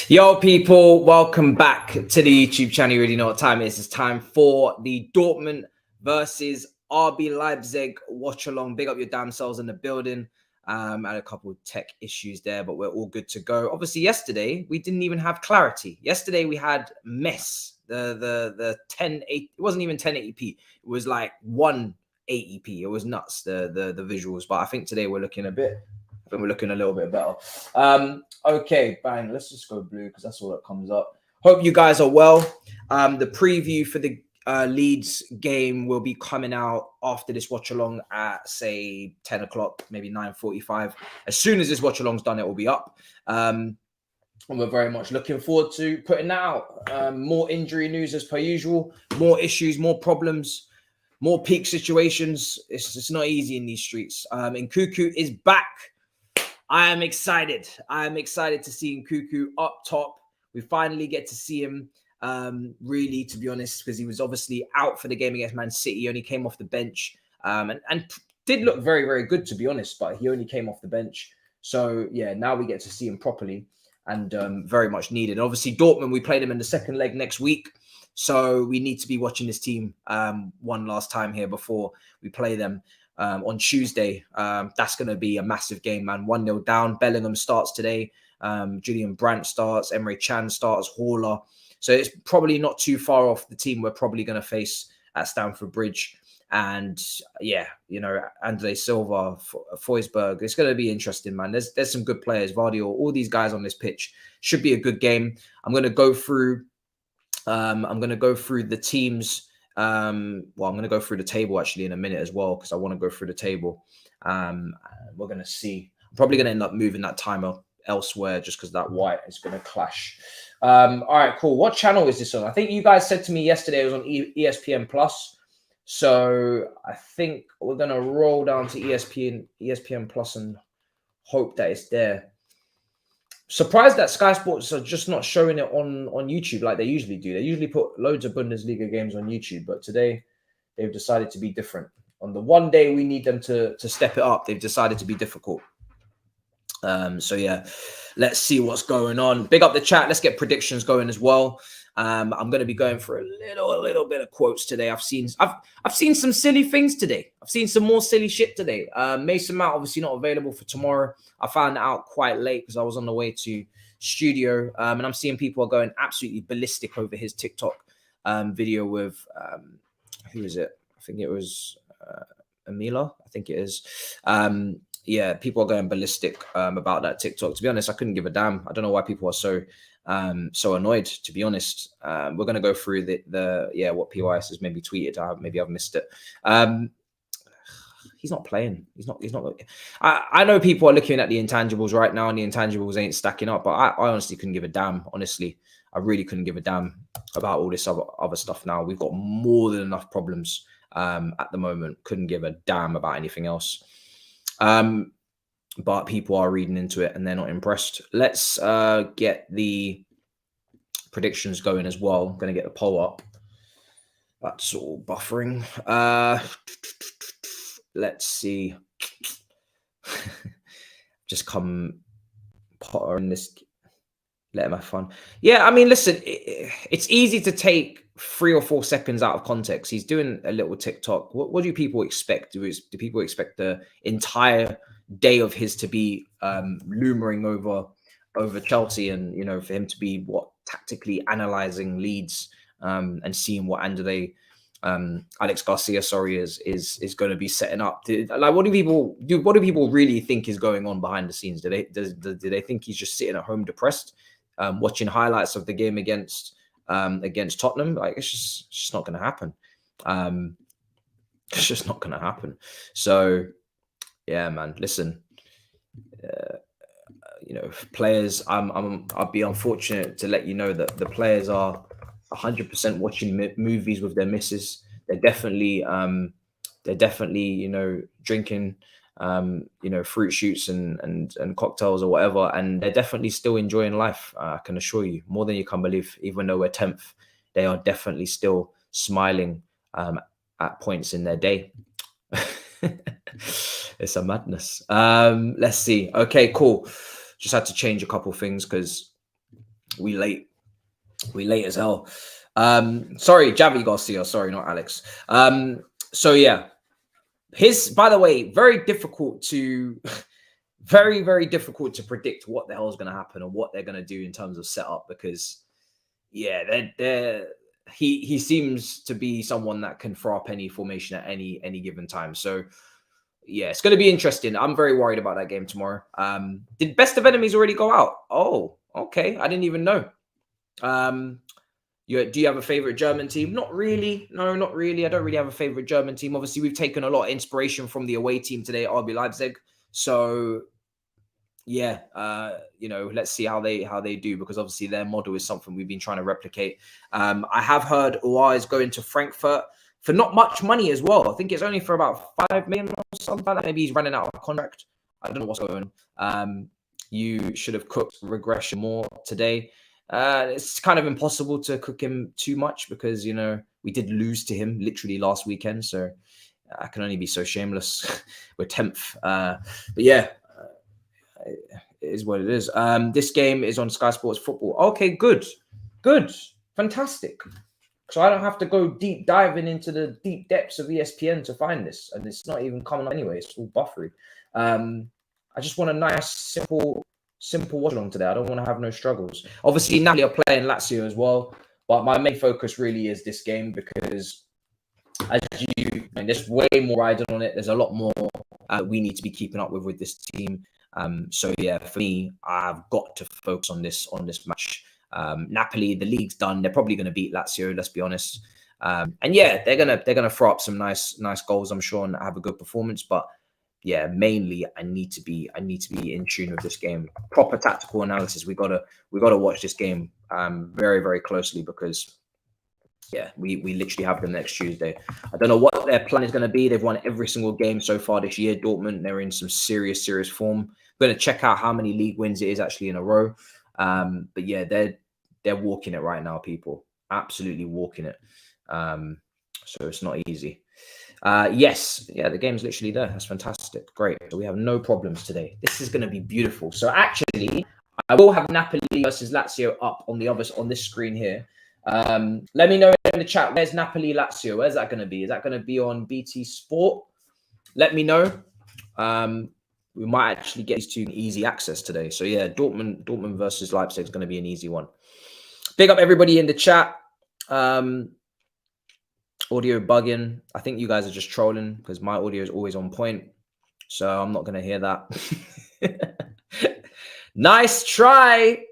Yo, people, welcome back to the YouTube channel. You already know what time it is. It's time for the Dortmund versus RB Leipzig watch-along. Big up your damn selves in the building. Had a couple of tech issues there, but we're all good to go. Obviously, yesterday, we didn't even have clarity. Yesterday, we had mess. The 1080, it wasn't even 1080p. It was like 180p. It was nuts, the visuals. But I think today we're looking we're looking a little bit better. Okay, bang. Let's just go blue because that's all that comes up. Hope you guys are well. The preview for the Leeds game will be coming out after this watch along at say 10 o'clock, maybe 9:45. As soon as this watch along's done, it will be up. And we're very much looking forward to putting that out. More injury news as per usual, more issues, more problems, more peak situations. It's not easy in these streets. Nkunku is back. I am excited. I am excited to see Nkunku up top. We finally get to see him, really, to be honest, because he was obviously out for the game against Man City. He only came off the bench and did look very, very good, to be honest, but he only came off the bench. So, yeah, now we get to see him properly and very much needed. And obviously, Dortmund, we played him in the second leg next week. So we need to be watching this team one last time here before we play them. On Tuesday. That's going to be a massive game, man. 1-0 down. Bellingham starts today. Julian Brandt starts. Emre Can starts. Haller. So it's probably not too far off the team we're probably going to face at Stamford Bridge. And yeah, you know, Andre Silva, Forsberg. It's going to be interesting, man. There's some good players. Vardy, all these guys on this pitch. Should be a good game. I'm going to go through the teams. Well, I'm going to go through the table actually in a minute as well because I want to go through the table. We're going to see. I'm probably going to end up moving that timer elsewhere just because that white is going to clash. All right, cool. What channel is this on? I think you guys said to me yesterday it was on ESPN Plus. So I think we're going to roll down to ESPN Plus and hope that it's there. Surprised that Sky Sports are just not showing it on YouTube like they usually do. They usually put loads of Bundesliga games on YouTube, but today they've decided to be different. On the one day we need them to step it up, they've decided to be difficult. So yeah, let's see what's going on. Big up the chat. Let's get predictions going as well. I'm going to be going for a little bit of quotes today. I've seen some silly things today. I've seen some more silly shit today. Mason Mount obviously not available for tomorrow. I found it out quite late because I was on the way to studio, and I'm seeing people are going absolutely ballistic over his TikTok video with who is it? I think it was Amila. I think it is. Yeah, people are going ballistic about that TikTok. To be honest, I couldn't give a damn. I don't know why people are so annoyed, to be honest. We're going to go through the what PYS has maybe tweeted. Maybe I've missed it. He's not playing. He's not. I know people are looking at the intangibles right now and the intangibles ain't stacking up, but I honestly couldn't give a damn. Honestly, I really couldn't give a damn about all this other stuff now. We've got more than enough problems at the moment. Couldn't give a damn about anything else. But people are reading into it and they're not impressed. Let's get the predictions going as well. I'm going to get the poll up. That's all buffering. Let's see. Just come Potter in this. Let him have fun. Yeah, I mean, listen, it's easy to take 3 or 4 seconds out of context. He's doing a little TikTok. What do people expect? Do people expect the entire day of his to be lumbering over Chelsea and, you know, for him to be tactically analyzing Leeds and seeing what Alex Garcia, is going to be setting up? Like, what do people really think is going on behind the scenes? Do they think he's just sitting at home depressed, watching highlights of the game against Tottenham? Like, it's just not going to happen. It's just not going to happen. So, yeah, man. Listen, you know, players. I'll be unfortunate to let you know that the players are 100% watching movies with their missus. They're definitely, you know, drinking, you know, fruit shoots and cocktails or whatever, and they're definitely still enjoying life. I can assure you, more than you can believe. Even though we're 10th, they are definitely still smiling at points in their day. It's a madness. Let's see. Okay, cool. Just had to change a couple things because We late as hell. Sorry, Javi Garcia. Sorry, not Alex. So yeah, by the way, very difficult to very difficult to predict what the hell is going to happen or what they're going to do in terms of setup, because yeah, he seems to be someone that can throw up any formation at any given time. So yeah, it's going to be interesting. I'm very worried about that game tomorrow. Did Best of Enemies already go out? Oh, okay. I didn't even know. Do you have a favorite German team? Not really. No, not really. I don't really have a favorite German team. Obviously, we've taken a lot of inspiration from the away team today, RB Leipzig. So yeah, let's see how they do, because obviously their model is something we've been trying to replicate. I have heard Uwa is going to Frankfurt for not much money as well. I think it's only for about 5 million or something like that. Maybe he's running out of contract. I don't know what's going on. You should have cooked Regression more today. It's kind of impossible to cook him too much, because we did lose to him literally last weekend, so I can only be so shameless. We're 10th, but yeah, it is what it is. This game is on Sky Sports Football. Okay, good, fantastic. So I don't have to go deep diving into the deep depths of ESPN to find this, and it's not even coming up anyway. It's all buffery. I just want a nice, simple watch along today. I don't want to have no struggles. Obviously, Napoli are playing Lazio as well, but my main focus really is this game, because there's way more riding on it. There's a lot more we need to be keeping up with this team. So yeah, for me, I've got to focus on this match. Napoli, the league's done. They're probably going to beat Lazio. Let's be honest. And yeah, they're gonna throw up some nice goals, I'm sure, and have a good performance. But yeah, mainly I need to be in tune with this game. Proper tactical analysis. We gotta watch this game very closely, because yeah, we literally have them next Tuesday. I don't know what their plan is going to be. They've won every single game so far this year. Dortmund, they're in some serious form. I'm going to check out how many league wins it is actually in a row. But yeah, they're walking it right now, people. Absolutely walking it. So it's not easy. Yes, yeah, the game's literally there. That's fantastic. Great. So we have no problems today. This is going to be beautiful. So actually, I will have Napoli versus Lazio up on this screen here. Let me know in the chat, where's Napoli Lazio? Where's that going to be? Is that going to be on BT Sport? Let me know. We might actually get these two easy access today. So yeah, Dortmund versus Leipzig is going to be an easy one. Big up everybody in the chat. Audio bugging. I think you guys are just trolling, because my audio is always on point. So I'm not going to hear that. Nice try.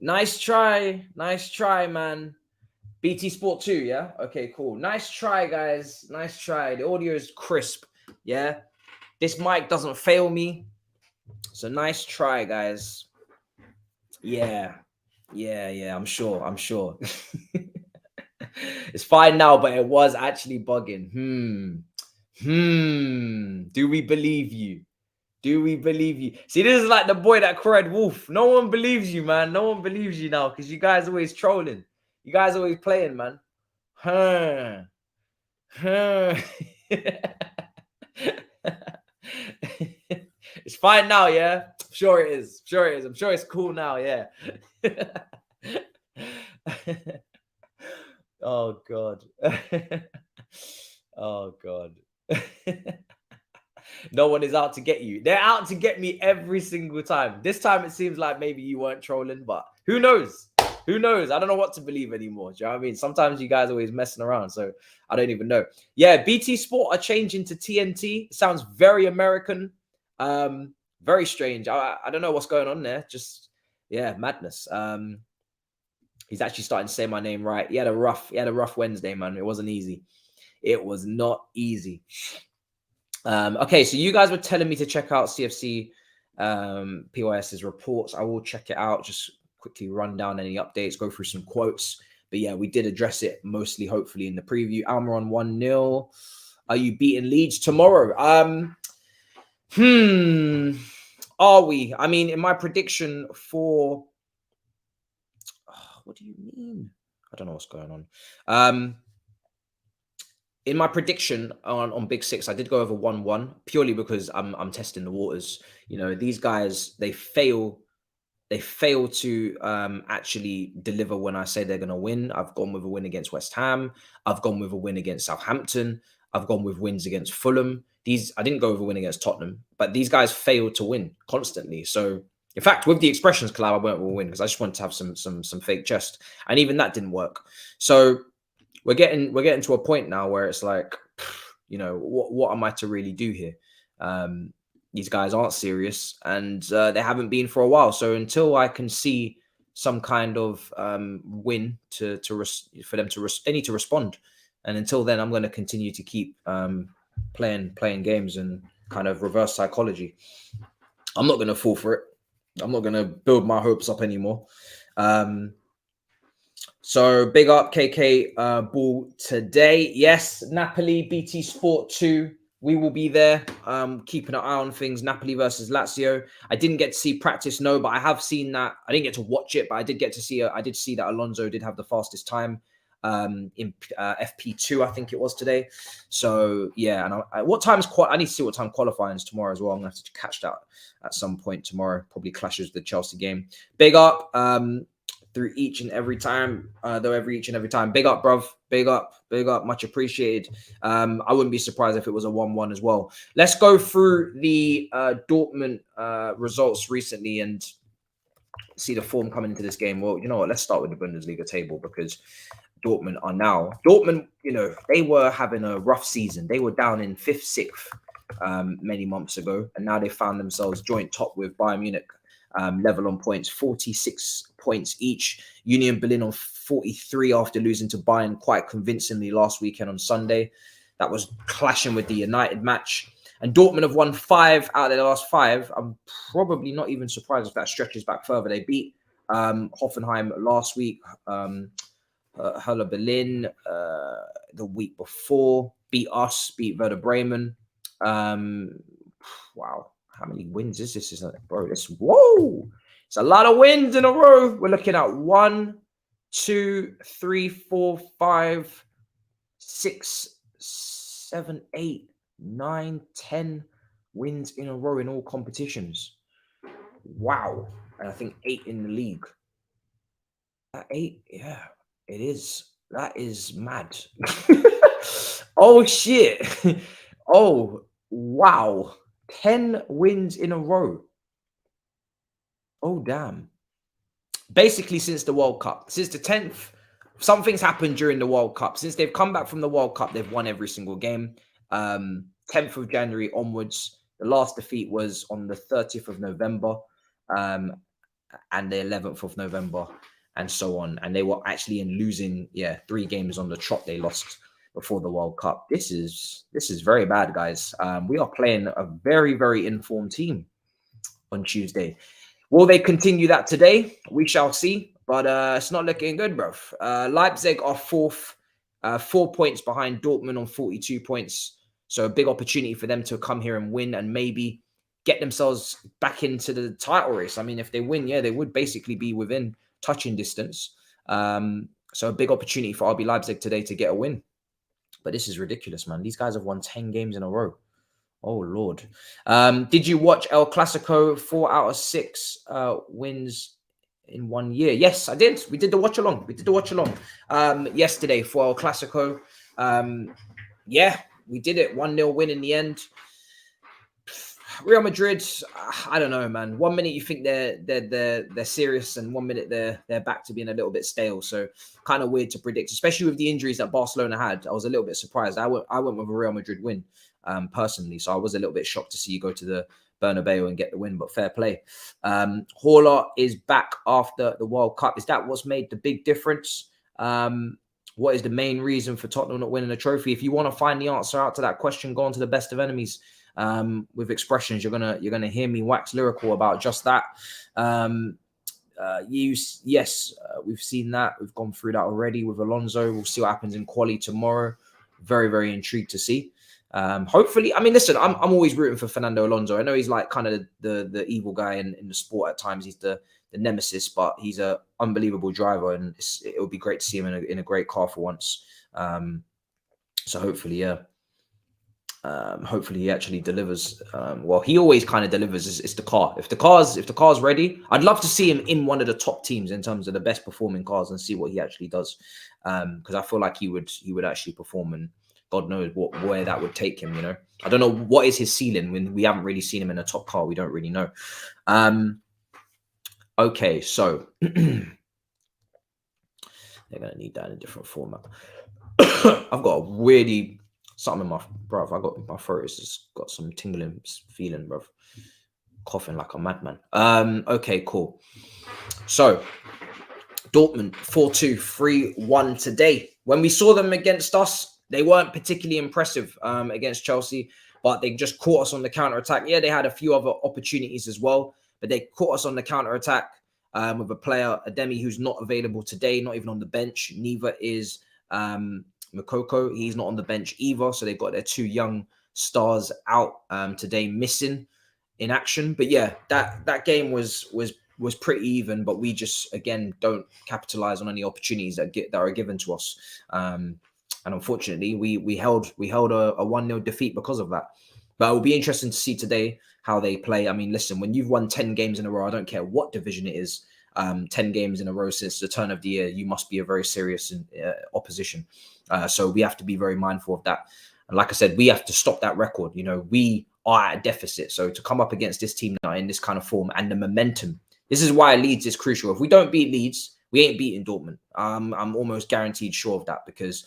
Nice try, man. BT Sport 2, yeah? Okay, cool. Nice try, guys. Nice try. The audio is crisp, yeah? This mic doesn't fail me. So nice try, guys. Yeah. I'm sure. It's fine now, but it was actually bugging. Do we believe you? See, this is like the boy that cried wolf. No one believes you, man. No one believes you now, because you guys always trolling. You guys always playing, man. It's fine now, yeah? Sure it is. I'm sure it's cool now, yeah. Oh, God. Oh, God. No one is out to get you. They're out to get me every single time. This time it seems like maybe you weren't trolling, but who knows? I don't know what to believe anymore. Do you know what I mean? Sometimes you guys are always messing around, so I don't even know. Yeah, BT Sport are changing to TNT. It sounds very American. Very strange. I don't know what's going on there. Just, yeah, madness. He's actually starting to say my name right. He had a rough Wednesday, man. It wasn't easy. It was not easy. Okay, so you guys were telling me to check out CFC PYS's reports. I will check it out. Just quickly run down any updates, go through some quotes. But yeah, we did address it mostly, hopefully, in the preview. Almiron 1-0. Are you beating Leeds tomorrow? Are we? I mean, in my prediction for... what do you mean? I don't know what's going on. In my prediction on Big Six, I did go over 1-1 purely because I'm testing the waters. You know, these guys, they fail they fail to actually deliver when I say they're going to win. I've gone with a win against West Ham. I've gone with a win against Southampton. I've gone with wins against Fulham. I didn't go with a win against Tottenham, but these guys fail to win constantly. So, in fact, with the Expressions collab, I went with a win because I just wanted to have some fake chest, and even that didn't work. So we're getting to a point now where it's like, you know, what am I to really do here? These guys aren't serious, and they haven't been for a while. So until I can see some kind of win for them to they need to respond, and until then, I'm going to continue to keep playing games and kind of reverse psychology. I'm not going to fall for it. I'm not going to build my hopes up anymore. So big up KK Ball today. Yes, Napoli, BT Sport 2. We will be there, keeping an eye on things. Napoli versus Lazio. I didn't get to see practice, no, but I have seen that. I didn't get to watch it, but I did get to see. I did see that Alonso did have the fastest time in FP2, I think it was today. So yeah, and what time is I need to see what time qualifying is tomorrow as well. I'm gonna have to catch that at some point tomorrow. Probably clashes with the Chelsea game. Big up. Through each and every time, each and every time. Big up, bruv. Big up. Much appreciated. I wouldn't be surprised if it was a 1-1 as well. Let's go through the Dortmund results recently and see the form coming into this game. Well, you know what? Let's start with the Bundesliga table because Dortmund, you know, they were having a rough season. They were down in 5th, 6th many months ago, and now they found themselves joint top with Bayern Munich. Level on points, 46 points each. Union Berlin on 43 after losing to Bayern quite convincingly last weekend on Sunday. That was clashing with the United match. And Dortmund have won 5 out of their last 5. I'm probably not even surprised if that stretches back further. They beat Hoffenheim last week, Hertha Berlin the week before, beat Werder Bremen. Wow. How many wins is this? Bro, whoa! It's a lot of wins in a row. We're looking at 1, 2, 3, 4, 5, 6, 7, 8, 9, 10 wins in a row in all competitions. Wow. And I think 8 in the league. That 8, yeah, it is. That is mad. Oh, shit. Oh, wow. 10 wins in a row. Oh, damn. Basically, since the World Cup, since the 10th, something's happened during the World Cup. Since they've come back from the World Cup, they've won every single game. 10th of January onwards. The last defeat was on the 30th of November and the 11th of November and so on. And they were actually in losing, 3 games on the trot they lost before the World Cup. This is very bad, guys. We are playing a very, very informed team on Tuesday. Will they continue that today? We shall see. But it's not looking good, bruv. Leipzig are 4th, 4 points behind Dortmund on 42 points. So a big opportunity for them to come here and win and maybe get themselves back into the title race. I mean, if they win, they would basically be within touching distance. So a big opportunity for RB Leipzig today to get a win. But this is ridiculous, man. These guys have won 10 games in a row. Oh, Lord. Did you watch El Clasico? 4 out of 6 wins in 1 year. Yes, I did. We did the watch-along. Yesterday for El Clasico. We did it. 1-0 win in the end. Real Madrid, I don't know, man. 1 minute you think they're serious, and 1 minute they're back to being a little bit stale. So kind of weird to predict, especially with the injuries that Barcelona had. I was a little bit surprised. I went with a Real Madrid win, personally. So I was a little bit shocked to see you go to the Bernabeu and get the win, but fair play. Haller is back after the World Cup. Is that what's made the big difference? What is the main reason for Tottenham not winning a trophy? If you want to find the answer out to that question, go on to the Best of Enemies. With expressions, you're gonna hear me wax lyrical about just that. We've seen that. We've gone through that already with Alonso. We'll see what happens in quali tomorrow. Very, very intrigued to see. Hopefully, I mean, listen, I'm always rooting for Fernando Alonso. I know he's like kind of the evil guy in the sport at times. He's the nemesis, but he's an unbelievable driver, and it would be great to see him in a great car for once. So hopefully, yeah. Hopefully he actually delivers. Well, he always kind of delivers. It's the car. If the car's ready, I'd love to see him in one of the top teams in terms of the best performing cars and see what he actually does. Because I feel like he would actually perform, and God knows where that would take him. You know, I don't know what is his ceiling when we haven't really seen him in a top car. We don't really know. Okay, so they're gonna need that in a different format. I've got a really something in my bruv. I got my throat has just got some tingling feeling, bruv. Coughing like a madman. Okay, cool. So Dortmund 4-2, 3-1 today. When we saw them against us, they weren't particularly impressive against Chelsea, but they just caught us on the counter attack. Yeah, they had a few other opportunities as well, but they caught us on the counter attack with a player, Ademi, who's not available today, not even on the bench. Neither is Makoko. He's not on the bench either. So they've got their two young stars out today, missing in action. But yeah, that game was pretty even, but we just again don't capitalize on any opportunities that are given to us. And unfortunately, we held a 1-0 defeat because of that. But it will be interesting to see today how they play. I mean, listen, when you've won 10 games in a row, I don't care what division it is, 10 games in a row since the turn of the year, you must be a very serious opposition. So we have to be very mindful of that. And like I said, we have to stop that record. You know, we are at a deficit. So to come up against this team now in this kind of form and the momentum, this is why Leeds is crucial. If we don't beat Leeds, we ain't beating Dortmund. I'm almost guaranteed sure of that because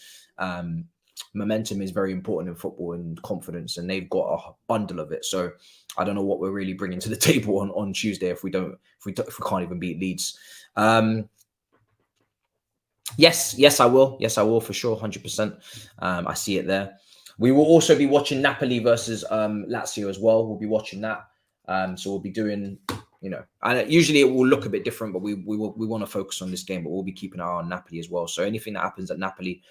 momentum is very important in football and confidence, and they've got a bundle of it. So I don't know what we're really bringing to the table on Tuesday if we can't even beat Leeds. Yes, I will. Yes, I will for sure, 100%. I see it there. We will also be watching Napoli versus Lazio as well. We'll be watching that. So we'll be doing, you know, and usually it will look a bit different, but we want to focus on this game, but we'll be keeping an eye on Napoli as well. So anything that happens at Napoli,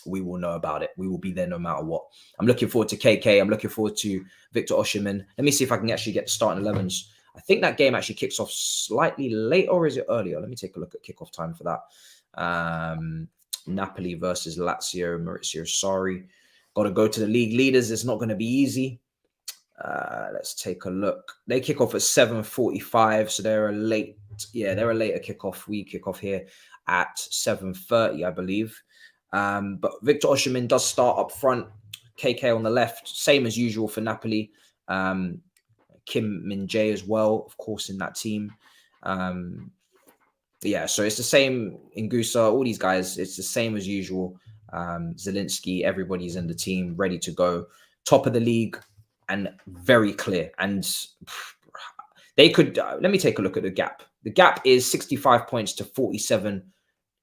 we will know about it. We will be there no matter what. I'm looking forward to KK. I'm looking forward to Victor Osimhen. Let me see if I can actually get the starting 11s. I think that game actually kicks off slightly late, or is it earlier? Let me take a look at kickoff time for that. Napoli versus Lazio, Maurizio Sarri. Got to go to the league leaders. It's not going to be easy. Let's take a look. They kick off at 7:45, so they're a late. Yeah, they're a later kickoff. We kick off here at 7:30, I believe. But Victor Osimhen does start up front. KK on the left, same as usual for Napoli. Kim Min-jae as well, of course, in that team. Yeah, so it's the same. Ngusa, all these guys, it's the same as usual. Zielinski, everybody's in the team, ready to go. Top of the league and very clear. And they could, let me take a look at the gap. The gap is 65 points to 47.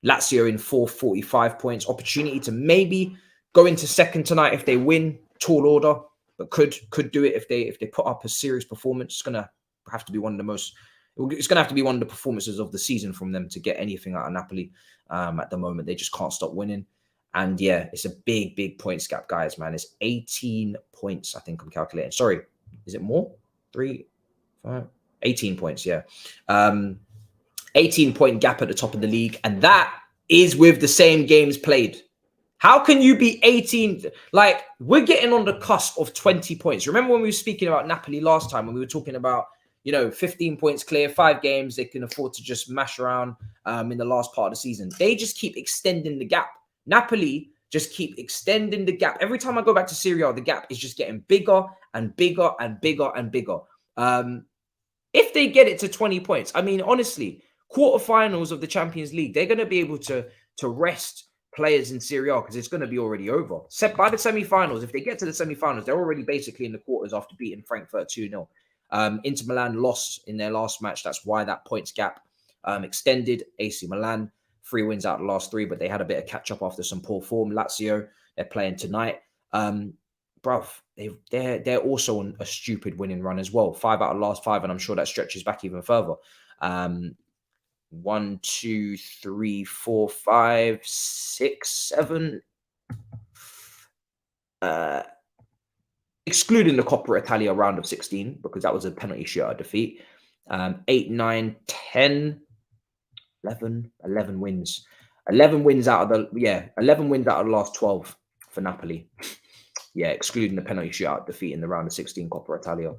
Lazio in 45 points. Opportunity to maybe go into second tonight if they win. Tall order, but could do it if they put up a serious performance. It's gonna have to be one of the most. It's gonna have to be one of the performances of the season from them to get anything out of Napoli. At the moment, they just can't stop winning. And yeah, it's a big points gap, guys. Man, it's 18 points. I think I'm calculating. Sorry, is it more? 3, 5, 18 points. Yeah. 18-point gap at the top of the league. And that is with the same games played. How can you be 18? Like, we're getting on the cusp of 20 points. Remember when we were speaking about Napoli last time, when we were talking about, 15 points clear, 5 games, they can afford to just mash around in the last part of the season. They just keep extending the gap. Napoli just keep extending the gap. Every time I go back to Serie A, the gap is just getting bigger and bigger and bigger and bigger. If they get it to 20 points, I mean, honestly, quarterfinals of the Champions League, they're going to be able to rest players in Serie A because it's going to be already over. By the semi-finals, if they get to the semi-finals, they're already basically in the quarters after beating Frankfurt 2-0. Inter Milan lost in their last match. That's why that points gap extended. AC Milan, 3 wins out of the last 3, but they had a bit of catch-up after some poor form. Lazio, they're playing tonight. Bruv, they're also on a stupid winning run as well. 5 out of the last 5, and I'm sure that stretches back even further. 1, 2, 3, 4, 5, 6, 7. Excluding the Coppa Italia round of 16, because that was a penalty shootout defeat. 8, 9, 10, 11 wins. 11 wins out of the 11 wins out of the last 12 for Napoli. Yeah, excluding the penalty shootout defeat in the round of 16 Coppa Italia.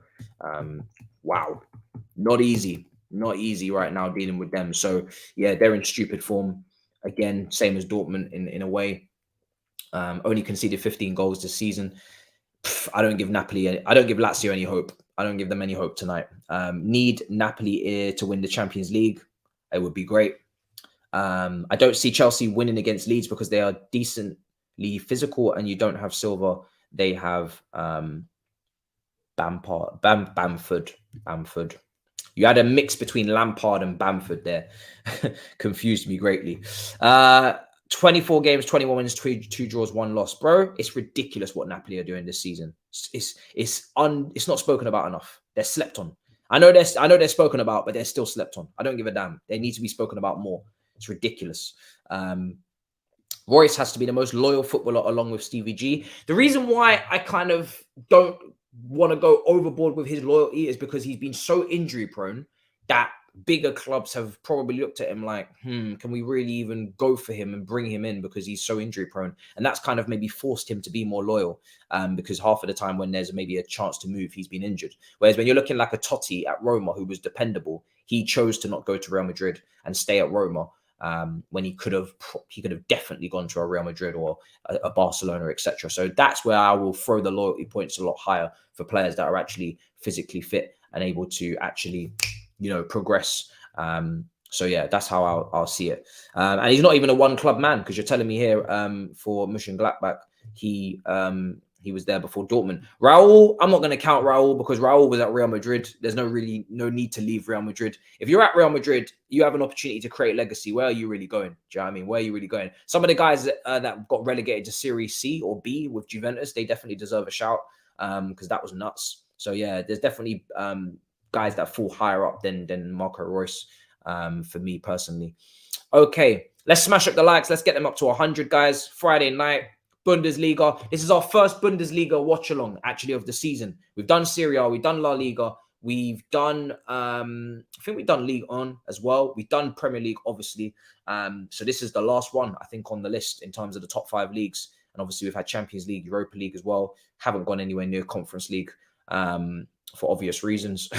Wow, not easy right now dealing with them. So yeah, they're in stupid form again, same as Dortmund in a way. Only conceded 15 goals this season. I don't give Lazio any hope. I don't give them any hope tonight. Need Napoli to win the Champions League. It would be great. I don't see Chelsea winning against Leeds because they are decently physical, and you don't have Silva. They have Bamford. You had a mix between Lampard and Bamford there. Confused me greatly. 24 games, 21 wins, two draws, 1 loss. Bro, it's ridiculous what Napoli are doing this season. It's not spoken about enough. They're slept on. I know they're spoken about, but they're still slept on. I don't give a damn. They need to be spoken about more. It's ridiculous. Royce has to be the most loyal footballer along with Stevie G. The reason why I kind of don't want to go overboard with his loyalty is because he's been so injury prone that bigger clubs have probably looked at him like, can we really even go for him and bring him in because he's so injury prone? And that's kind of maybe forced him to be more loyal because half of the time when there's maybe a chance to move, he's been injured. Whereas when you're looking like a Totti at Roma, who was dependable, he chose to not go to Real Madrid and stay at Roma. When he could have definitely gone to a Real Madrid or a Barcelona, etc. So that's where I will throw the loyalty points a lot higher for players that are actually physically fit and able to actually, progress. So yeah, that's how I'll see it. And he's not even a one club man, because you're telling me here for Mönchengladbach, he was there before Dortmund. Raul, I'm not going to count Raul because Raul was at Real Madrid. There's no need to leave Real Madrid. If you're at Real Madrid, you have an opportunity to create legacy. Where are you really going? Do you know what I mean? Where are you really going? Some of the guys that got relegated to Serie C or B with Juventus, they definitely deserve a shout because that was nuts. So yeah, there's definitely guys that fall higher up than Marco Reus for me personally. Okay, let's smash up the likes. Let's get them up to 100, guys. Friday night. Bundesliga. This is our first Bundesliga watch along actually of the season. We've done Serie A, we've done La Liga, we've done I think we've done League On as well. We've done Premier League, obviously. So this is the last one, I think, on the list in terms of the top 5 leagues. And obviously we've had Champions League, Europa League as well. Haven't gone anywhere near Conference League for obvious reasons.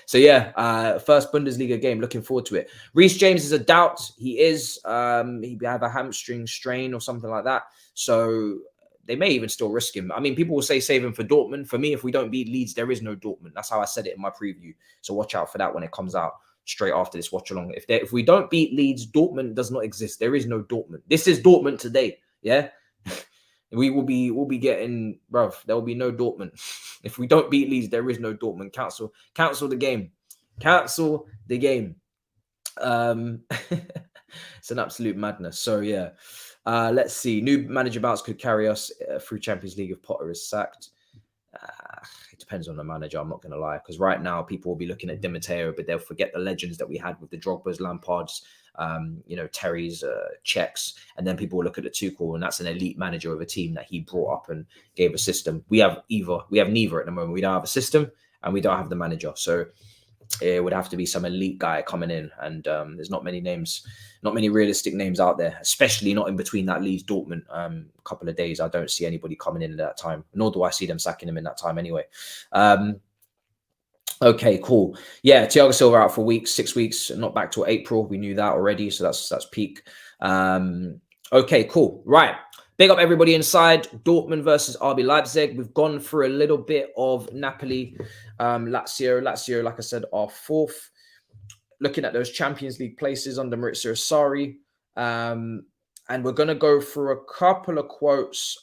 So yeah, first Bundesliga game, looking forward to it. Reece James is a doubt. He is he have a hamstring strain or something like that. So they may even still risk him. I mean, people will say save him for Dortmund. For me, if we don't beat Leeds, there is no Dortmund. That's how I said it in my preview. So watch out for that when it comes out straight after this watch along. If we don't beat Leeds, Dortmund does not exist. There is no Dortmund. This is Dortmund today. Yeah. We'll be getting, bruv, there will be no Dortmund. If we don't beat Leeds, there is no Dortmund. Cancel the game. Cancel the game. It's an absolute madness. So yeah. Let's see. New manager bounce could carry us through Champions League if Potter is sacked. It depends on the manager, I'm not going to lie. Because right now, people will be looking at Di Matteo, but they'll forget the legends that we had with the Drogba's, Lampards, Terry's, Czechs. And then people will look at the Tuchel, and that's an elite manager of a team that he brought up and gave a system. We have neither at the moment. We don't have a system, and we don't have the manager. So it would have to be some elite guy coming in, and there's not many names, not many realistic names out there, especially not in between that Leeds Dortmund couple of days. I don't see anybody coming in at that time, nor do I see them sacking him in that time anyway. Okay, cool. Yeah, Thiago Silva out for 6 weeks, not back till April. We knew that already, so that's peak. Okay, cool. Right. Big up everybody inside. Dortmund versus RB Leipzig. We've gone through a little bit of Napoli, Lazio. Lazio, like I said, are 4th. Looking at those Champions League places under Maurizio Sarri. And we're going to go through a couple of quotes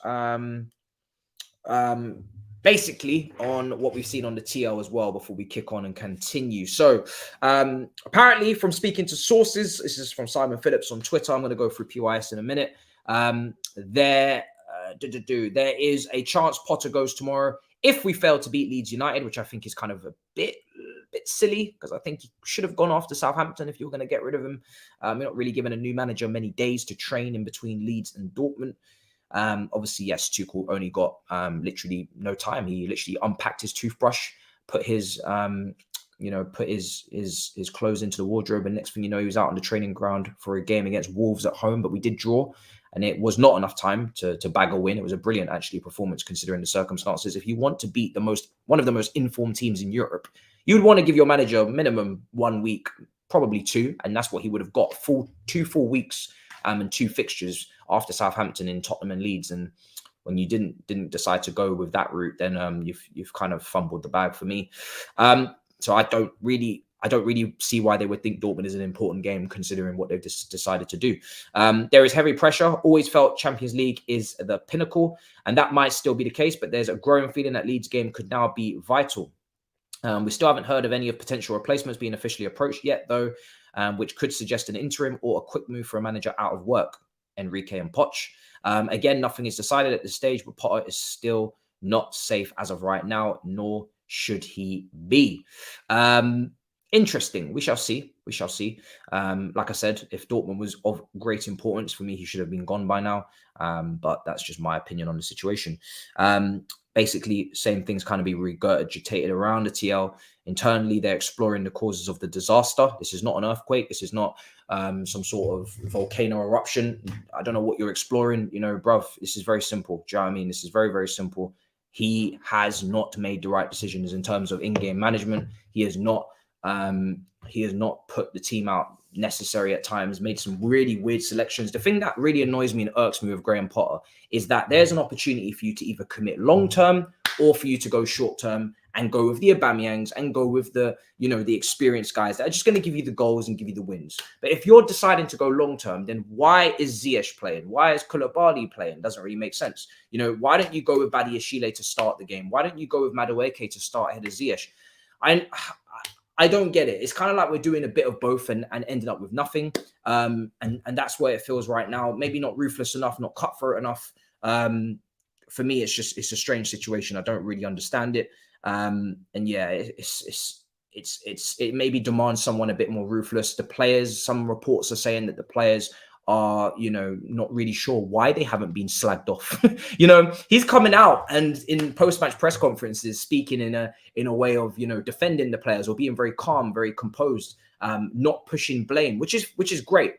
basically on what we've seen on the TL as well before we kick on and continue. So apparently from speaking to sources, this is from Simon Phillips on Twitter. I'm going to go through PYS in a minute. There is a chance Potter goes tomorrow if we fail to beat Leeds United, which I think is kind of a bit silly because I think he should have gone off to Southampton if you were going to get rid of him. You're not really giving a new manager many days to train in between Leeds and Dortmund. Obviously, yes, Tuchel only got literally no time. He literally unpacked his toothbrush, put his clothes into the wardrobe, and next thing you know, he was out on the training ground for a game against Wolves at home. But we did draw. and it was not enough time to bag a win. It was a brilliant, actually, performance considering the circumstances. If you want to beat one of the most informed teams in Europe, you would want to give your manager minimum 1 week, probably 2, and that's what he would have got, two full weeks and 2 fixtures after Southampton in Tottenham and Leeds. And when you didn't decide to go with that route, then you've kind of fumbled the bag for me. So I don't really see why they would think Dortmund is an important game considering what they've decided to do. There is heavy pressure. Always felt Champions League is the pinnacle, and that might still be the case, but there's a growing feeling that Leeds game could now be vital. We still haven't heard of any of potential replacements being officially approached yet, though, which could suggest an interim or a quick move for a manager out of work, Enrique and Poch. Again, nothing is decided at this stage, but Potter is still not safe as of right now, nor should he be. Interesting. We shall see. We shall see. Like I said, if Dortmund was of great importance for me, he should have been gone by now. But that's just my opinion on the situation. Basically, same things kind of be regurgitated around the TL. Internally, they're exploring the causes of the disaster. This is not an earthquake. This is not some sort of volcano eruption. I don't know what you're exploring. You know, bruv, this is very simple. Do you know what I mean? This is very, very simple. He has not made the right decisions in terms of in-game management. He has not put the team out necessary at times, made some really weird selections. The thing that really annoys me and irks me with Graham Potter is that there's an opportunity for you to either commit long-term or for you to go short-term and go with the Aubameyangs and go with the experienced guys that are just going to give you the goals and give you the wins. But if you're deciding to go long-term, then why is Ziyech playing? Why is Koulibaly playing? Doesn't really make sense. You know, why don't you go with Badiashile to start the game? Why don't you go with Madueke to start ahead of Ziyech? I don't get it. It's kind of like we're doing a bit of both and ending up with nothing. And that's where it feels right now. Maybe not ruthless enough, not cutthroat enough. For me, it's a strange situation. I don't really understand it. And yeah, it maybe demands someone a bit more ruthless. The players, some reports are saying that the players are, not really sure why they haven't been slagged off. He's coming out and in post-match press conferences speaking in a way of, defending the players or being very calm, very composed, not pushing blame, which is great.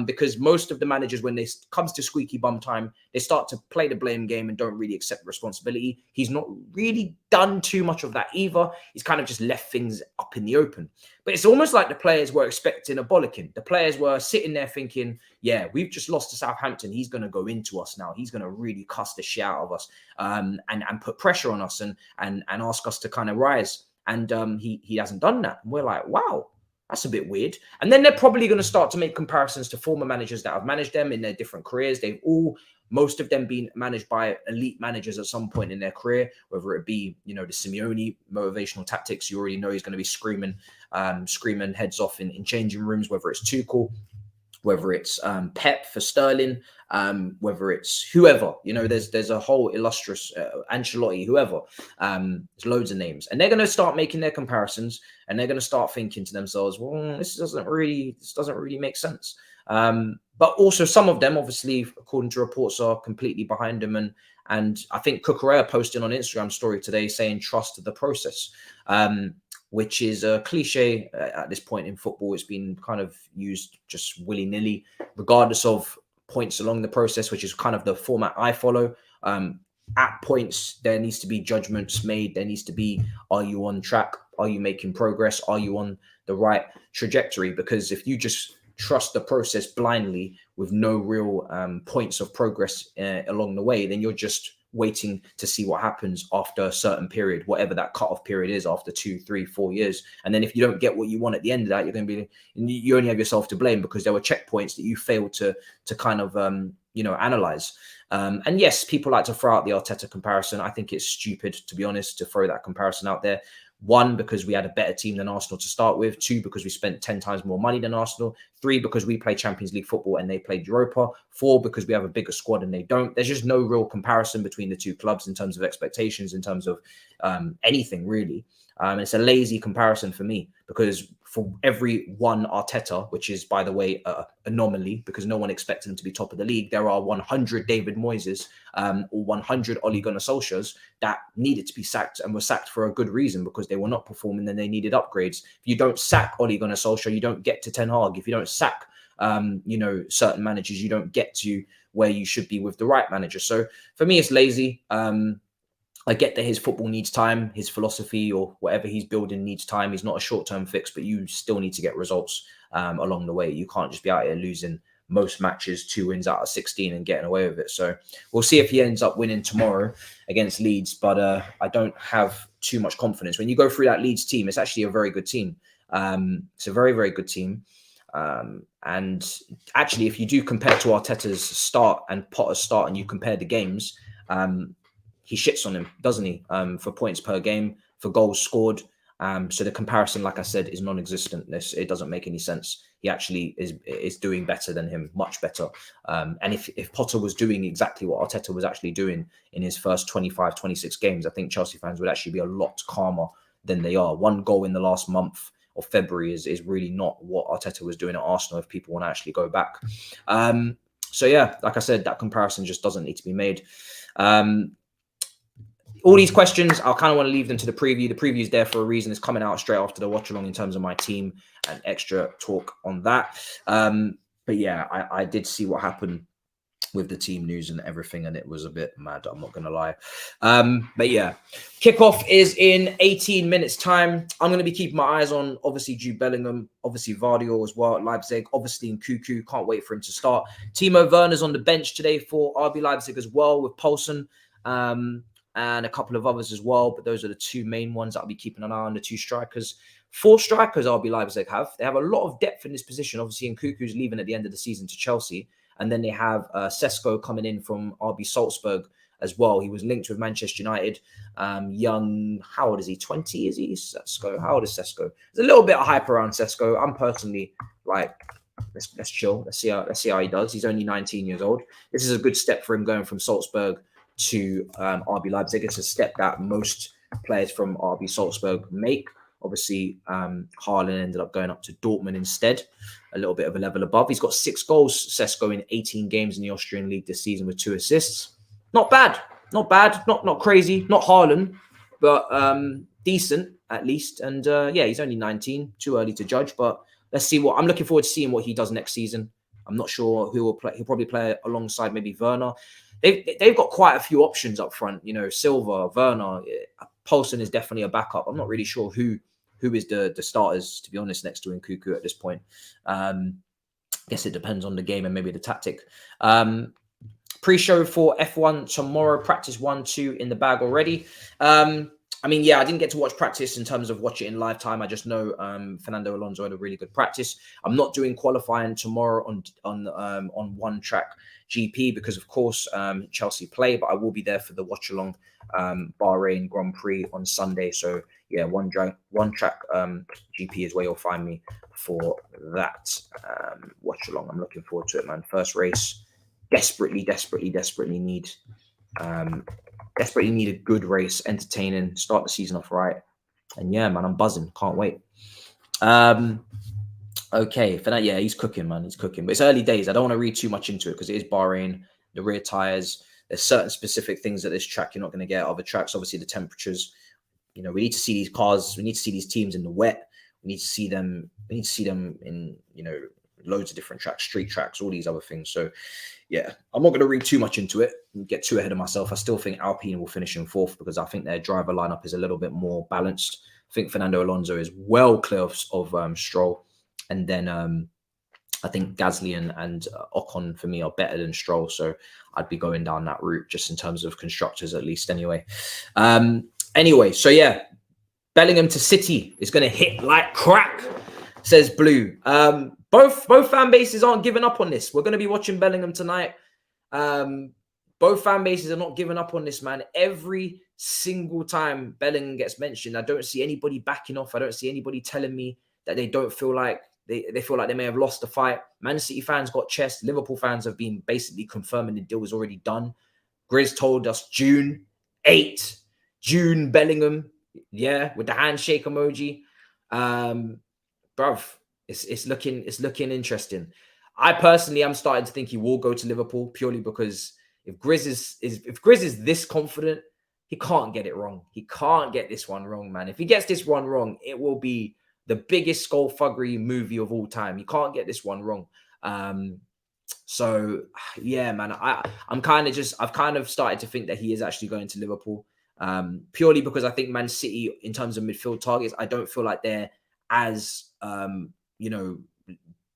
Because most of the managers, when it comes to squeaky bum time, they start to play the blame game and don't really accept responsibility. He's not really done too much of that either. He's kind of just left things up in the open. But it's almost like the players were expecting a bollocking. The players were sitting there thinking, yeah, we've just lost to Southampton. He's going to go into us now. He's going to really cuss the shit out of us and put pressure on us and ask us to kind of rise. And he hasn't done that. And we're like, wow. That's a bit weird. And then they're probably going to start to make comparisons to former managers that have managed them in their different careers. Most of them been managed by elite managers at some point in their career, whether it be, the Simeone motivational tactics. You already know he's going to be screaming heads off in changing rooms, whether it's Tuchel, whether it's Pep for Sterling, whether it's whoever, there's a whole illustrious Ancelotti, whoever, there's loads of names, and they're going to start making their comparisons, and they're going to start thinking to themselves, well, this doesn't really make sense. But also some of them, obviously, according to reports, are completely behind him, and I think Cucurella posted on Instagram story today saying trust the process. Which is a cliche at this point in football. It's been kind of used just willy-nilly, regardless of points along the process, which is kind of the format I follow. At points, there needs to be judgments made. There needs to be, are you on track? Are you making progress? Are you on the right trajectory? Because if you just trust the process blindly with no real points of progress along the way, then you're just waiting to see what happens after a certain period, whatever that cutoff period is, after 2, 3, 4 years. And then if you don't get what you want at the end of that, you only have yourself to blame because there were checkpoints that you failed to kind of analyze. And yes, people like to throw out the Arteta comparison. I think it's stupid, to be honest, to throw that comparison out there. 1, because we had a better team than Arsenal to start with. 2, because we spent 10 times more money than Arsenal. 3, because we play Champions League football and they played Europa. 4, because we have a bigger squad and they don't. There's just no real comparison between the two clubs in terms of expectations, in terms of anything really. It's a lazy comparison for me because for every one Arteta, which is, by the way, anomaly because no one expected him to be top of the league, there are 100 David Moyes or 100 Ole Gunnar Solskjaers that needed to be sacked and were sacked for a good reason because they were not performing and they needed upgrades. If you don't sack Ole Gunnar Solskjaer, you don't get to Ten Hag. If you don't sack certain managers, you don't get to where you should be with the right manager. So for me, it's lazy. I get that his football needs time, his philosophy or whatever he's building needs time. He's not a short-term fix, but you still need to get results along the way. You can't just be out here losing most matches, 2 wins out of 16 and getting away with it. So we'll see if he ends up winning tomorrow against Leeds, but I don't have too much confidence. When you go through that Leeds team, it's actually a very good team. It's a very, very good team. And actually, if you do compare to Arteta's start and Potter's start and you compare the games, he shits on him, doesn't he? For points per game, for goals scored. So the comparison, like I said, is non-existent. It doesn't make any sense. He actually is doing better than him, much better. And if Potter was doing exactly what Arteta was actually doing in his first 25, 26 games, I think Chelsea fans would actually be a lot calmer than they are. 1 goal in the last month of February is really not what Arteta was doing at Arsenal if people want to actually go back. So yeah, like I said, that comparison just doesn't need to be made. All these questions, I kind of want to leave them to the preview. The preview is there for a reason. It's coming out straight after the watch along in terms of my team and extra talk on that. But yeah, I did see what happened with the team news and everything, and it was a bit mad, I'm not going to lie. But yeah, kickoff is in 18 minutes time. I'm going to be keeping my eyes on, obviously, Jude Bellingham, obviously Vardio as well at Leipzig, obviously Nkunku. Can't wait for him to start. Timo Werner's on the bench today for RB Leipzig as well with Poulsen. And a couple of others as well. But those are the 2 main ones that I'll be keeping an eye on, the 2 strikers. 4 strikers RB Leipzig have. They have a lot of depth in this position. Obviously, Nkunku's leaving at the end of the season to Chelsea. And then they have Sesko coming in from RB Salzburg as well. He was linked with Manchester United. Young, how old is he? 20, is he? Sesko. How old is Sesko? There's a little bit of hype around Sesko. I'm personally like, let's chill. Let's see how he does. He's only 19 years old. This is a good step for him going from Salzburg to RB Leipzig. It's a step that most players from RB Salzburg make. Obviously, Hairline ended up going up to Dortmund instead, a little bit of a level above. He's got 6 goals, Sesko, in 18 games in the Austrian league this season with 2 assists. Not bad, not crazy, not Hairline, but decent at least. And yeah, he's only 19, too early to judge, but let's see I'm looking forward to seeing what he does next season. I'm not sure who will play. He'll probably play alongside maybe Werner. They've got quite a few options up front. Silva, Werner, Poulsen is definitely a backup. I'm not really sure who is the starters, to be honest, next to Nkunku at this point. Guess it depends on the game and maybe the tactic. Pre-show for F1 tomorrow. Practice 1, 2 in the bag already. I mean, yeah, I didn't get to watch practice in terms of watch it in live time. I just know Fernando Alonso had a really good practice. I'm not doing qualifying tomorrow on one track GP because, of course, Chelsea play, but I will be there for the watch-along Bahrain Grand Prix on Sunday. So, yeah, one track GP is where you'll find me for that watch-along. I'm looking forward to it, man. First race, desperately need a good race, entertaining, start the season off right. And yeah, man, I'm buzzing. Can't wait. Okay, for that, yeah, he's cooking, man. He's cooking. But it's early days. I don't want to read too much into it because it is Bahrain, the rear tires. There's certain specific things at this track you're not going to get at other tracks. Obviously, the temperatures. We need to see these cars. We need to see these teams in the wet. We need to see them in, loads of different tracks, street tracks, all these other things. So, yeah, I'm not going to read too much into it and get too ahead of myself. I still think Alpine will finish in 4th because I think their driver lineup is a little bit more balanced. I think Fernando Alonso is well clear of Stroll. And then I think Gasly and Ocon for me are better than Stroll. So I'd be going down that route just in terms of constructors at least anyway. So yeah, Bellingham to City is going to hit like crack, says Blue. Both fan bases aren't giving up on this. We're going to be watching Bellingham tonight. Both fan bases are not giving up on this, man. Every single time Bellingham gets mentioned, I don't see anybody backing off. I don't see anybody telling me that they don't feel like they feel like they may have lost the fight. Man City fans got chest. Liverpool fans have been basically confirming the deal was already done. Grizz told us June 8, June Bellingham, yeah, with the handshake emoji. Bruv, it's looking interesting. I personally am starting to think he will go to Liverpool purely because if Grizz is this confident, he can't get it wrong. He can't get this one wrong, man. If he gets this one wrong, it will be the biggest skullfuggery movie of all time. He can't get this one wrong. So yeah, man, I've kind of started to think that he is actually going to Liverpool, purely because I think Man City, in terms of midfield targets, I don't feel like they're as you know,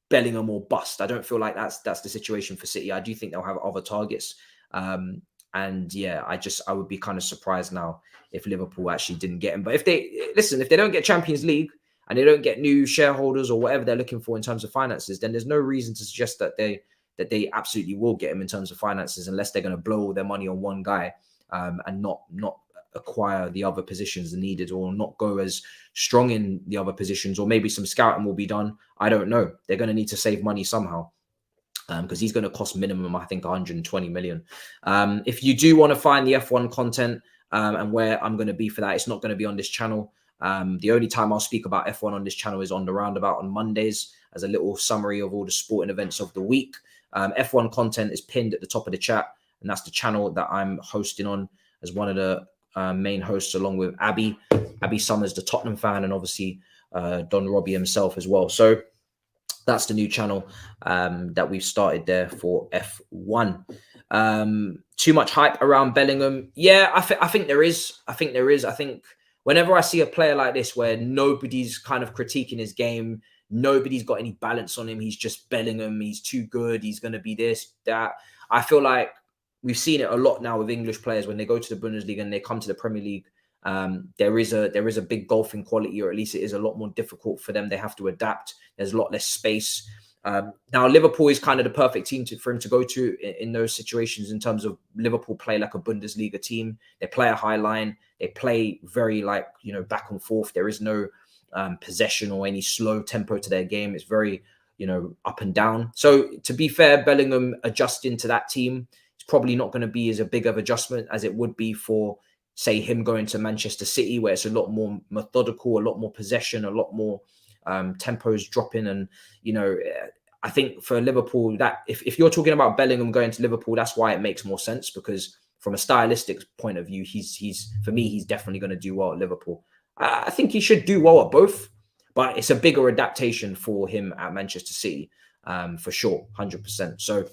Bellingham or bust. I don't feel like that's the situation for City. I do think they'll have other targets. And yeah, I would be kind of surprised now if Liverpool actually didn't get him. But if they don't get Champions League and they don't get new shareholders or whatever they're looking for in terms of finances, then there's no reason to suggest that they absolutely will get him in terms of finances, unless they're going to blow all their money on one guy, and not acquire the other positions needed, or not go as strong in the other positions, or maybe some scouting will be done. I don't know. They're going to need to save money somehow, because he's going to cost minimum, I think, 120 million. If you do want to find the F1 content, and where I'm going to be for that, it's not going to be on this channel. The only time I'll speak about F1 on this channel is on the Roundabout on Mondays, as a little summary of all the sporting events of the week. F1 content is pinned at the top of the chat, and that's the channel that I'm hosting on as one of the main hosts, along with Abby Summers, the Tottenham fan, and obviously Don Robbie himself as well. So that's the new channel that we've started there for F1. Too much hype around Bellingham. Yeah, I think there is. I think whenever I see a player like this where nobody's kind of critiquing his game, nobody's got any balance on him, he's just Bellingham, he's too good, he's going to be this, that. I feel like we've seen it a lot now with English players when they go to the Bundesliga and they come to the Premier League. There is a big golfing quality, or at least it is a lot more difficult for them. They have to adapt. There's a lot less space. Now, Liverpool is kind of the perfect team for him to go to in those situations, in terms of Liverpool play like a Bundesliga team. They play a high line. They play very back and forth. There is no possession or any slow tempo to their game. It's very, up and down. So to be fair, Bellingham adjusting to that team, it's probably not going to be as a big of adjustment as it would be for, say, him going to Manchester City, where it's a lot more methodical, a lot more possession, a lot more tempos dropping. And, I think for Liverpool, that if you're talking about Bellingham going to Liverpool, that's why it makes more sense, because from a stylistic point of view, he's for me, he's definitely going to do well at Liverpool. I think he should do well at both, but it's a bigger adaptation for him at Manchester City, for sure, 100%. So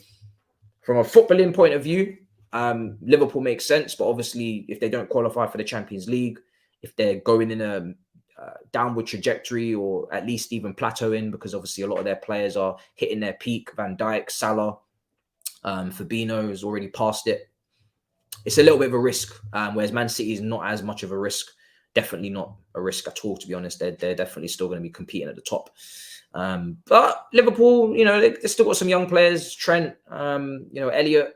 from a footballing point of view, Liverpool makes sense, but obviously if they don't qualify for the Champions League, if they're going in a downward trajectory, or at least even plateauing, because obviously a lot of their players are hitting their peak, Van Dijk, Salah, Fabinho has already passed it. It's a little bit of a risk, whereas Man City is not as much of a risk. Definitely not a risk at all, to be honest. They're definitely still going to be competing at the top. But Liverpool, they've still got some young players. Trent, Elliott,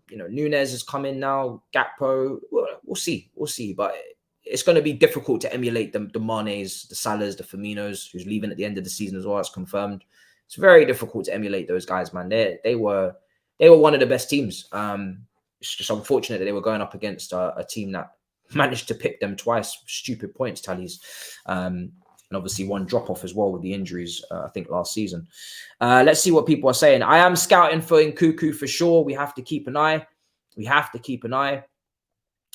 Nunez has come in now. Gakpo, we'll see. But it's going to be difficult to emulate the Manes, the Salahs, the Firminos, who's leaving at the end of the season as well. It's confirmed. It's very difficult to emulate those guys, man. They were one of the best teams. It's just unfortunate that they were going up against a team that managed to pick them twice, stupid points tallies, and obviously one drop off as well with the injuries, I think last season. Let's see what people are saying. I am scouting for Nkunku for sure. We have to keep an eye.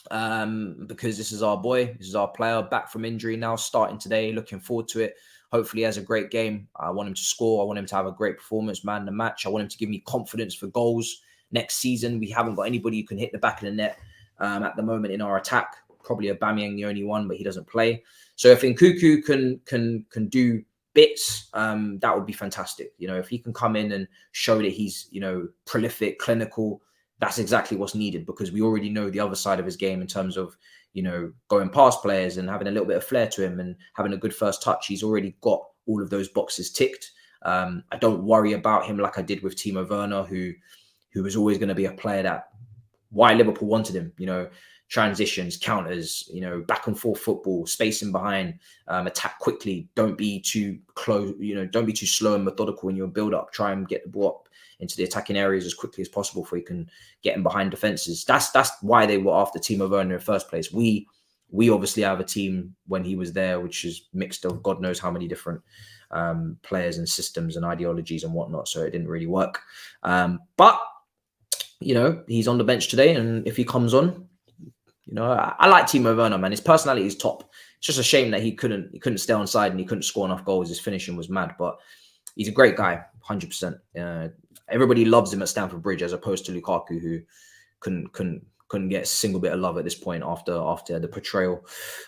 Because this is our boy. This is our player, back from injury now, starting today. Looking forward to it. Hopefully he has a great game. I want him to score. I want him to have a great performance, man, in the match. I want him to give me confidence for goals next season. We haven't got anybody who can hit the back of the net at the moment in our attack. Probably Aubameyang, the only one, but he doesn't play. So if Nkunku can do bits, that would be fantastic. If he can come in and show that he's, prolific, clinical, that's exactly what's needed, because we already know the other side of his game in terms of, going past players and having a little bit of flair to him and having a good first touch. He's already got all of those boxes ticked. I don't worry about him like I did with Timo Werner, who was always going to be a player that, why Liverpool wanted him, transitions, counters, back and forth football, spacing behind, attack quickly. Don't be too close, don't be too slow and methodical in your build up. Try and get the ball up into the attacking areas as quickly as possible before you can get in behind defenses. That's why they were after Timo Werner in the first place. We obviously have a team when he was there, which is mixed of God knows how many different players and systems and ideologies and whatnot. So it didn't really work. But he's on the bench today, and if he comes on, I like Timo Werner, man. His personality is top. It's just a shame that he couldn't stay on side and he couldn't score enough goals. His finishing was mad, but He's a great guy, 100%. Everybody loves him at Stamford Bridge, as opposed to Lukaku, who couldn't get a single bit of love at this point after the portrayal.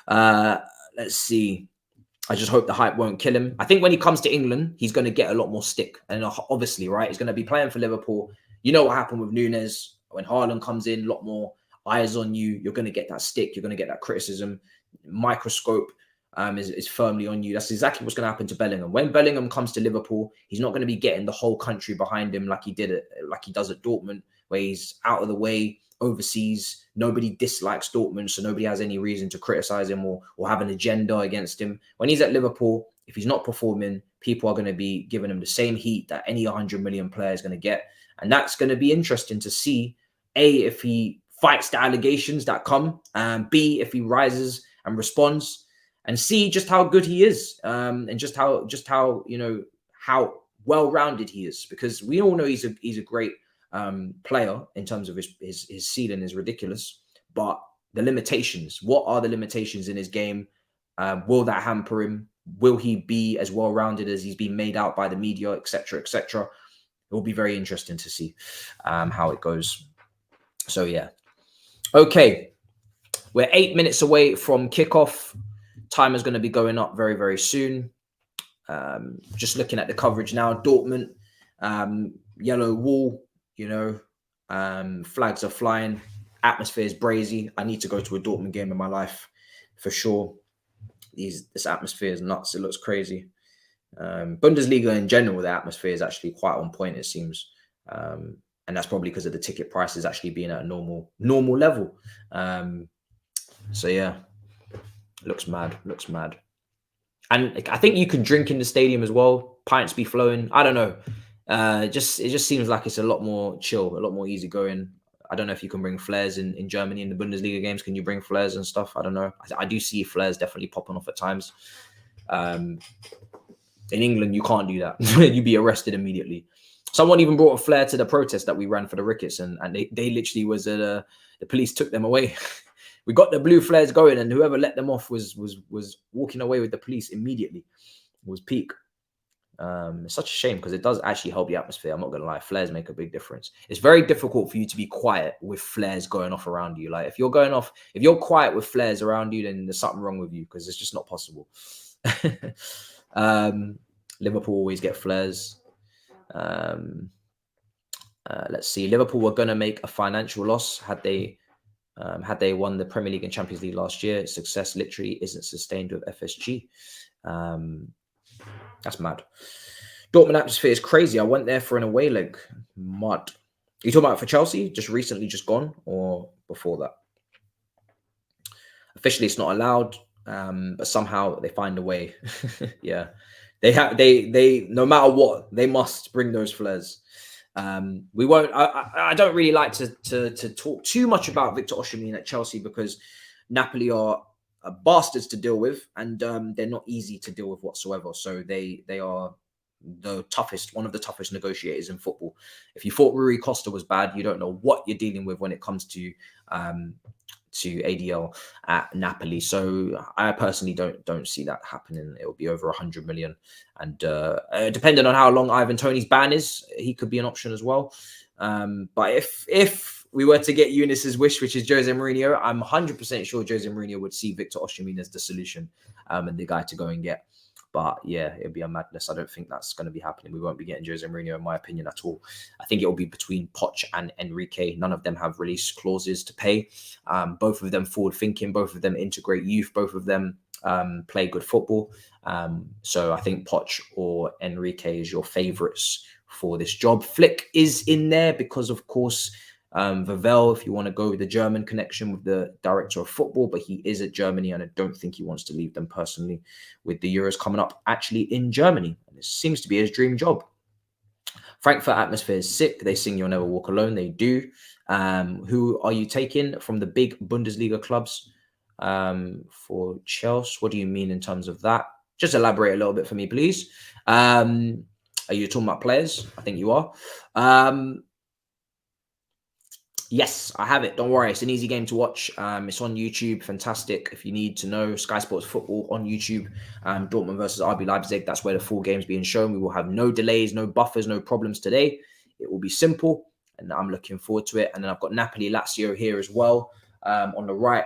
Let's see. I just hope the hype won't kill him. I think when he comes to England, he's going to get a lot more stick. And obviously, right, he's going to be playing for Liverpool. You know what happened with Nunes. When Hairline comes in, a lot more eyes on you. You're going to get that stick. You're going to get that criticism. Microscope is firmly on you. That's exactly what's going to happen to Bellingham. When Bellingham comes to Liverpool, he's not going to be getting the whole country behind him like he does at Dortmund, where he's out of the way, overseas. Nobody dislikes Dortmund, so nobody has any reason to criticize him or have an agenda against him. When he's at Liverpool, if he's not performing, people are going to be giving him the same heat that any 100 million player is going to get. And that's going to be interesting to see, A, if he fights the allegations that come, B, if he rises and responds, and C, just how good he is, and just how how well-rounded he is. Because we all know he's a great player in terms of his ceiling is ridiculous, but the limitations, what are the limitations in his game? Will that hamper him? Will he be as well-rounded as he's been made out by the media, etc., etc.? It will be very interesting to see how it goes. So yeah. Okay, we're 8 minutes away from kickoff. Timer's going to be going up very, very soon. Just looking at the coverage now, Dortmund, yellow wall, flags are flying, atmosphere is brazy. I need to go to a Dortmund game in my life for sure. This atmosphere is nuts. It looks crazy. Bundesliga in general, the atmosphere is actually quite on point, it seems. And that's probably because of the ticket prices actually being at a normal level. So yeah, looks mad. And I think you can drink in the stadium as well. Pints be flowing. I don't know. It just seems like it's a lot more chill, a lot more easygoing. I don't know if you can bring flares in Germany in the Bundesliga games. Can you bring flares and stuff? I don't know. I do see flares definitely popping off at times. In England, you can't do that. You'd be arrested immediately. Someone even brought a flare to the protest that we ran for the Ricketts, and they literally was the police took them away. We got the blue flares going, and whoever let them off was walking away with the police immediately. It was peak. It's such a shame because it does actually help the atmosphere. I'm not gonna lie, flares make a big difference. It's very difficult for you to be quiet with flares going off around you. Like if you're quiet with flares around you, then there's something wrong with you because it's just not possible. Liverpool always get flares. Let's see. Liverpool were gonna make a financial loss had they won the Premier League and Champions League last year. Success literally isn't sustained with FSG. That's mad. Dortmund atmosphere is crazy. I went there for an away leg. Mud. Are you talking about for Chelsea? Just recently, just gone, or before that? Officially, it's not allowed, but somehow they find a way. Yeah, they no matter what, they must bring those flares. We won't. I don't really like to talk too much about Victor Osimhen at Chelsea because Napoli are bastards to deal with, and they're not easy to deal with whatsoever. So they are one of the toughest negotiators in football. If you thought Rui Costa was bad, you don't know what you're dealing with when it comes to ADL at Napoli. So I personally don't see that happening. It will be over 100 million, and depending on how long Ivan Toney's ban is, he could be an option as well. But if we were to get Eunice's wish, which is Jose Mourinho, I'm 100% sure Jose Mourinho would see Victor Osimhen as the solution and the guy to go and get. But yeah, it'd be a madness. I don't think that's going to be happening. We won't be getting Jose Mourinho, in my opinion, at all. I think it will be between Poch and Enrique. None of them have release clauses to pay. Both of them forward thinking. Both of them integrate youth. Both of them play good football. So I think Poch or Enrique is your favourites for this job. Flick is in there because, of course, Vavel, if you want to go with the German connection with the director of football, but he is at Germany and I don't think he wants to leave them personally with the Euros coming up actually in Germany. And it seems to be his dream job. Frankfurt atmosphere is sick. They sing You'll Never Walk Alone. They do. Who are you taking from the big Bundesliga clubs for Chelsea? What do you mean in terms of that? Just elaborate a little bit for me, please. Are you talking about players? I think you are. Yes, I have it. Don't worry. It's an easy game to watch. It's on YouTube. Fantastic. If you need to know Sky Sports Football on YouTube, Dortmund versus RB Leipzig. That's where the full game's being shown. We will have no delays, no buffers, no problems today. It will be simple, and I'm looking forward to it. And then I've got Napoli Lazio here as well on the right.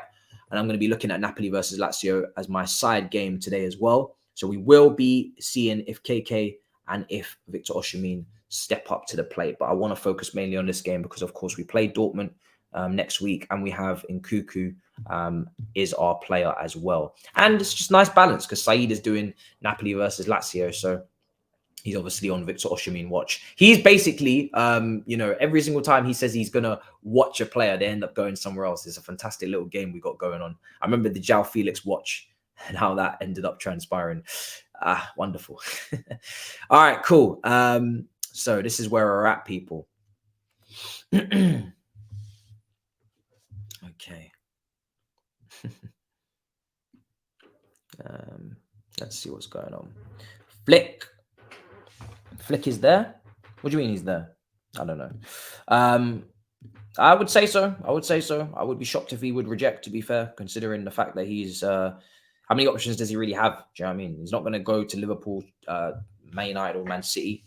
And I'm going to be looking at Napoli versus Lazio as my side game today as well. So we will be seeing if KK and if Victor Osimhen step up to the plate. But I want to focus mainly on this game because, of course, we play Dortmund next week and we have Nkunku is our player as well. And it's just nice balance because Saeed is doing Napoli versus Lazio. So he's obviously on Victor Osimhen watch. He's basically, every single time he says he's going to watch a player, they end up going somewhere else. It's a fantastic little game we got going on. I remember the João Felix watch and how that ended up transpiring. Wonderful. All right, cool. So this is where we're at, people. Okay. Let's see what's going on. Flick is there? What do you mean he's there? I don't know. I would say so. I would be shocked if he would reject, to be fair, considering the fact that he's... how many options does he really have? Do you know what I mean? He's not going to go to Liverpool, Man United or Man City.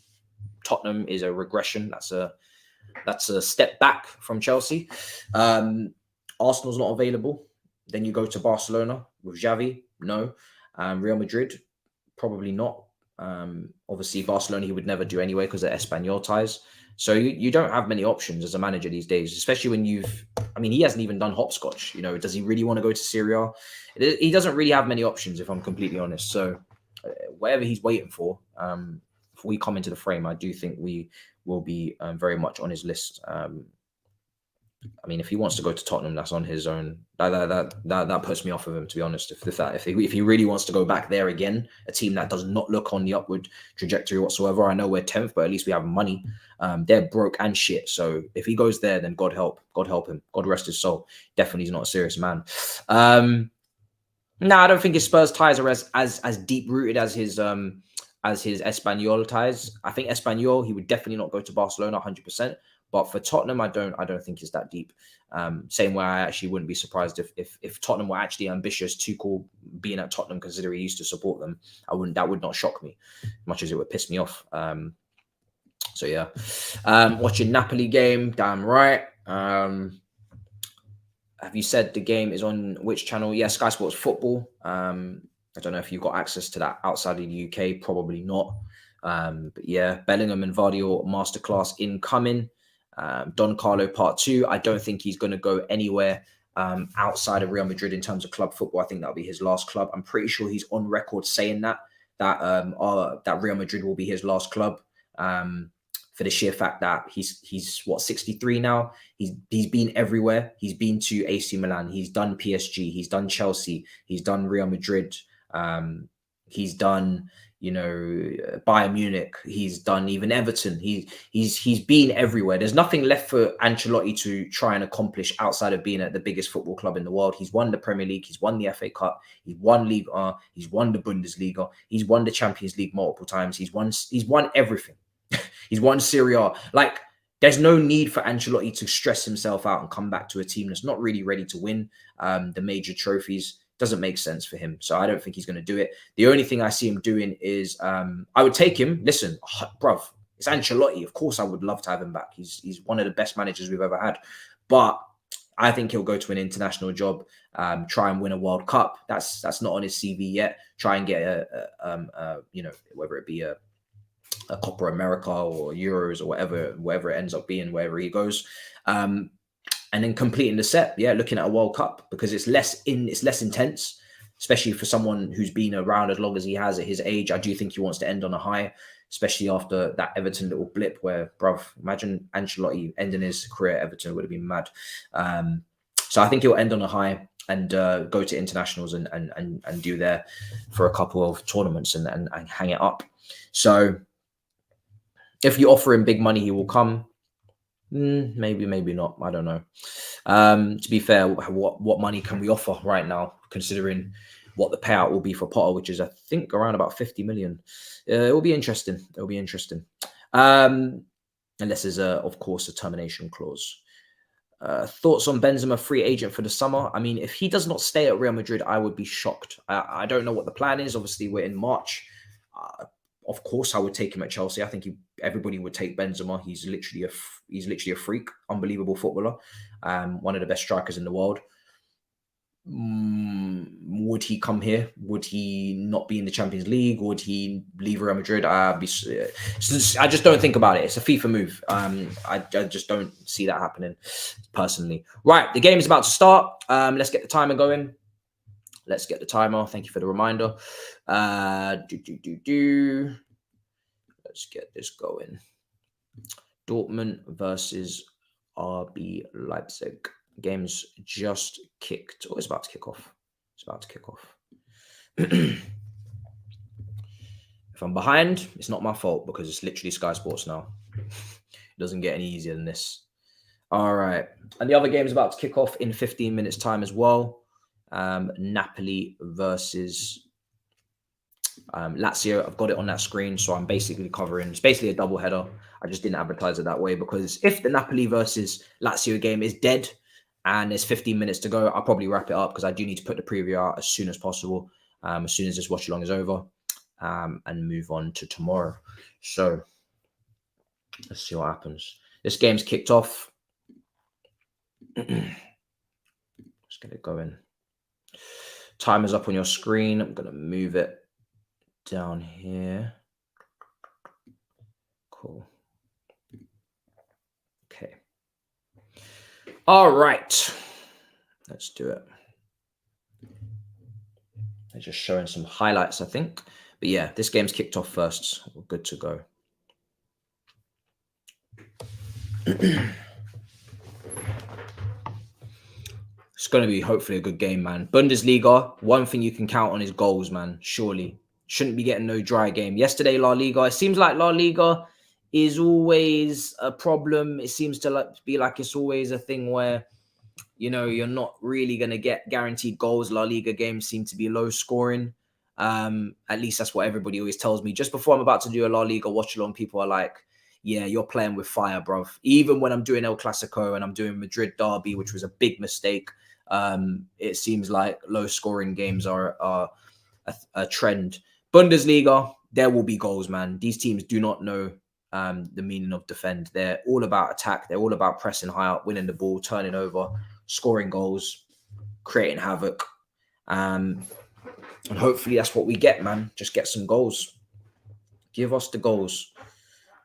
Tottenham is a regression. That's a step back from Chelsea. Arsenal's not available. Then you go to Barcelona with Xavi. No. Real Madrid, probably not. Obviously, Barcelona he would never do anyway because of Espanyol ties. So you don't have many options as a manager these days, especially when he hasn't even done hopscotch. Does he really want to go to Serie A? He doesn't really have many options, if I'm completely honest. So whatever he's waiting for, if we come into the frame, I do think we will be very much on his list. If he wants to go to Tottenham, that's on his own. That puts me off of him, to be honest. If he really wants to go back there again, a team that does not look on the upward trajectory whatsoever. I know we're 10th, but at least we have money. They're broke and shit. So if he goes there, then God help him. God rest his soul. Definitely, he's not a serious man. No, I don't think his Spurs ties are as deep rooted as his Espanyol ties. I think Espanyol, he would definitely not go to Barcelona 100%. But for Tottenham, I don't think it's that deep. Same way, I actually wouldn't be surprised if Tottenham were actually ambitious. Tuchel being at Tottenham, considering he used to support them, that would not shock me, much as it would piss me off. So yeah, watching Napoli game, damn right. Have you said the game is on which channel? Yeah, Sky Sports Football. I don't know if you've got access to that outside of the UK. Probably not. But yeah, Bellingham and Vardy masterclass incoming. Don Carlo Part 2. I don't think he's going to go anywhere outside of Real Madrid in terms of club football. I think that'll be his last club. I'm pretty sure he's on record saying that Real Madrid will be his last club. For the sheer fact that he's 63 now. He's been everywhere. He's been to AC Milan. He's done PSG. He's done Chelsea. He's done Real Madrid. He's done Bayern Munich. He's done even Everton. He's been everywhere. There's nothing left for Ancelotti to try and accomplish outside of being at the biggest football club in the world. He's won the Premier League. He's won the FA Cup. He's won Ligue 1. He's won the Bundesliga. He's won the Champions League multiple times. He's won everything. He's won Serie A. Like, there's no need for Ancelotti to stress himself out and come back to a team that's not really ready to win the major trophies. Doesn't make sense for him. So I don't think he's going to do it. The only thing I see him doing is I would take him. Listen, bruv, it's Ancelotti. Of course, I would love to have him back. He's one of the best managers we've ever had. But I think he'll go to an international job, try and win a World Cup. That's not on his CV yet. Try and get whether it be a Copa America or Euros or whatever it ends up being, wherever he goes. And then completing the set, looking at a World Cup, because it's less intense, especially for someone who's been around as long as he has at his age. I do think he wants to end on a high, especially after that Everton little blip where, bruv, imagine Ancelotti ending his career at Everton. It would have been mad. So I think he'll end on a high and go to internationals and do there for a couple of tournaments and hang it up. So if you offer him big money, he will come. Maybe not. I don't know. To be fair, what money can we offer right now, considering what the payout will be for Potter, which is, I think, around about 50 million. It will be interesting. Unless there's, of course, a termination clause. Thoughts on Benzema, free agent for the summer? I mean, if he does not stay at Real Madrid, I would be shocked. I don't know what the plan is. Obviously, we're in March. Of course, I would take him at Chelsea. I think everybody would take Benzema. He's literally a freak, unbelievable footballer, one of the best strikers in the world. Would he come here? Would he not be in the Champions League? Would he leave Real Madrid? I just don't think about it. It's a FIFA move. I just don't see that happening personally. Right, the game is about to start. Let's get the timer going. Let's get the timer. Thank you for the reminder. Let's get this going. Dortmund versus RB Leipzig. Game's just kicked. Oh, it's about to kick off. It's about to kick off. If I'm behind, it's not my fault because it's literally Sky Sports now. It doesn't get any easier than this. All right. And the other game is about to kick off in 15 minutes time as well. Napoli versus Lazio. I've got it on that screen, so I'm basically covering. It's basically a double header. I just didn't advertise it that way because if the Napoli versus Lazio game is dead and there's 15 minutes to go, I'll probably wrap it up because I do need to put the preview out as soon as possible, as soon as this watch along is over, and move on to tomorrow. So let's see what happens. This game's kicked off. Let's get it going. Timer's up on your screen. I'm going to move it down here. Cool. Okay. All right. Let's do it. They're just showing some highlights, I think. But yeah, this game's kicked off first. We're good to go. It's going to be hopefully a good game, man. Bundesliga, one thing you can count on is goals, man. Surely. Shouldn't be getting no dry game. Yesterday, La Liga. It seems like La Liga is always a problem. It seems to be like it's always a thing where, you know, you're not really going to get guaranteed goals. La Liga games seem to be low scoring. At least that's what everybody always tells me. Just before I'm about to do a La Liga watch along, people are like, yeah, you're playing with fire, bruv. Even when I'm doing El Clasico and I'm doing Madrid Derby, which was a big mistake, it seems like low scoring games are a trend. Bundesliga, there will be goals, man. These teams do not know the meaning of defend. They're all about attack. They're all about pressing high up, winning the ball, turning over, scoring goals, creating havoc. And hopefully that's what we get, man. Just get some goals. Give us the goals.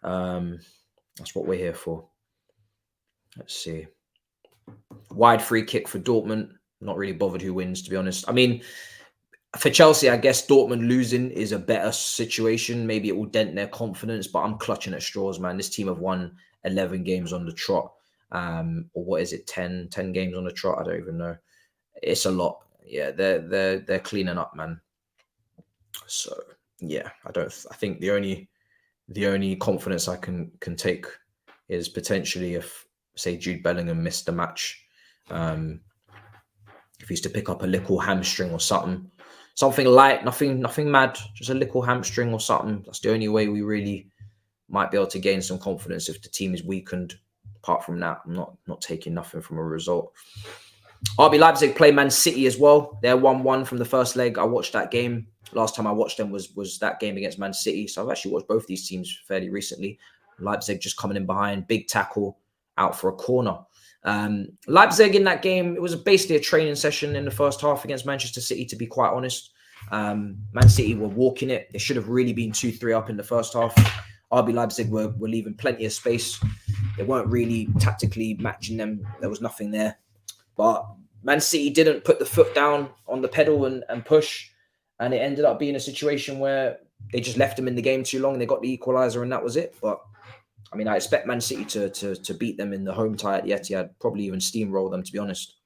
That's what we're here for. Let's see. Wide free kick for Dortmund. Not really bothered who wins, to be honest. I mean, for Chelsea, I guess Dortmund losing is a better situation. Maybe it will dent their confidence, but I'm clutching at straws, man. This team have won 11 games on the trot. Or what is it, 10 games on the trot? I don't even know. It's a lot. Yeah, they're cleaning up, man. So yeah, I think the only confidence I can take is potentially if, say, Jude Bellingham missed the match. If he's to pick up a little hamstring or something light, nothing mad, just a little hamstring or something. That's the only way we really might be able to gain some confidence if the team is weakened. Apart from that, I'm not taking nothing from a result. RB Leipzig play Man City as well. They're 1-1 from the first leg. I watched that game. Last time I watched them was that game against Man City. So I've actually watched both these teams fairly recently. Leipzig just coming in behind, big tackle, out for a corner. Leipzig in that game, it was basically a training session in the first half against Manchester City, to be quite honest. Man City were walking it. They should have really been 2-3 up in the first half. RB Leipzig were leaving plenty of space. They weren't really tactically matching them. There was nothing there. But Man City didn't put the foot down on the pedal and push. And it ended up being a situation where they just left them in the game too long. They got the equaliser and that was it. But I mean, I expect Man City to beat them in the home tie at the Etihad, probably even steamroll them, to be honest,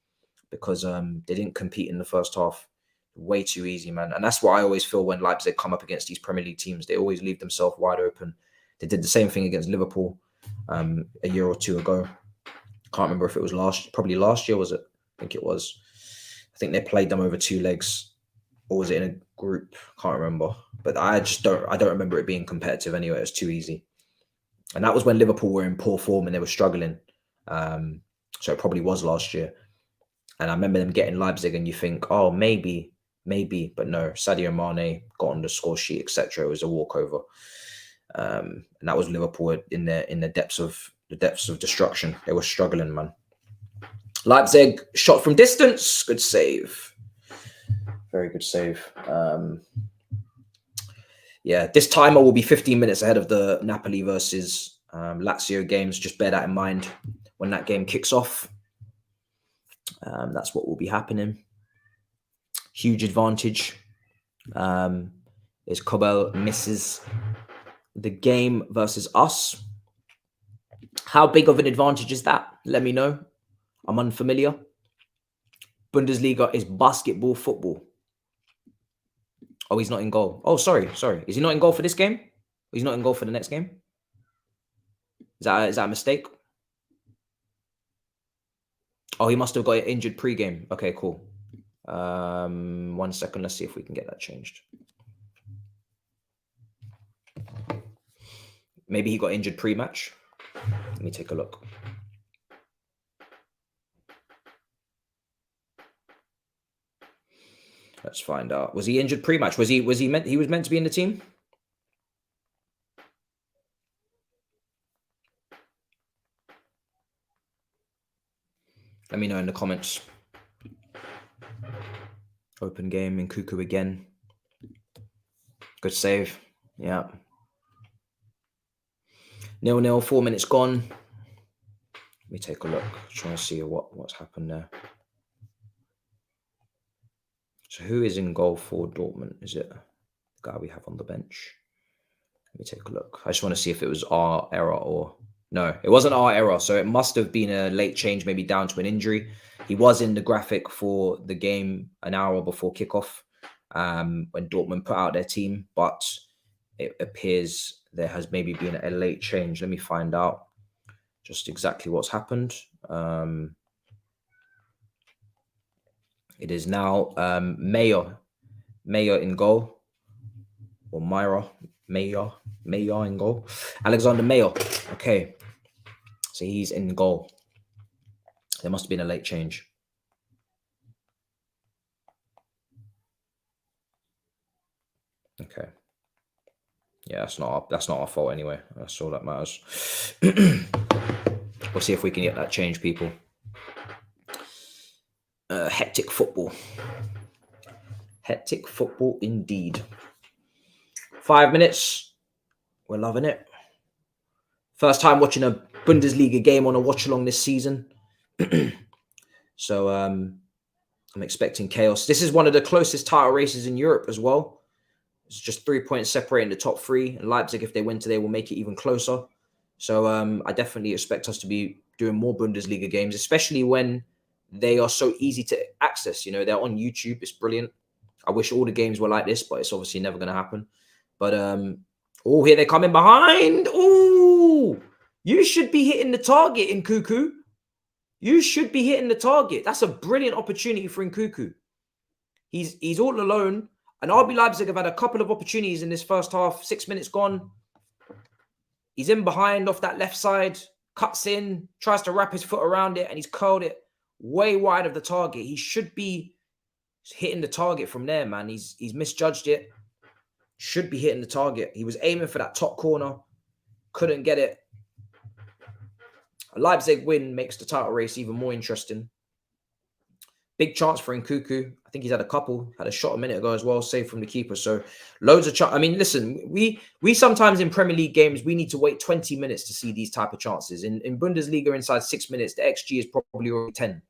because they didn't compete in the first half. Way too easy, man. And that's what I always feel when Leipzig come up against these Premier League teams. They always leave themselves wide open. They did the same thing against Liverpool a year or two ago. Can't remember if it was probably last year, was it? I think it was. I think they played them over 2 legs. Or was it in a group? Can't remember. But I don't remember it being competitive anyway. It was too easy. And that was when Liverpool were in poor form and they were struggling. So it probably was last year. And I remember them getting Leipzig, and you think, oh, maybe, but no. Sadio Mane got on the score sheet, etc. It was a walkover, and that was Liverpool in the depths of destruction. They were struggling, man. Leipzig shot from distance, good save, very good save. Yeah, this timer will be 15 minutes ahead of the Napoli versus Lazio games. Just bear that in mind when that game kicks off. That's what will be happening. Huge advantage. Is Kobel misses the game versus us. How big of an advantage is that? Let me know. I'm unfamiliar. Bundesliga is basketball, football. Oh, he's not in goal. Oh, sorry. Is he not in goal for this game? He's not in goal for the next game? Is that a mistake? Oh, he must have got injured pre-game. Okay, cool. 1 second. Let's see if we can get that changed. Maybe he got injured pre-match. Let me take a look. Let's find out. Was he injured pre-match? Was he meant to be in the team? Let me know in the comments. Open game, Nkunku again. Good save. Yeah. 0-0, 4 minutes gone. Let me take a look. Trying to see what's happened there. So who is in goal for Dortmund? Is it the guy we have on the bench? Let me take a look. I just want to see if it was our error or... No, it wasn't our error. So it must have been a late change, maybe down to an injury. He was in the graphic for the game an hour before kickoff when Dortmund put out their team. But it appears there has maybe been a late change. Let me find out just exactly what's happened. It is now Mayer in goal. Or Mayer in goal. Alexander Mayer. Okay. So he's in goal. There must have been a late change. Okay. Yeah, that's not our fault anyway. That's all that matters. We'll see if we can get that change, people. Hectic football. Hectic football indeed. 5 minutes. We're loving it. First time watching a Bundesliga game on a watch-along this season. So I'm expecting chaos. This is one of the closest title races in Europe as well. It's just 3 points separating the top three. And Leipzig, if they win today, will make it even closer. So I definitely expect us to be doing more Bundesliga games, especially when they are so easy to access. You know, they're on YouTube. It's brilliant. I wish all the games were like this, but it's obviously never going to happen. But, oh, here they come in behind. Oh, you should be hitting the target, Nkunku. You should be hitting the target. That's a brilliant opportunity for Nkunku. He's all alone. And RB Leipzig have had a couple of opportunities in this first half. 6 minutes gone. He's in behind off that left side. Cuts in. Tries to wrap his foot around it. And he's curled it way wide of the target. He should be hitting the target from there, man. He's misjudged it. Should be hitting the target. He was aiming for that top corner. Couldn't get it. A Leipzig win makes the title race even more interesting. Big chance for Nkunku. I think he's had a couple. Had a shot a minute ago as well, saved from the keeper. So loads of chances. I mean, listen, we sometimes in Premier League games, we need to wait 20 minutes to see these type of chances. In Bundesliga, inside 6 minutes, the XG is probably already 10.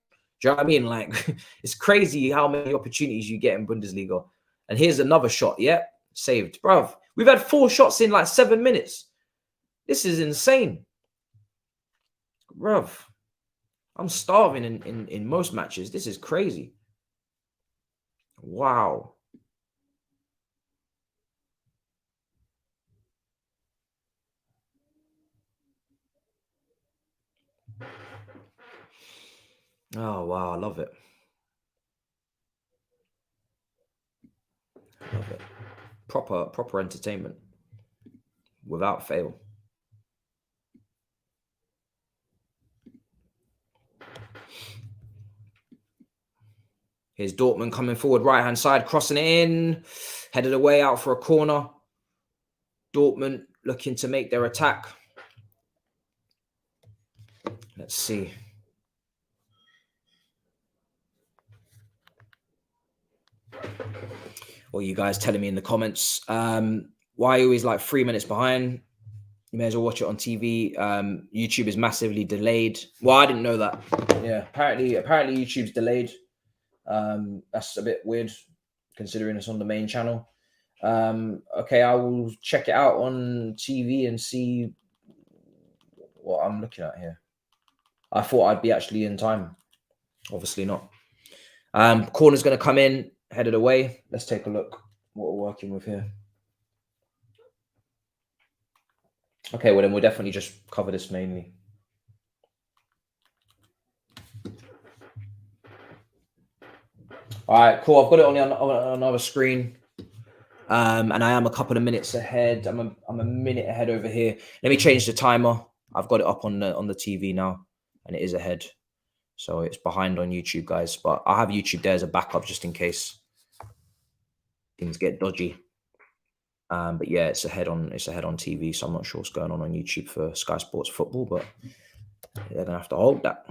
Do you know what I mean? Like, it's crazy how many opportunities you get in Bundesliga. And here's another shot. Yep, saved. Bruv, we've had 4 shots in like 7 minutes. This is insane. Bruv. I'm starving in most matches. This is crazy. Wow. Oh, wow. I love it. I love it. Proper entertainment. Without fail. Here's Dortmund coming forward, right-hand side, crossing it in. Headed away out for a corner. Dortmund looking to make their attack. Let's see. What are you guys telling me in the comments? Why are you always like 3 minutes behind? You may as well watch it on TV. YouTube is massively delayed. Well, I didn't know that. Yeah, apparently YouTube's delayed. That's a bit weird considering it's on the main channel. Okay, I will check it out on TV and see what I'm looking at here. I thought I'd be actually in time. Obviously not. Corner's going to come in, headed away. Let's take a look what we're working with here. Okay, well then we'll definitely just cover this mainly. All right, cool. I've got it on another screen. And I am a couple of minutes ahead. I'm a minute ahead over here. Let me change the timer. I've got it up on the TV now, and it is ahead. So it's behind on YouTube, guys. But I have YouTube there as a backup just in case things get dodgy. But yeah, it's ahead on TV. So I'm not sure what's going on YouTube for Sky Sports Football, but they're gonna have to hold that.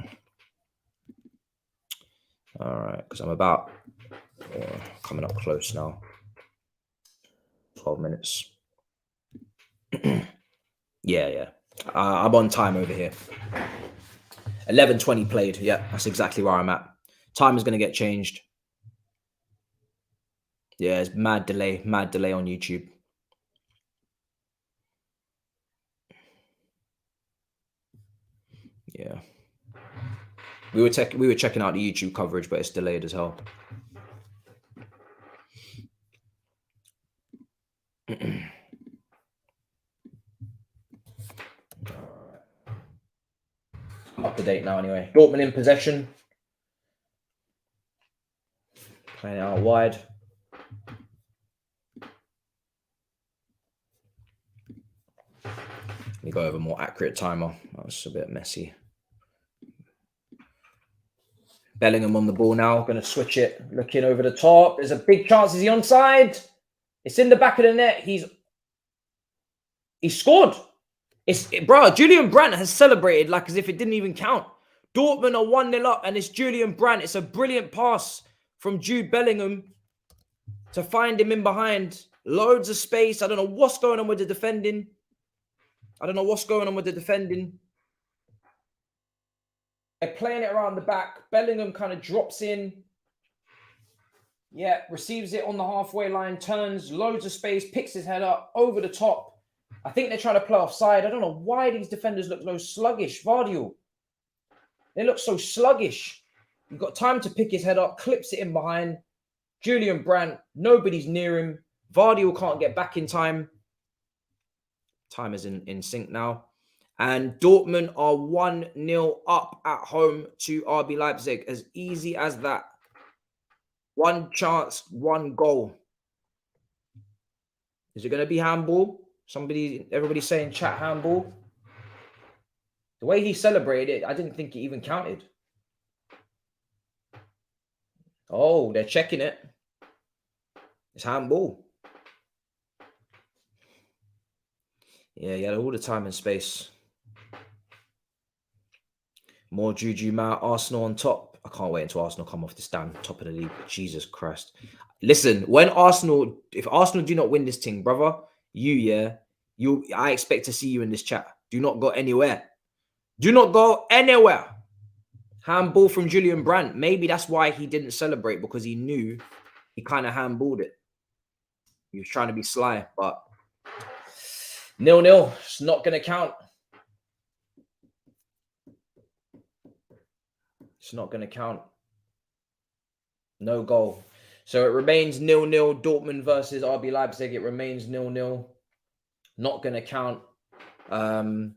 All right, because I'm about coming up close now. 12 minutes. yeah. I'm on time over here. 11:20 played. Yeah, that's exactly where I'm at. Time is going to get changed. Yeah, it's mad delay on YouTube. Yeah. We were checking out the YouTube coverage, but it's delayed as hell. Up to date now anyway. Dortmund in possession. Playing it out wide. Let me go over a more accurate timer. That was a bit messy. Bellingham on the ball now. Going to switch it. Looking over the top. There's a big chance. Is he onside? It's in the back of the net. He scored. Bro, Julian Brandt has celebrated like as if it didn't even count. Dortmund are 1-0 up, and it's Julian Brandt. It's a brilliant pass from Jude Bellingham to find him in behind. Loads of space. I don't know what's going on with the defending. They're playing it around the back. Bellingham kind of drops in. Yeah, receives it on the halfway line, turns, loads of space, picks his head up, over the top. I think they're trying to play offside. I don't know why these defenders look so sluggish. Vardiel. They look so sluggish. You've got time to pick his head up, clips it in behind. Julian Brandt, nobody's near him. Vardiel can't get back in time. Time is in sync now. And Dortmund are 1-0 up at home to RB Leipzig. As easy as that. One chance, one goal. Is it going to be handball? Everybody's saying chat handball. The way he celebrated it, I didn't think it even counted. Oh, they're checking it. It's handball. Yeah, he had all the time and space. More Juju Matt, Arsenal on top. I can't wait until Arsenal come off this damn top of the league. Jesus Christ. Listen, if Arsenal do not win this thing, brother, I expect to see you in this chat. Do not go anywhere. Do not go anywhere. Handball from Julian Brandt. Maybe that's why he didn't celebrate, because he knew he kind of handballed it. He was trying to be sly, but 0-0. It's not going to count. It's not going to count. No goal. So it remains 0-0. Dortmund versus RB Leipzig. It remains 0-0. Not going to count. Nkunku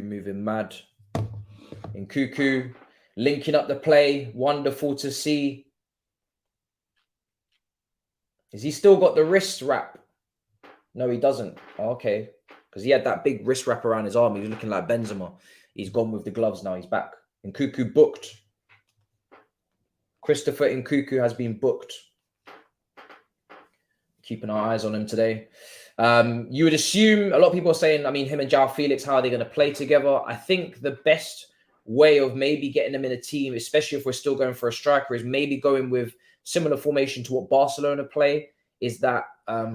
moving mad. Nkunku linking up the play. Wonderful to see. Has he still got the wrist wrap? No, he doesn't. Oh, okay. Because he had that big wrist wrap around his arm. He was looking like Benzema. He's gone with the gloves now. He's back. Nkunku booked. Christopher Nkunku has been booked. Keeping our eyes on him today. You would assume, a lot of people are saying, I mean, him and João Felix, how are they going to play together? I think the best way of maybe getting them in a team, especially if we're still going for a striker, is maybe going with similar formation to what Barcelona play, is that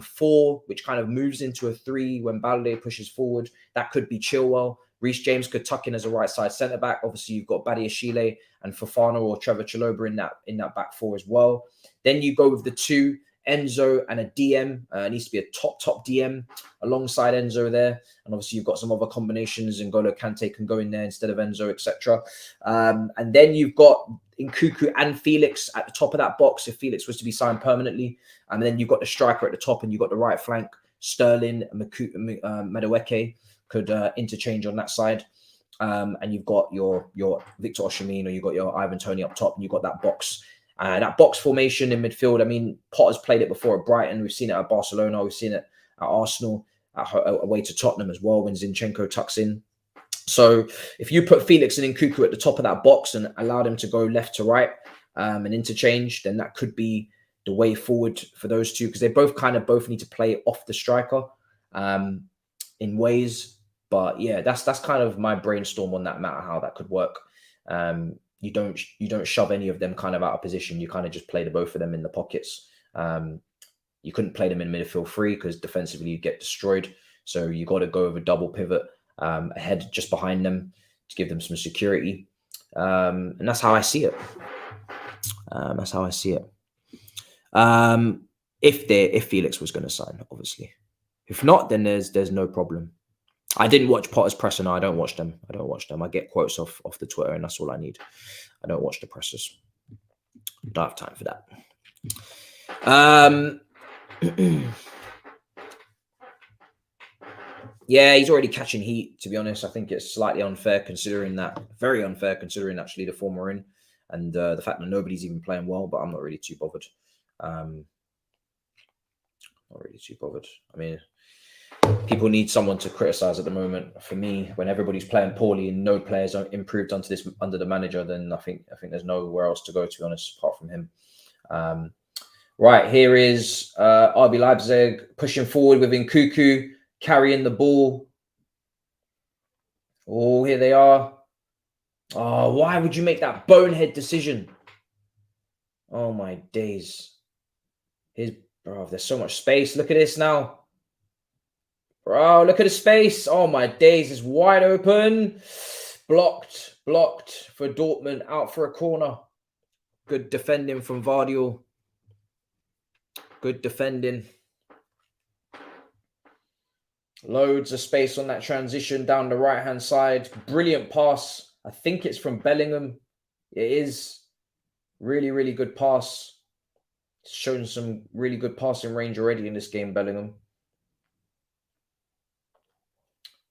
4, which kind of moves into a 3 when Balde pushes forward. That could be Chilwell. Reece James could tuck in as a right side centre back. Obviously, you've got Badiashile and Fofana or Trevor Chalobah in that back 4 as well. Then you go with the 2, Enzo and a DM. It needs to be a top DM alongside Enzo there. And obviously, you've got some other combinations. N'Golo Kante can go in there instead of Enzo, etc. And then you've got Nkunku and Felix at the top of that box if Felix was to be signed permanently. And then you've got the striker at the top and you've got the right flank. Sterling and Madueke could interchange on that side. And you've got your Victor Osimhen or you've got your Ivan Toney up top and you've got that box. That box formation in midfield, I mean, Potter's played it before at Brighton. We've seen it at Barcelona. We've seen it at Arsenal, away to Tottenham as well when Zinchenko tucks in. So if you put Felix and Nkunku at the top of that box and allow them to go left to right and interchange, then that could be the way forward for those two because they both need to play off the striker in ways. But yeah, that's kind of my brainstorm on that matter, how that could work. You don't shove any of them kind of out of position. You kind of just play the both of them in the pockets. You couldn't play them in midfield free because defensively you get destroyed. So you got to go with a double pivot ahead just behind them to give them some security. And that's how I see it. If Felix was going to sign, obviously. If not, then there's no problem. I didn't watch Potter's presser. No, I don't watch them. I get quotes off the Twitter, and that's all I need. I don't watch the pressers. Don't have time for that. Yeah, he's already catching heat, to be honest. I think it's slightly unfair considering that, very unfair considering actually the form we're in and the fact that nobody's even playing well, but I'm not really too bothered. I mean, people need someone to criticize at the moment. For me, when everybody's playing poorly and no players are improved under the manager, then I think there's nowhere else to go, to be honest, apart from him. Right, here is RB Leipzig pushing forward with Nkunku, carrying the ball. Oh, here they are. Oh, why would you make that bonehead decision? Oh, my days. Bro, there's so much space. Look at this now. Bro, look at the space. Oh, my days. It's wide open. Blocked for Dortmund. Out for a corner. Good defending from Vardiel. Good defending. Loads of space on that transition down the right-hand side. Brilliant pass. I think it's from Bellingham. It is. Really, really good pass. It's shown some really good passing range already in this game, Bellingham.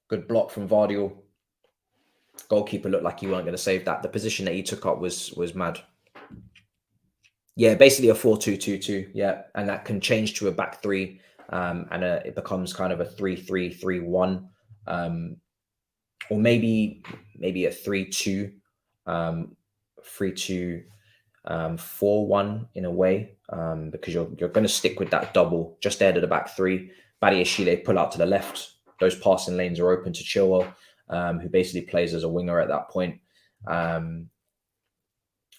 Good block from Vardiel. Goalkeeper looked like he weren't going to save that. The position that he took up was mad. Yeah, basically a 4-2-2-2. Yeah, and that can change to a back 3. And it becomes kind of a 3-3-3-1. Or maybe a 3-2. 3-2-4-1 in a way. Because you're going to stick with that double just there to the back 3. Badiashile pull out to the left. Those passing lanes are open to Chilwell, who basically plays as a winger at that point. And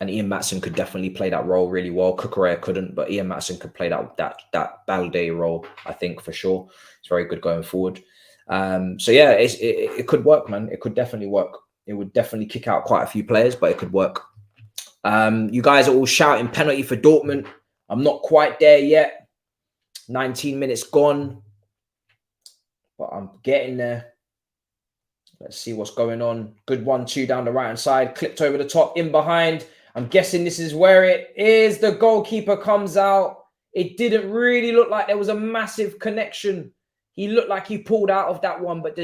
Ian Maatsen could definitely play that role really well. Cucurella couldn't, but Ian Maatsen could play that Balde role, I think, for sure. It's very good going forward. So yeah, it could work, man. It could definitely work. It would definitely kick out quite a few players, but it could work. You guys are all shouting penalty for Dortmund. I'm not quite there yet. 19 minutes gone. But I'm getting there. Let's see what's going on. Good 1-2 down the right-hand side. Clipped over the top, in behind. I'm guessing this is where it is. The goalkeeper comes out. It didn't really look like there was a massive connection. He looked like he pulled out of that one, but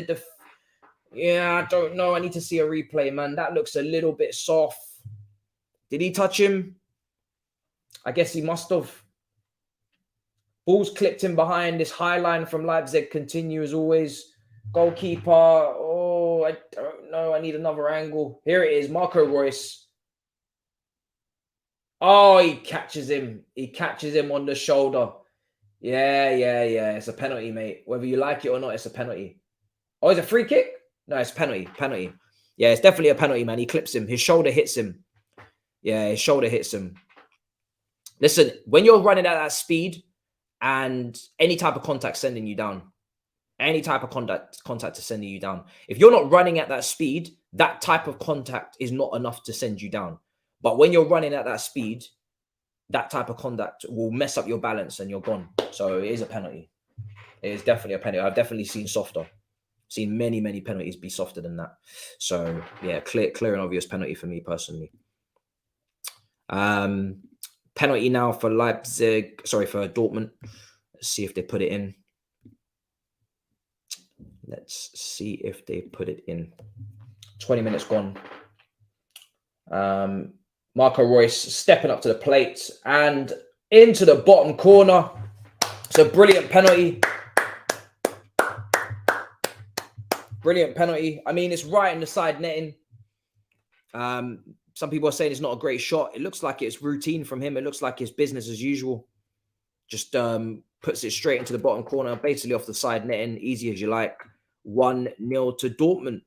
yeah, I don't know. I need to see a replay, man. That looks a little bit soft. Did he touch him? I guess he must have. Ball's clipped in behind. This high line from Leipzig continues always. Goalkeeper. Oh, I don't know. I need another angle. Here it is. Marco Reus. Oh, he catches him. He catches him on the shoulder. Yeah. It's a penalty, mate. Whether you like it or not, it's a penalty. Oh, is it a free kick? No, it's penalty. Penalty. Yeah, it's definitely a penalty, man. He clips him. His shoulder hits him. Yeah, his shoulder hits him. Listen, when you're running at that speed and any type of contact sending you down, any type of contact is sending you down. If you're not running at that speed, that type of contact is not enough to send you down. But when you're running at that speed, that type of contact will mess up your balance and you're gone. So it is a penalty. It is definitely a penalty. I've definitely seen softer. Seen many penalties be softer than that. So yeah, clear and obvious penalty for me personally. Penalty now for Leipzig. Sorry, for Dortmund. Let's see if they put it in. Let's see if they put it in. 20 minutes gone. Marco Reus stepping up to the plate and into the bottom corner. It's a brilliant penalty. Brilliant penalty. I mean, it's right in the side netting. Some people are saying it's not a great shot. It looks like it's routine from him. It looks like it's business as usual. Just puts it straight into the bottom corner, basically off the side netting. Easy as you like. 1-0 to Dortmund.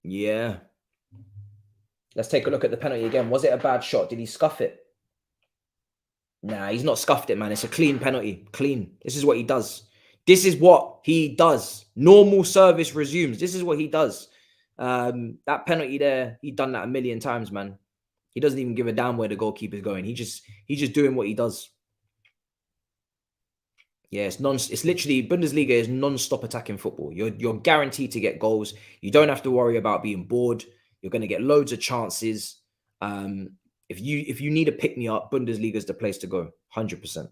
Yeah. Let's take a look at the penalty again. Was it a bad shot? Did he scuff it? Nah, he's not scuffed it, man. It's a clean penalty. Clean. This is what he does. This is what he does. Normal service resumes. This is what he does. That penalty there, he done that a million times, man. He doesn't even give a damn where the goalkeeper's going. He's just doing what he does. Yeah, it's literally Bundesliga is non-stop attacking football. You're guaranteed to get goals. You don't have to worry about being bored. You're going to get loads of chances. If you need a pick-me-up, Bundesliga is the place to go. 100%.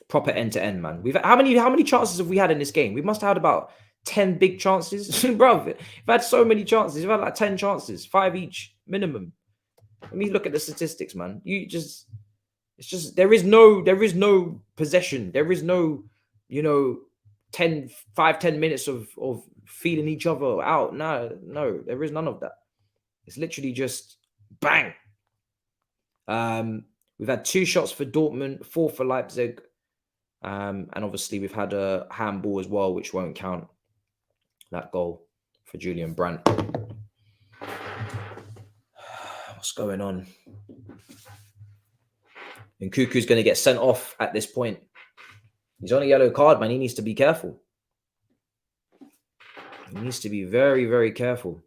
Proper end-to-end, man. How many chances have we had in this game? We must have had about 10 big chances. Bro, we've had so many chances. We've had like 10 chances, 5 each minimum. Let me look at the statistics, man. There is no possession. There is no, 10 minutes of feeling each other out. No, there is none of that. It's literally just bang. We've had 2 shots for Dortmund, 4 for Leipzig. And obviously we've had a handball as well, which won't count. That goal for Julian Brandt. What's going on? Nkunku's going to get sent off at this point. He's on a yellow card, man. He needs to be careful. He needs to be very, very careful.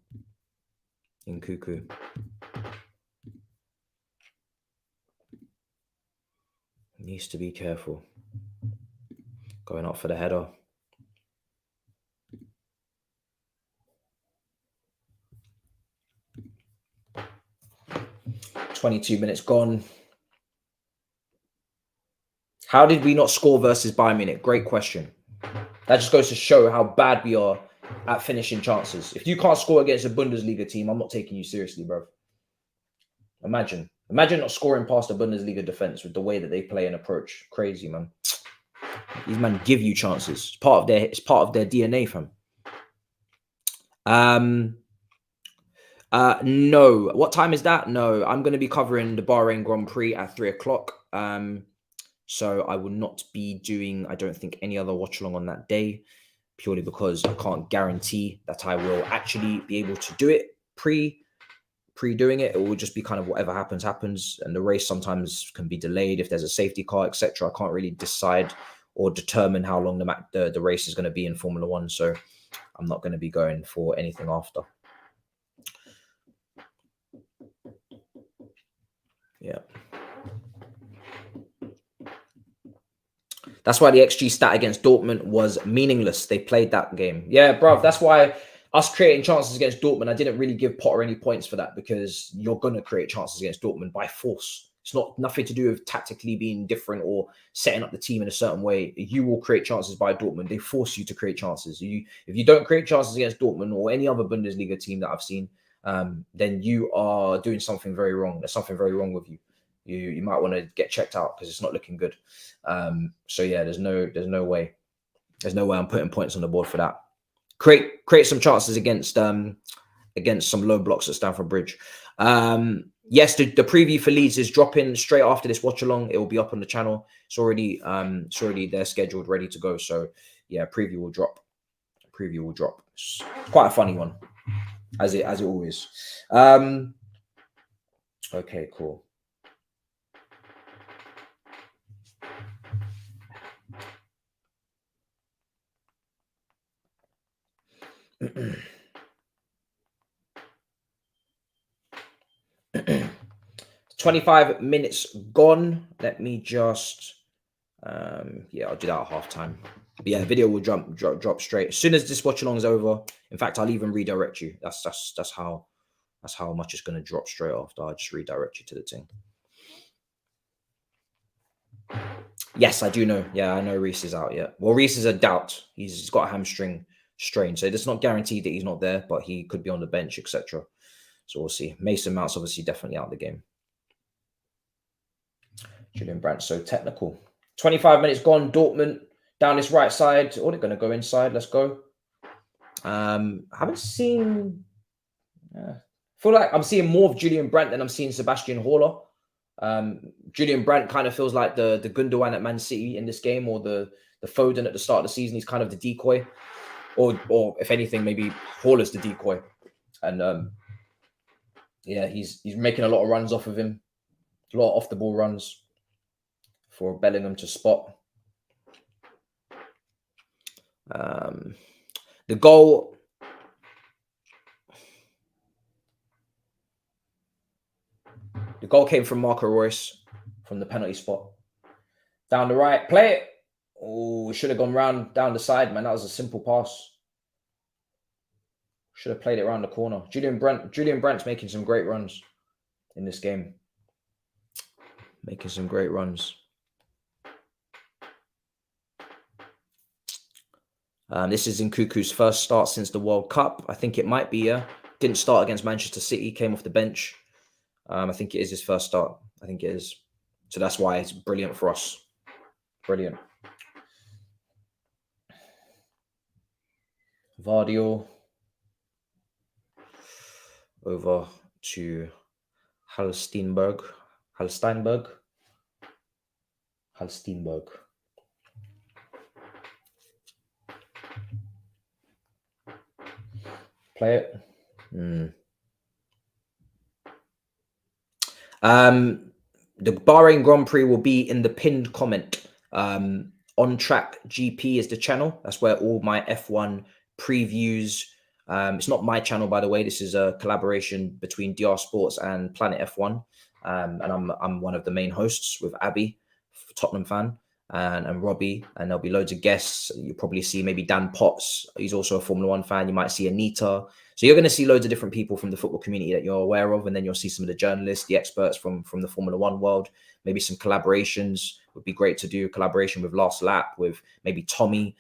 Nkunku. He needs to be careful. Going up for the header. "22 minutes gone. How did we not score versus Bayern Munich? Great question. That just goes to show how bad we are at finishing chances. If you can't score against a Bundesliga team, I'm not taking you seriously, bro. Imagine not scoring past a Bundesliga defense with the way that they play and approach. Crazy, man. These men give you chances. It's part of their DNA, fam. No. What time is that? No, I'm going to be covering the Bahrain Grand Prix at 3 o'clock. So I will not be doing, I don't think, any other watch along on that day, purely because I can't guarantee that I will actually be able to do it pre-doing it. It will just be kind of whatever happens. And the race sometimes can be delayed if there's a safety car, etc. I can't really decide or determine how long the race is going to be in Formula One. So I'm not going to be going for anything after. Yeah. That's why the XG stat against Dortmund was meaningless. They played that game. Yeah, bruv. That's why us creating chances against Dortmund, I didn't really give Potter any points for that, because you're going to create chances against Dortmund by force. It's nothing to do with tactically being different or setting up the team in a certain way. You will create chances by Dortmund. They force you to create chances. If you don't create chances against Dortmund or any other Bundesliga team that I've seen, then you are doing something very wrong. There's something very wrong with you. You might want to get checked out because it's not looking good. So yeah, there's no way I'm putting points on the board for that. Create some chances against some low blocks at Stamford Bridge. Yes, the preview for Leeds is dropping straight after this watch along. It will be up on the channel. It's already they're scheduled, ready to go. So yeah, preview will drop. It's quite a funny one, as it always. Okay, cool. Mm-mm. 25 minutes gone. Let me just yeah, I'll do that at halftime. But yeah, video will drop straight as soon as this watch along is over. In fact, I'll even redirect you. That's how much it's going to drop straight after. I'll just redirect you to the thing. Yes, I do know. Yeah, I know Reece is out yet. Well, Reece is a doubt. He's got a hamstring strain, so it's not guaranteed that he's not there, but he could be on the bench, etc. So we'll see. Mason Mount's obviously definitely out of the game. Julian Brandt, so technical. 25 minutes gone. Dortmund down this right side. Oh, they're going to go inside. Let's go. I haven't seen... I feel like I'm seeing more of Julian Brandt than I'm seeing Sebastian Haller. Julian Brandt kind of feels like the Gundogan at Man City in this game, or the Foden at the start of the season. He's kind of the decoy, or if anything, maybe Haller's the decoy. And yeah, he's making a lot of runs off of him, a lot of off the ball runs for Bellingham to spot. The goal. The goal came from Marco Reus from the penalty spot. Down the right, play it. Oh, should have gone round down the side, man. That was a simple pass. Should have played it around the corner. Julian Brandt's making some great runs in this game. Making some great runs. This is Nkunku's first start since the World Cup. I think it might be, yeah. Didn't start against Manchester City, came off the bench. I think it is his first start. I think it is. So that's why it's brilliant for us. Brilliant. Vardio. Over to Hallsteinberg. Play it. The Bahrain Grand Prix will be in the pinned comment. On Track GP is the channel. That's where all my F1 previews. It's not my channel, by the way. This is a collaboration between DR Sports and Planet F1. And I'm one of the main hosts with Abby, Tottenham fan, and Robbie. And there'll be loads of guests. You'll probably see maybe Dan Potts. He's also a Formula One fan. You might see Anita. So you're going to see loads of different people from the football community that you're aware of. And then you'll see some of the journalists, the experts from the Formula One world. Maybe some collaborations would be great to do. Collaboration with Last Lap, with maybe Tommy.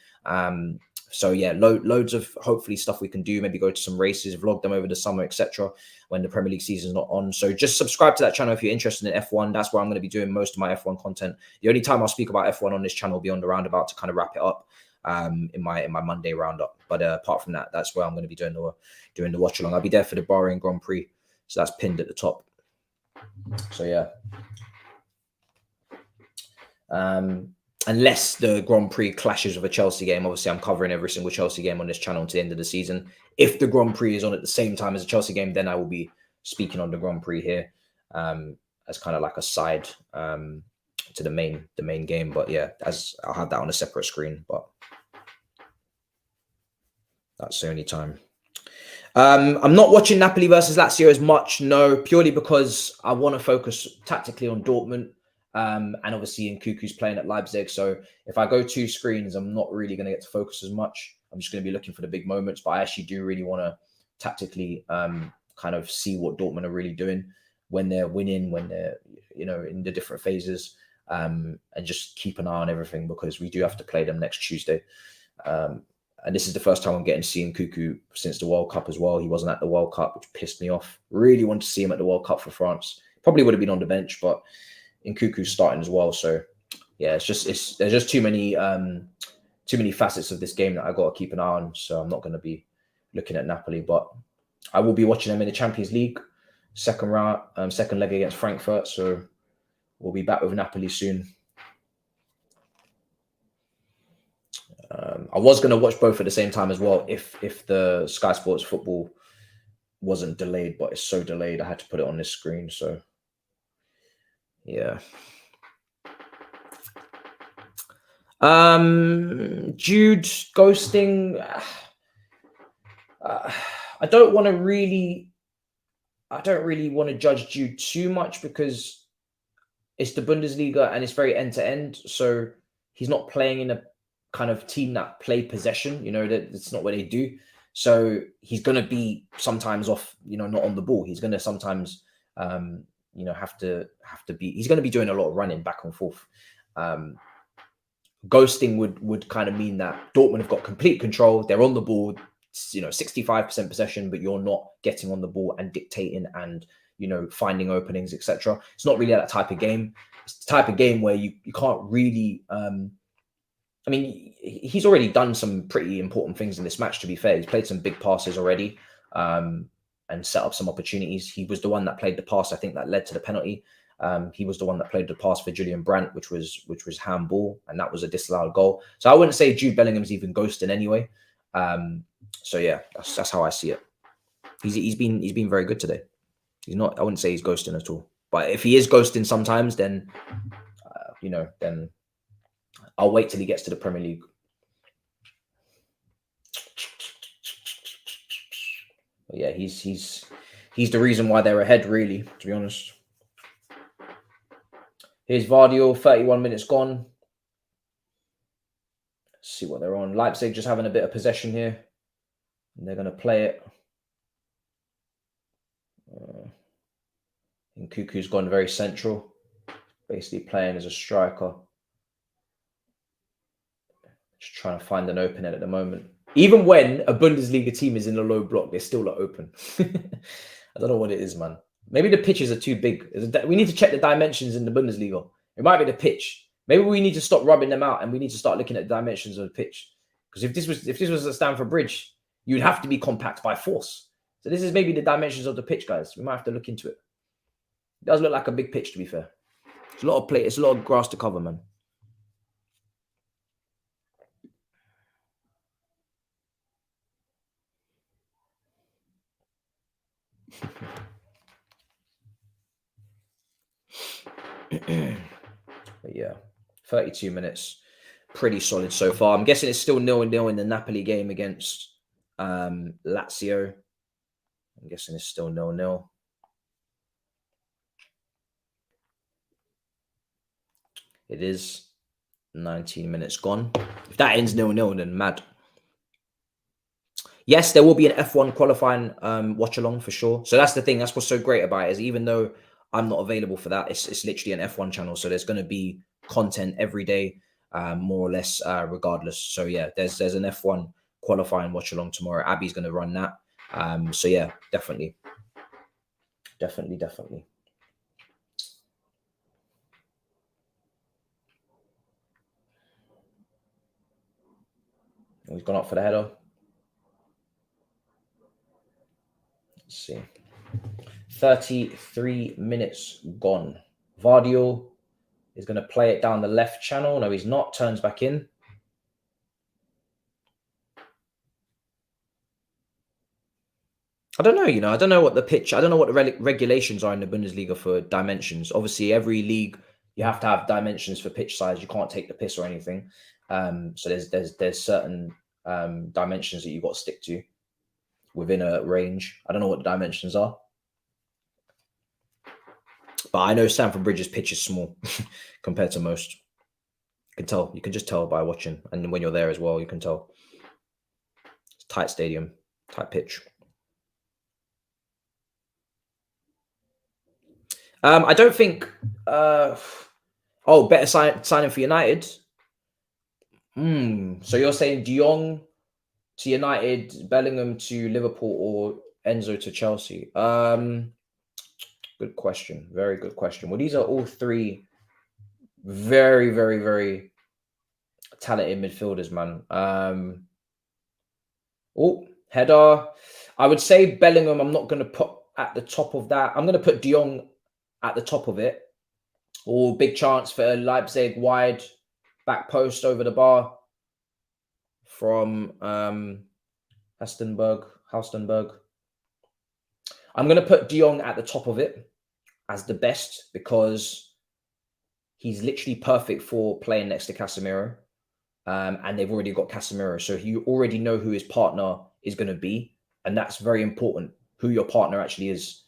So yeah, loads of hopefully stuff we can do. Maybe go to some races, vlog them over the summer, etc. when the Premier League season is not on. So just subscribe to that channel if you're interested in F1. That's where I'm going to be doing most of my F1 content. The only time I'll speak about F1 on this channel will be on the roundabout to kind of wrap it up in my Monday roundup. But apart from that, that's where I'm going to be doing the watch along. I'll be there for the Bahrain Grand Prix. So that's pinned at the top. So yeah. Unless the Grand Prix clashes with a Chelsea game. Obviously, I'm covering every single Chelsea game on this channel until the end of the season. If the Grand Prix is on at the same time as a Chelsea game, then I will be speaking on the Grand Prix here as kind of like a side to the main game. But yeah, as I'll have that on a separate screen. But that's the only time. I'm not watching Napoli versus Lazio as much, no, purely because I want to focus tactically on Dortmund. And obviously Nkunku's playing at Leipzig. So if I go two screens, I'm not really going to get to focus as much. I'm just going to be looking for the big moments. But I actually do really want to tactically kind of see what Dortmund are really doing when they're winning, when they're, in the different phases, and just keep an eye on everything, because we do have to play them next Tuesday. And this is the first time I'm getting to see Nkunku since the World Cup as well. He wasn't at the World Cup, which pissed me off. Really wanted to see him at the World Cup for France. Probably would have been on the bench, but Nkunku's starting as well. So yeah, there's just too many facets of this game that I got to keep an eye on. So I'm not going to be looking at Napoli, but I will be watching them in the Champions League. second round, second leg against Frankfurt. So we'll be back with Napoli soon. I was going to watch both at the same time as well if the Sky Sports football wasn't delayed, but it's so delayed I had to put it on this screen. So yeah. Jude ghosting. I don't really want to judge Jude too much because it's the Bundesliga and it's very end to end. So he's not playing in a kind of team that play possession. You know, that's not what they do. So he's going to be sometimes off, you know, not on the ball. He's going to sometimes, you know, have to be. He's going to be doing a lot of running back and forth. Ghosting would kind of mean that Dortmund have got complete control. They're on the ball, you know, 65% possession, but you're not getting on the ball and dictating and, you know, finding openings, etc. It's not really that type of game. It's the type of game where you can't really. I mean, he's already done some pretty important things in this match. To be fair, he's played some big passes already and set up some opportunities. He was the one that played the pass, I think, that led to the penalty. He was the one that played the pass for Julian Brandt, which was handball, and that was a disallowed goal. So I wouldn't say Jude Bellingham's even ghosting anyway. So yeah, that's how I see it. He's been very good today. He's not. I wouldn't say he's ghosting at all. But if he is ghosting sometimes, then you know, then I'll wait till he gets to the Premier League. But yeah, he's the reason why they're ahead, really, to be honest. Here's Vardio, 31 minutes gone. Let's see what they're on. Leipzig just having a bit of possession here. And they're going to play it. Nkunku's gone very central. Basically playing as a striker. Just trying to find an opening at the moment. Even when a Bundesliga team is in a low block, they're still not open. I don't know what it is, man. Maybe the pitches are too big. We need to check the dimensions in the Bundesliga. It might be the pitch. Maybe we need to stop rubbing them out and we need to start looking at the dimensions of the pitch. Because if this was at Stamford Bridge, you'd have to be compact by force. So this is maybe the dimensions of the pitch, guys. We might have to look into it. It does look like a big pitch, to be fair. It's a lot of play. It's a lot of grass to cover, man. But yeah, 32 minutes. Pretty solid so far. I'm guessing it's still 0-0 in the Napoli game against Lazio. I'm guessing it's still 0-0. It is 19 minutes gone. If that ends 0-0, then mad. Yes, there will be an F1 qualifying watch along for sure. So that's the thing. That's what's so great about it, is even though I'm not available for that, it's literally an F1 channel. So there's going to be content every day, more or less, regardless. So yeah, there's an F1 qualifying watch along tomorrow. Abby's going to run that. So yeah, definitely. He's gone up for the header. Let's see. 33 minutes gone. Vardio is going to play it down the left channel. No, he's not. Turns back in. I don't know, I don't know what the pitch, I don't know what the regulations are in the Bundesliga for dimensions. Obviously, every league, you have to have dimensions for pitch size. You can't take the piss or anything. So there's certain dimensions that you've got to stick to within a range. I don't know what the dimensions are. But I know Stamford Bridge's pitch is small compared to most. You can tell. You can just tell by watching. And when you're there as well, you can tell. It's tight stadium, tight pitch. I don't think... better signing for United. So you're saying De Jong to United, Bellingham to Liverpool, or Enzo to Chelsea? Good question. Very good question. Well, these are all three very, very, very talented midfielders, man. Header. I would say Bellingham. I'm not going to put at the top of that. I'm going to put De Jong at the top of it. Or big chance for Leipzig wide back post over the bar from Haustenberg. I'm going to put De Jong at the top of it as the best because he's literally perfect for playing next to Casemiro. And they've already got Casemiro. So you already know who his partner is going to be. And that's very important, who your partner actually is.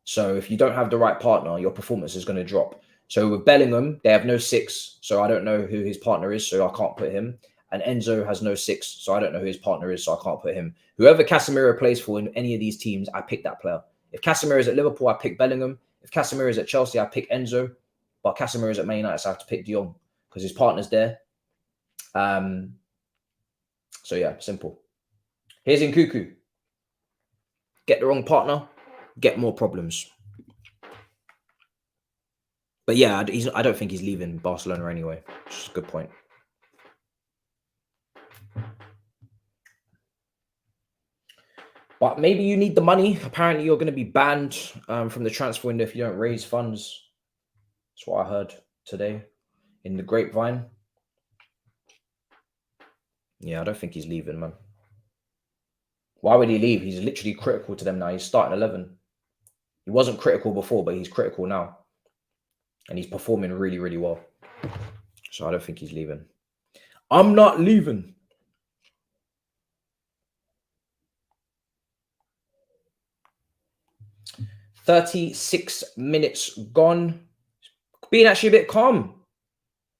So if you don't have the right partner, your performance is going to drop. So with Bellingham, they have no 6. So I don't know who his partner is. So I can't put him. And Enzo has no 6. So I don't know who his partner is. So I can't put him. Whoever Casemiro plays for in any of these teams, I pick that player. If Casemiro is at Liverpool, I pick Bellingham. If Casemiro is at Chelsea, I pick Enzo. But Casemiro is at Man United, so I have to pick De Jong because his partner's there. So yeah, simple. Here's Nkunku. Get the wrong partner, get more problems. But yeah, I don't think he's leaving Barcelona anyway. Which is a good point. But maybe you need the money. Apparently, you're going to be banned from the transfer window if you don't raise funds. That's what I heard today in the grapevine. Yeah, I don't think he's leaving, man. Why would he leave? He's literally critical to them now. He's starting 11. He wasn't critical before, but he's critical now. And he's performing really, really well. So I don't think he's leaving. I'm not leaving. "36 minutes gone." Being actually a bit calm.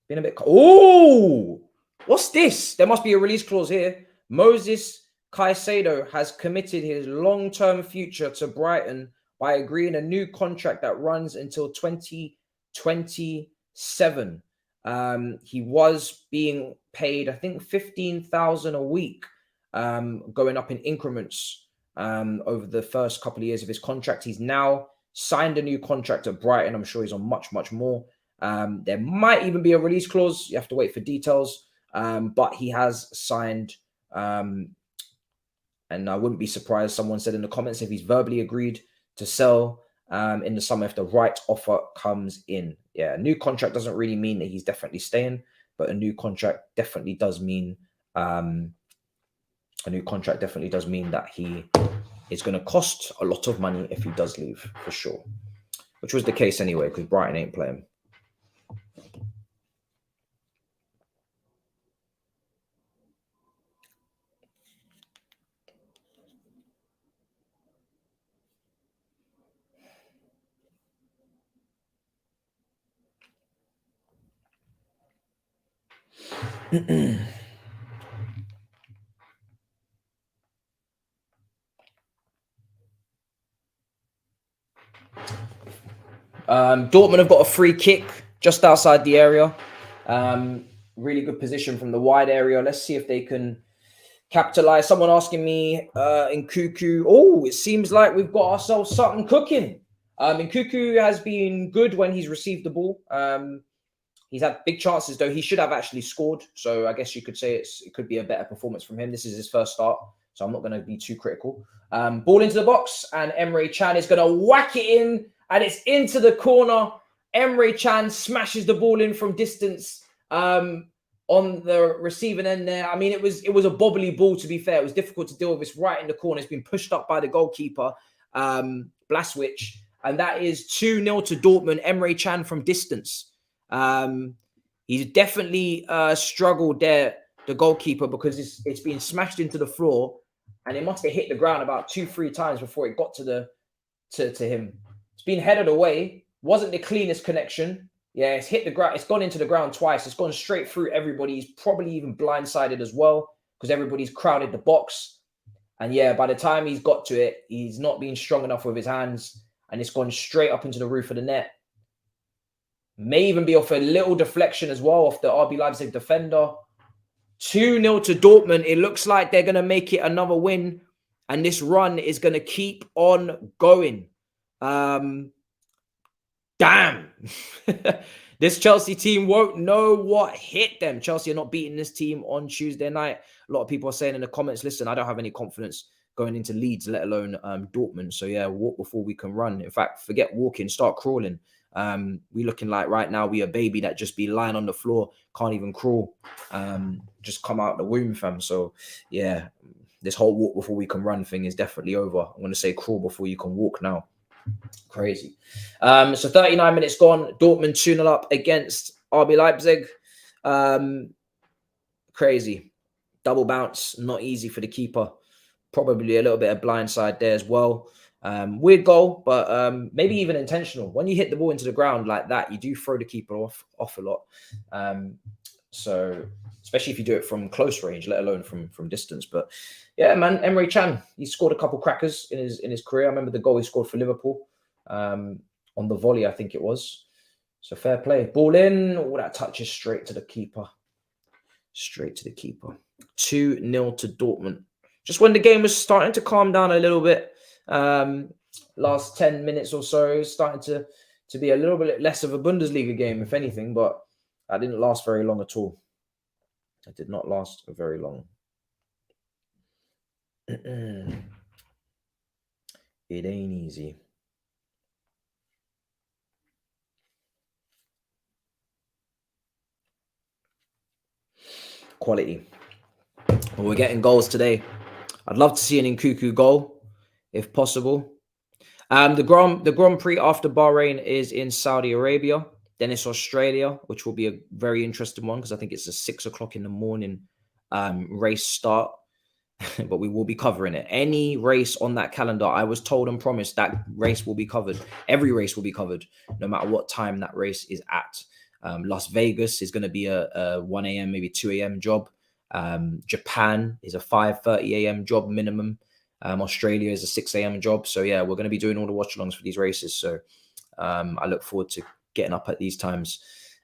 Being a bit calm. Oh! What's this? There must be a release clause here. Moses Caicedo has committed his long-term future to Brighton by agreeing a new contract that runs until 2027. He was being paid, I think, 15,000 a week, going up in increments over the first couple of years of his contract. He's now signed a new contract at Brighton. I'm sure he's on much, much more. There might even be a release clause. You have to wait for details. But he has signed, and I wouldn't be surprised, someone said in the comments, if he's verbally agreed to sell in the summer if the right offer comes in. Yeah, a new contract doesn't really mean that he's definitely staying, but a new contract definitely does mean that he is going to cost a lot of money if he does leave, for sure. Which was the case anyway, because Brighton ain't playing. Dortmund have got a free kick just outside the area. Really good position from the wide area. Let's see if they can capitalize. Someone asking me Nkunku. Oh, it seems like we've got ourselves something cooking. Nkunku has been good when he's received the ball. He's had big chances, though. He should have actually scored. So I guess you could say it could be a better performance from him. This is his first start, so I'm not going to be too critical. Ball into the box, and Emre Can is going to whack it in, and it's into the corner. Emre Can smashes the ball in from distance on the receiving end there. I mean, it was a bobbly ball, to be fair. It was difficult to deal with. It's right in the corner. It's been pushed up by the goalkeeper, Blaswich, and that is 2-0 to Dortmund. Emre Can from distance. He's definitely struggled there, the goalkeeper, because it's been smashed into the floor, and it must have hit the ground about 2-3 times before it got to him. It's been headed away. Wasn't the cleanest connection. Yeah, it's hit the ground. It's gone into the ground twice. It's gone straight through everybody. He's probably even blindsided as well because everybody's crowded the box. And yeah, by the time he's got to it, he's not been strong enough with his hands, and it's gone straight up into the roof of the net. May even be off a little deflection as well off the RB Leipzig defender. 2-0 to Dortmund. It looks like they're going to make it another win, and this run is going to keep on going. Damn. This Chelsea team won't know what hit them. Chelsea are not beating this team on Tuesday night. A lot of people are saying in the comments, listen, I don't have any confidence going into Leeds, let alone Dortmund. So yeah, walk before we can run. In fact, forget walking, start crawling. We looking like right now we a baby that just be lying on the floor, can't even crawl. Just come out the womb, fam. So yeah, this whole walk before we can run thing is definitely over. I'm gonna say crawl before you can walk now. Crazy. So 39 minutes gone. Dortmund 2-0 up against RB Leipzig. Crazy. Double bounce, not easy for the keeper. Probably a little bit of blindside there as well. Weird goal, but maybe even intentional. When you hit the ball into the ground like that, you do throw the keeper off a lot. So especially if you do it from close range, let alone from distance. But yeah, man, Emre Can, he scored a couple crackers in his career. I remember the goal he scored for Liverpool on the volley, I think it was. So fair play. Ball in. All that touches straight to the keeper. Straight to the keeper. 2-0 to Dortmund. Just when the game was starting to calm down a little bit, last 10 minutes or so, starting to be a little bit less of a Bundesliga game, if anything, but that didn't last very long at all. It did not last very long. It ain't easy. Quality. Well, we're getting goals today. I'd love to see an Nkunku goal, if possible. The Grand Prix after Bahrain is in Saudi Arabia. Then it's Australia, which will be a very interesting one because I think it's a 6 o'clock in the morning race start. But we will be covering it. Any race on that calendar, I was told and promised that race will be covered. Every race will be covered, no matter what time that race is at. Las Vegas is going to be a 1 a.m., maybe 2 a.m. job. Japan is a 5:30 a.m. job minimum. Australia is a 6 a.m. job. So yeah, we're going to be doing all the watch-alongs for these races. So I look forward to getting up at these times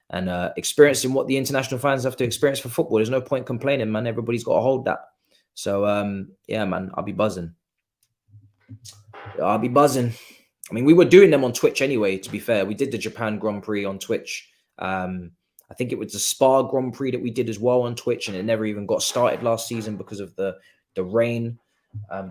and experiencing what the international fans have to experience for football. There's no point complaining, man. Everybody's got to hold that. So yeah, man, I'll be buzzing. I mean, we were doing them on Twitch anyway, to be fair. We did the Japan Grand Prix on Twitch. I think it was the Spa Grand Prix that we did as well on Twitch, and it never even got started last season because of the rain.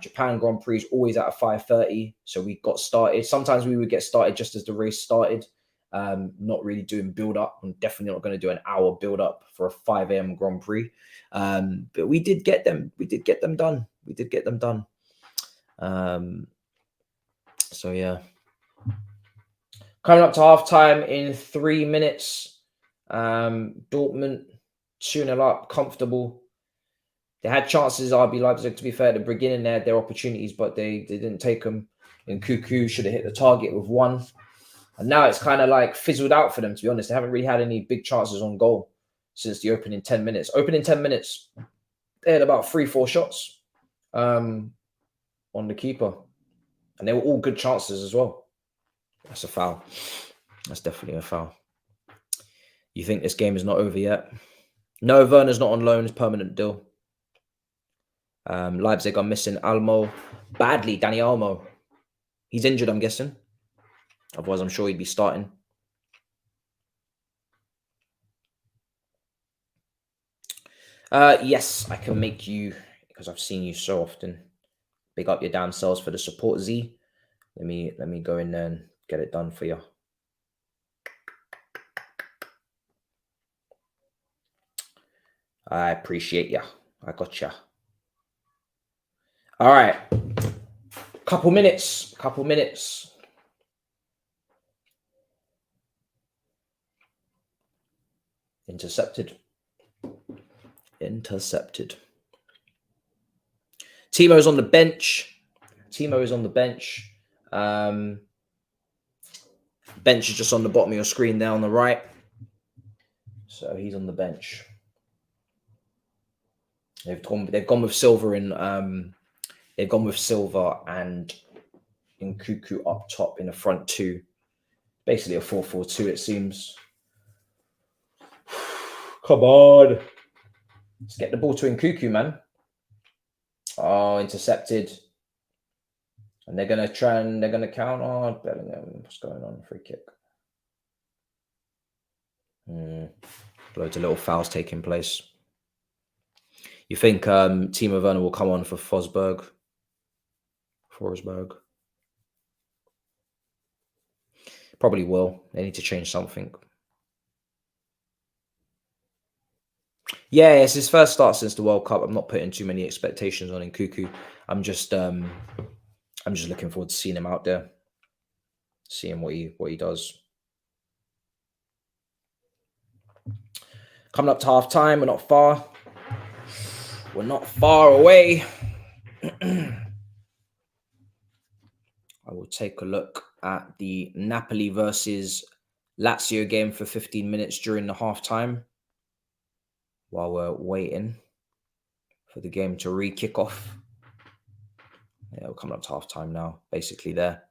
Japan Grand Prix is always at a 5:30, so we got started. Sometimes we would get started just as the race started, not really doing build-up. I'm definitely not going to do an hour build-up for a 5 a.m. Grand Prix. But we did get them. We did get them done. So yeah. Coming up to halftime in 3 minutes. Dortmund 2-0 up, comfortable. They had chances, RB Leipzig, to be fair, at the beginning. They had their opportunities, but they didn't take them. And Nkunku should have hit the target with one. And now it's kind of like fizzled out for them, to be honest. They haven't really had any big chances on goal since the opening 10 minutes. Opening 10 minutes, they had about 3-4 shots on the keeper. And they were all good chances as well. That's a foul. That's definitely a foul. You think this game is not over yet? No, Werner's not on loan. It's permanent deal. Leipzig are missing Almo. Badly, Danny Almo. He's injured, I'm guessing. Otherwise, I'm sure he'd be starting. Yes, I can make you, because I've seen you so often. Big up your damn selves for the support, Z. Let me go in there and get it done for you. I appreciate you. I got you. All right. Couple minutes. Intercepted. Timo's on the bench. Bench is just on the bottom of your screen there on the right. So he's on the bench. They've gone with Silva and Nkunku up top in the front two. Basically a 4-4-2, it seems. Come on. Let's get the ball to Nkunku, man. Oh, intercepted. And they're going to count on Bellingham. What's going on? Free kick. Loads of little fouls taking place. You think Timo Werner will come on for Forsberg? Forsberg. Probably will. They need to change something. Yeah, it's his first start since the World Cup. I'm not putting too many expectations on Nkunku. I'm just looking forward to seeing him out there, seeing what he does. Coming up to half time, we're not far. We're not far away. I will take a look at the Napoli versus Lazio game for 15 minutes during the half time while we're waiting for the game to re-kick off. Yeah, we're coming up to half time now, basically there.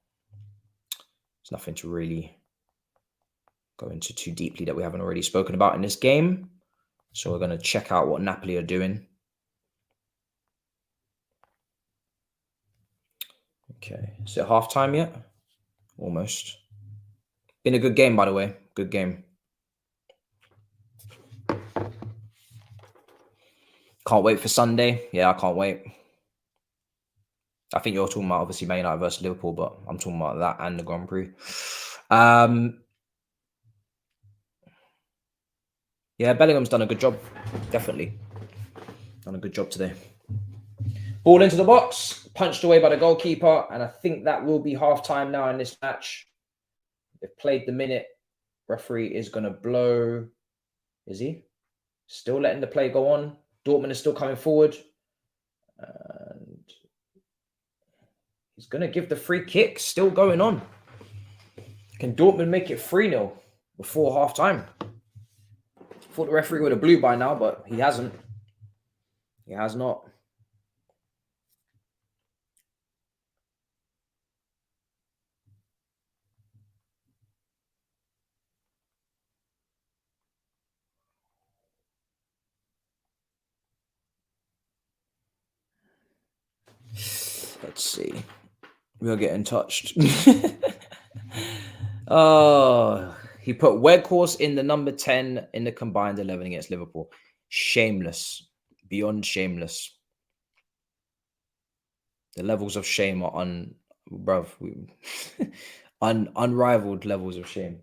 There's nothing to really go into too deeply that we haven't already spoken about in this game. So we're going to check out what Napoli are doing. Okay, is it half time yet? Almost. Been a good game, by the way. Good game. Can't wait for Sunday. Yeah, I can't wait. I think you're talking about obviously Man United versus Liverpool, but I'm talking about that and the Grand Prix. Yeah, Bellingham's done a good job. Definitely. Done a good job today. Ball into the box, punched away by the goalkeeper, and I think that will be half-time now in this match. They've played the minute. Referee is going to blow. Is he? Still letting the play go on. Dortmund is still coming forward. And he's going to give the free kick. Still going on. Can Dortmund make it 3-0 before half-time? Thought the referee would have blew by now, but he hasn't. He has not. Let's see. We're getting touched. Oh, he put Weghorst in the number 10 in the combined 11 against Liverpool. Shameless. Beyond shameless. The levels of shame are unrivaled levels of shame.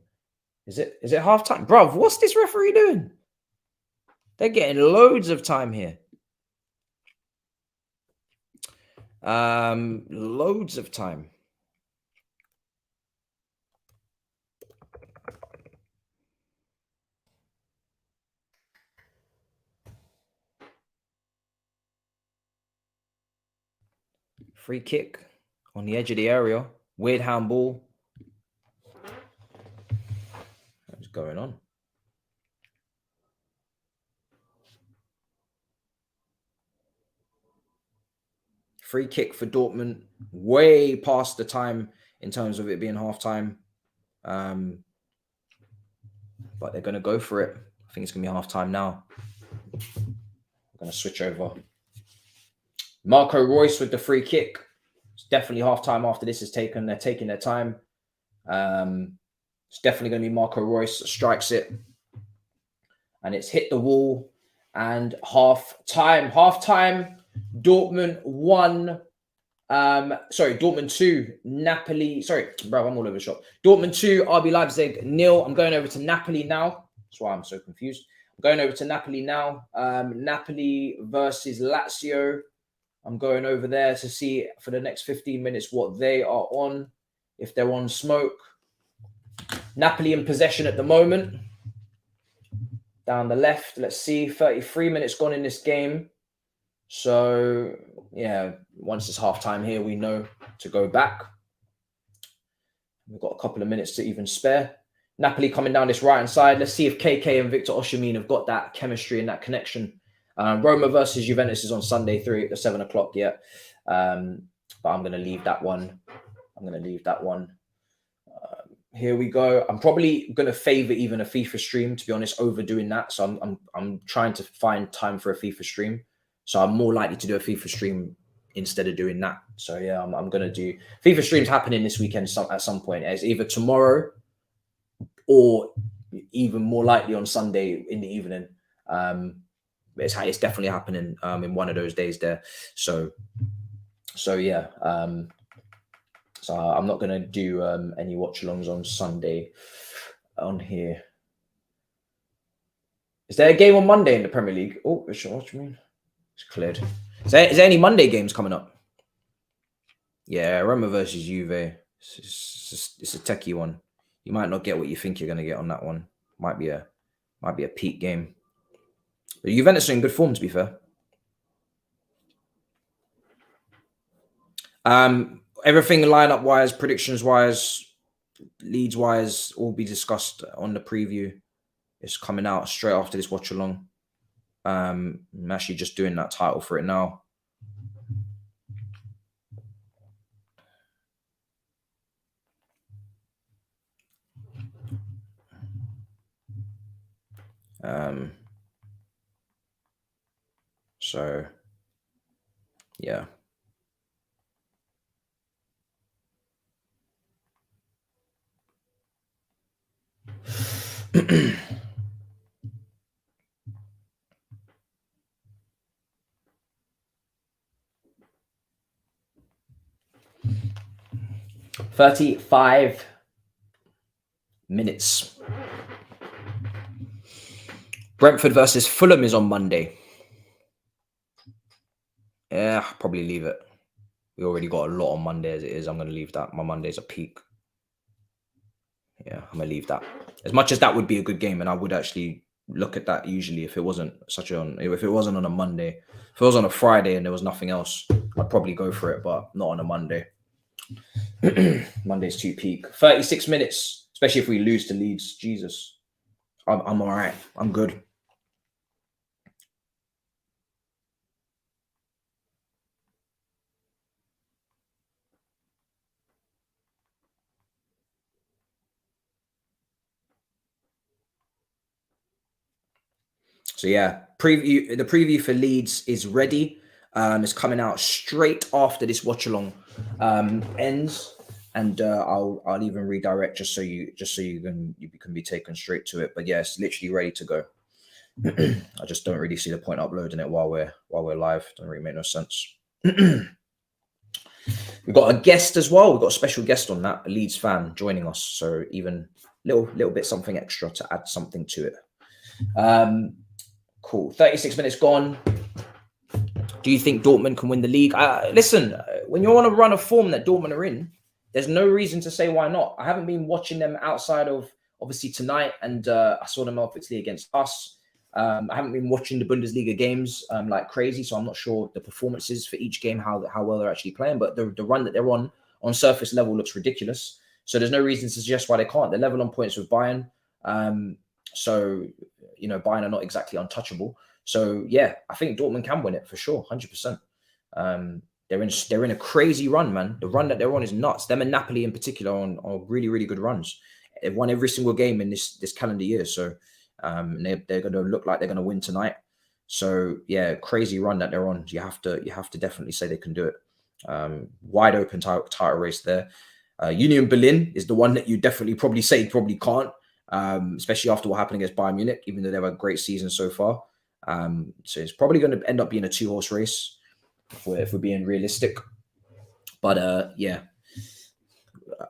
Is it half time? Bruv, what's this referee doing? They're getting loads of time here. Loads of time. Free kick on the edge of the area. Weird handball. What's going on? Free kick for Dortmund. Way past the time in terms of it being half-time. But they're going to go for it. I think it's going to be half-time now. I'm going to switch over. Marco Reus with the free kick. It's definitely half-time after this is taken. They're taking their time. It's definitely going to be Marco Reus that strikes it. And it's hit the wall. And half-time. Half-time. Dortmund 1. Dortmund 2. Napoli. Sorry, bro, I'm all over the shop. Dortmund 2. RB Leipzig 0. I'm going over to Napoli now. That's why I'm so confused. I'm going over to Napoli now. Napoli versus Lazio. I'm going over there to see for the next 15 minutes what they are on. If they're on smoke. Napoli in possession at the moment. Down the left. Let's see. 33 minutes gone in this game. So, yeah, once it's half-time here, we know to go back. We've got a couple of minutes to even spare. Napoli coming down this right-hand side. Let's see if KK and Victor Osimhen have got that chemistry and that connection. Roma versus Juventus is on Sunday, 7 o'clock, yeah. But I'm going to leave that one. Here we go. I'm probably going to favor even a FIFA stream, to be honest, over doing that. So I'm trying to find time for a FIFA stream. So I'm more likely to do a FIFA stream instead of doing that. So yeah, I'm going to do FIFA streams happening this weekend at some point. It's either tomorrow or even more likely on Sunday in the evening. It's definitely happening in one of those days there. So yeah, So I'm not going to do any watch-alongs on Sunday on here. Is there a game on Monday in the Premier League? Oh, what do you mean? It's cleared. Is there any Monday games coming up? Yeah, Roma versus Juve. It's a techie one. You might not get what you think you're going to get on that one. Might be a peak game. But Juventus are in good form, to be fair. Everything lineup wise, predictions wise, leads wise, all be discussed on the preview. It's coming out straight after this watch along. I'm actually just doing that title for it now. So yeah. $35 minutes. Brentford versus Fulham is on Monday. Yeah, probably leave it. We already got a lot on Monday as it is. I'm going to leave that. My Monday's a peak. Yeah, I'm going to leave that. As much as that would be a good game, and I would actually look at that usually if it wasn't on a Monday. If it was on a Friday and there was nothing else, I'd probably go for it, but not on a Monday. Monday's too peak. 36 minutes, especially if we lose to Leeds. Jesus. I'm all right. I'm good. So yeah, the preview for Leeds is ready. It's coming out straight after this watch along ends, and I'll even redirect just so you can be taken straight to it. But yeah, it's literally ready to go. I just don't really see the point uploading it while we're live. Doesn't really make no sense. We've got a guest as well. We've got a special guest on that, a Leeds fan joining us. So even little bit something extra to add something to it. Cool. 36 minutes gone. Do you think Dortmund can win the league? Listen, when you're on a run of form that Dortmund are in, there's no reason to say why not. I haven't been watching them outside of obviously tonight, and I saw them obviously against us. I haven't been watching the Bundesliga games like crazy, so I'm not sure the performances for each game, how well they're actually playing. But the run that they're on surface level looks ridiculous. So there's no reason to suggest why they can't. They're level on points with Bayern. So, Bayern are not exactly untouchable. So, yeah, I think Dortmund can win it for sure, 100%. They're in a crazy run, man. The run that they're on is nuts. Them and Napoli in particular are really, really good runs. They've won every single game in this calendar year. So, they're going to look like they're going to win tonight. So, yeah, crazy run that they're on. You have to definitely say they can do it. Wide open title race there. Union Berlin is the one that you definitely probably can't. Especially after what happened against Bayern Munich, even though they have a great season so far. So it's probably going to end up being a 2-horse race if we're being realistic. But yeah,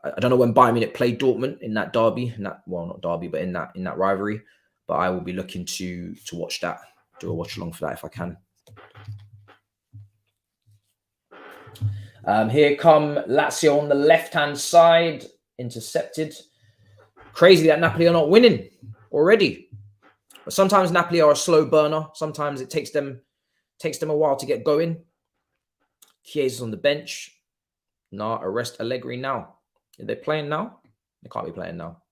I don't know when Bayern Munich played Dortmund in that derby, not derby, but in that rivalry. But I will be looking to watch that, do a watch along for that if I can. Here come Lazio on the left-hand side, intercepted. Crazy that Napoli are not winning already. But sometimes Napoli are a slow burner. Sometimes it takes them a while to get going. Chiesa's on the bench. Nah, arrest Allegri now. Are they playing now? They can't be playing now.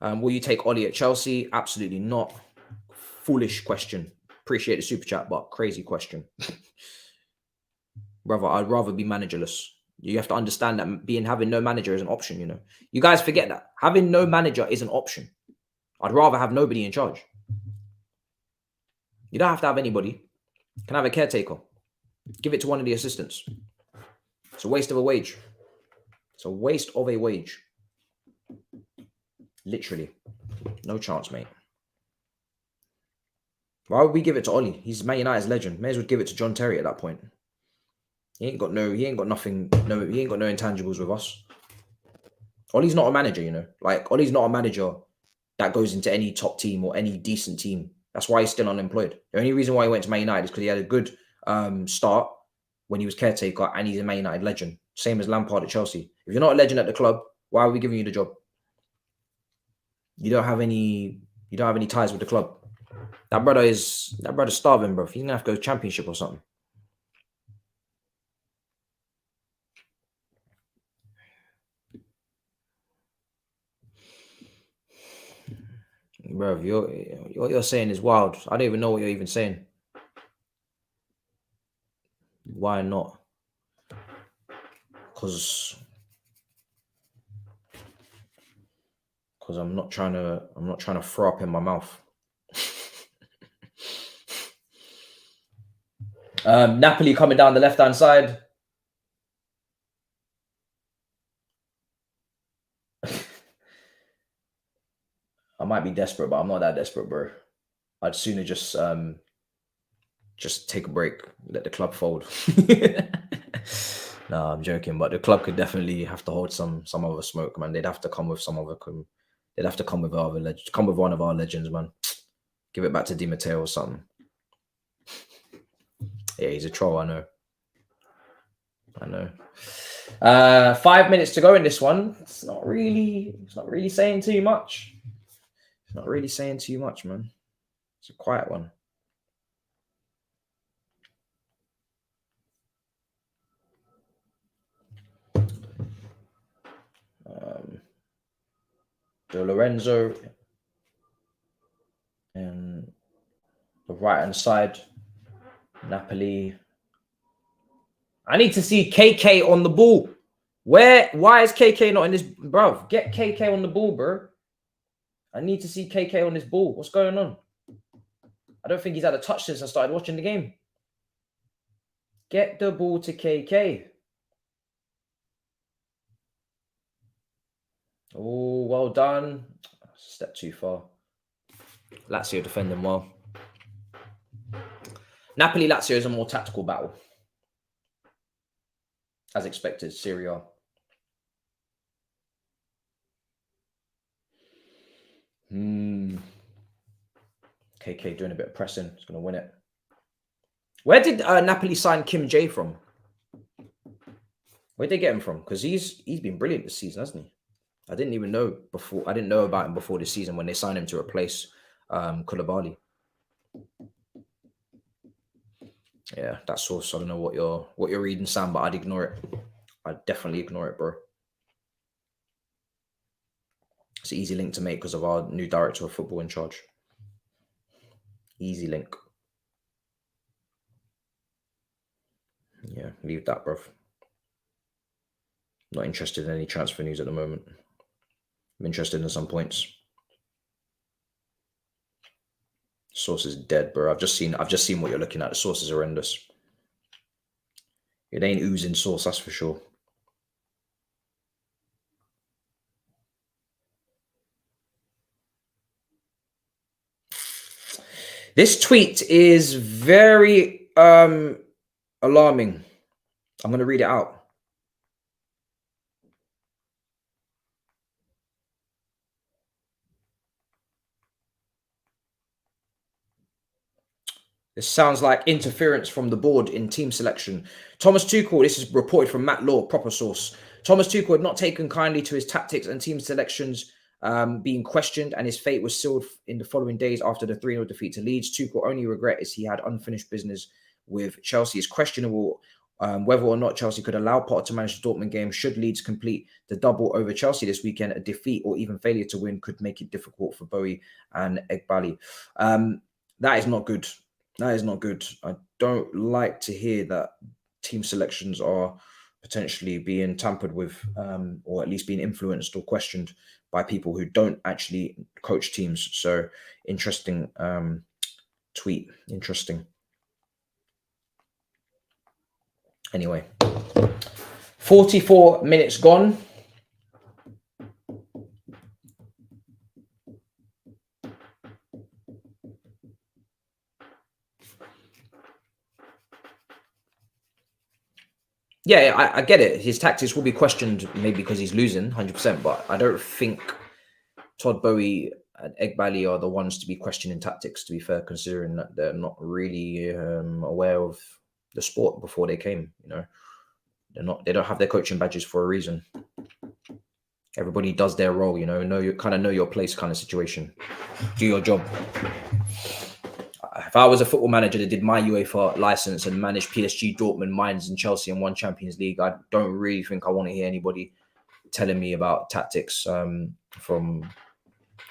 Will you take Oli at Chelsea? Absolutely not. Foolish question. Appreciate the super chat, but crazy question. Brother, I'd rather be managerless. You have to understand that having no manager is an option, You guys forget that. Having no manager is an option. I'd rather have nobody in charge. You don't have to have anybody. You can have a caretaker. Give it to one of the assistants. It's a waste of a wage. It's a waste of a wage. Literally. No chance, mate. Why would we give it to Oli? He's Man United's legend. May as well give it to John Terry at that point. He ain't got nothing. No, he ain't got no intangibles with us. Ollie's not a manager, you know. Like Ollie's not a manager that goes into any top team or any decent team. That's why he's still unemployed. The only reason why he went to Man United is because he had a good start when he was caretaker, and he's a Man United legend. Same as Lampard at Chelsea. If you're not a legend at the club, why are we giving you the job? You don't have any ties with the club. That brother's starving, bro. He's gonna have to go Championship or something. Bro, what you're saying is wild. I don't even know what you're even saying. Why not? Because I'm not trying to throw up in my mouth. Napoli coming down the left-hand side. I might be desperate, but I'm not that desperate, bro. I'd sooner just take a break, let the club fold. No, I'm joking, but the club could definitely have to hold some other smoke, man. They'd have to come with some other. They'd have to come with one of our legends, man. Give it back to Di Matteo or something. Yeah, he's a troll. I know. 5 minutes to go in this one. It's not really saying too much. It's not really saying too much, man. It's a quiet one. De Lorenzo and the right hand side, Napoli. I need to see KK on the ball. Why is KK not in this, bro? Get KK on the ball, bro. I need to see KK on this ball. What's going on? I don't think he's had a touch since I started watching the game. Get the ball to KK. Oh, well done. Step too far. Lazio defending well. Napoli-Lazio is a more tactical battle. As expected, Serie A. KK doing a bit of pressing. He's going to win it. Where did Napoli sign Kim Jae from? Where'd they get him from? Because he's been brilliant this season, hasn't he? I didn't even know before. I didn't know about him before this season when they signed him to replace Koulibaly. Yeah, that source. I don't know what you're reading, Sam, but I'd ignore it. I'd definitely ignore it, bro. It's an easy link to make because of our new director of football in charge. Easy link. Yeah, leave that, bro. Not interested in any transfer news at the moment. I'm interested in some points. Source is dead, bro. I've just seen what you're looking at. The source is horrendous. It ain't oozing source, that's for sure. This tweet is very alarming. I'm going to read it out. This sounds like interference from the board in team selection. Thomas Tuchel, this is reported from Matt Law, proper source. Thomas Tuchel had not taken kindly to his tactics and team selections being questioned, and his fate was sealed in the following days after the 3-0 defeat to Leeds. Tuchel only regret is he had unfinished business with Chelsea. It's questionable whether or not Chelsea could allow Potter to manage the Dortmund game. Should Leeds complete the double over Chelsea this weekend, a defeat or even failure to win could make it difficult for Bowie and Egbali. That is not good. That is not good. I don't like to hear that team selections are potentially being tampered with, or at least being influenced or questioned by people who don't actually coach teams. So interesting tweet. Interesting. Anyway, 44 minutes gone. Yeah, I get it. His tactics will be questioned maybe because he's losing 100%, but I don't think Todd Bowie and Egbali are the ones to be questioning tactics, to be fair, considering that they're not really aware of the sport before they came. You know, they don't have their coaching badges for a reason. Everybody does their role, you know your place kind of situation. Do your job. If I was a football manager that did my UEFA license and managed PSG, Dortmund, Mainz, and Chelsea and won Champions League, I don't really think I want to hear anybody telling me about tactics from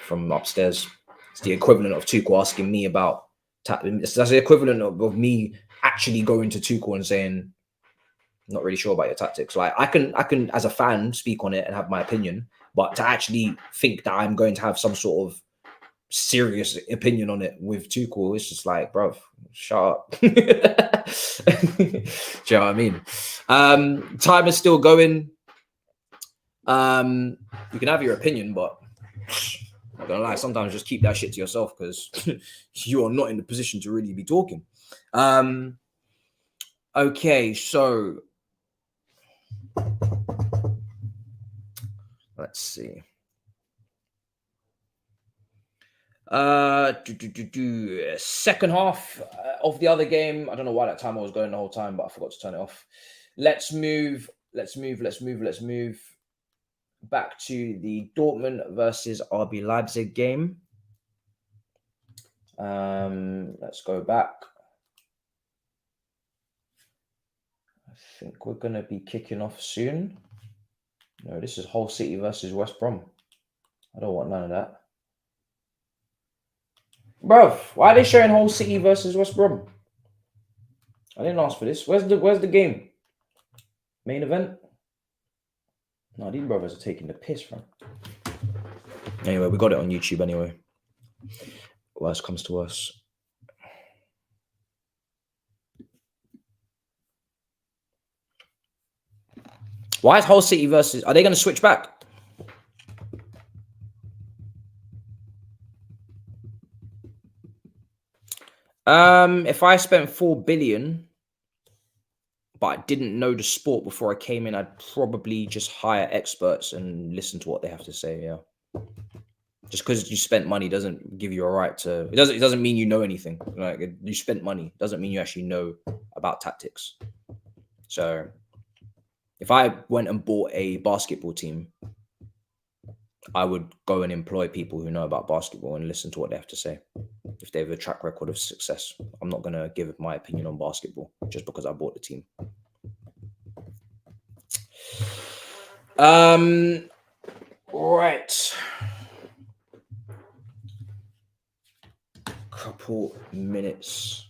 upstairs. It's the equivalent of Tuchel asking me about tactics. That's the equivalent of me actually going to Tuchel and saying, I'm not really sure about your tactics. Like I can as a fan speak on it and have my opinion, but to actually think that I'm going to have some sort of serious opinion on it with Tuchel, it's just like, bro, shut up. Do you know what I mean? Time is still going. You can have your opinion, but I'm not gonna lie, sometimes just keep that shit to yourself because you are not in the position to really be talking. Okay, so let's see. Second half of the other game. I don't know why that timer was going the whole time, but I forgot to turn it off. Let's move back to the Dortmund versus RB Leipzig game. Let's go back. I think we're going to be kicking off soon. No, this is Hull City versus West Brom. I don't want none of that. Bruv, why are they showing Hull City versus West Brom? I didn't ask for this. Where's the game? Main event? No, these brothers are taking the piss, from. Anyway, we got it on YouTube anyway. Worst comes to worst. Why is Hull City versus... Are they going to switch back? If I spent 4 billion, but I didn't know the sport before I came in, I'd probably just hire experts and listen to what they have to say. Yeah. Just because you spent money doesn't give you a right to... It doesn't mean you know anything. Like, you spent money doesn't mean you actually know about tactics. So if I went and bought a basketball team, I would go and employ people who know about basketball and listen to what they have to say. If they have a track record of success, I'm not going to give my opinion on basketball just because I bought the team. Right. Couple minutes.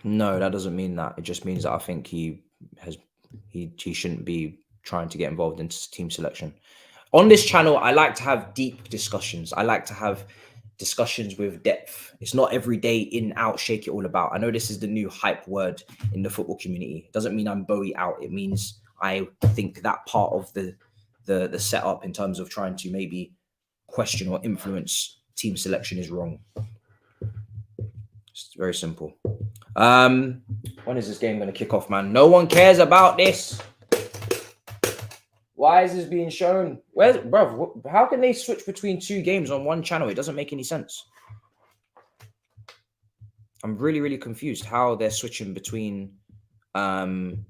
No, that doesn't mean that. It just means that I think he shouldn't be trying to get involved in team selection. On this channel, I like to have deep discussions. I like to have discussions with depth. It's not every day in, out, shake it all about. I know this is the new hype word in the football community. It doesn't mean I'm Bowie out. It means I think that part of the setup in terms of trying to maybe question or influence team selection is wrong. It's very simple. When is this game going to kick off, man? No one cares about this. Why is this being shown? Bro, how can they switch between 2 games on one channel? It doesn't make any sense. I'm really, really confused how they're switching between Dortmund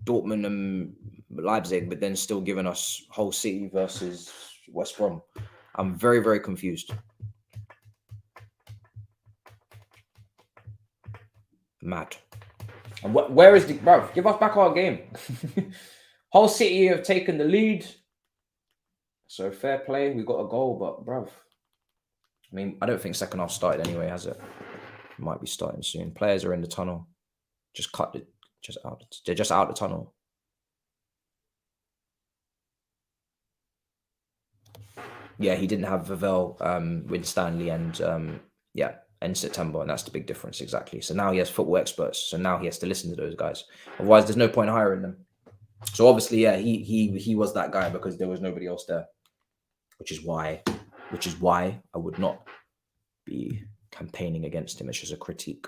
and Leipzig, but then still giving us Hull City versus West Brom. I'm very, very confused. Mad. And where is the... Bro, give us back our game. Hull City have taken the lead. So fair play. We got a goal, but bruv. I mean, I don't think second half started anyway, has it? Might be starting soon. Players are in the tunnel. They're just out the tunnel. Yeah, he didn't have Vavel, Winstanley, and end September, and that's the big difference, exactly. So now he has football experts. So now he has to listen to those guys. Otherwise, there's no point hiring them. So obviously, yeah, he was that guy because there was nobody else there, which is why I would not be campaigning against him. It's just a critique.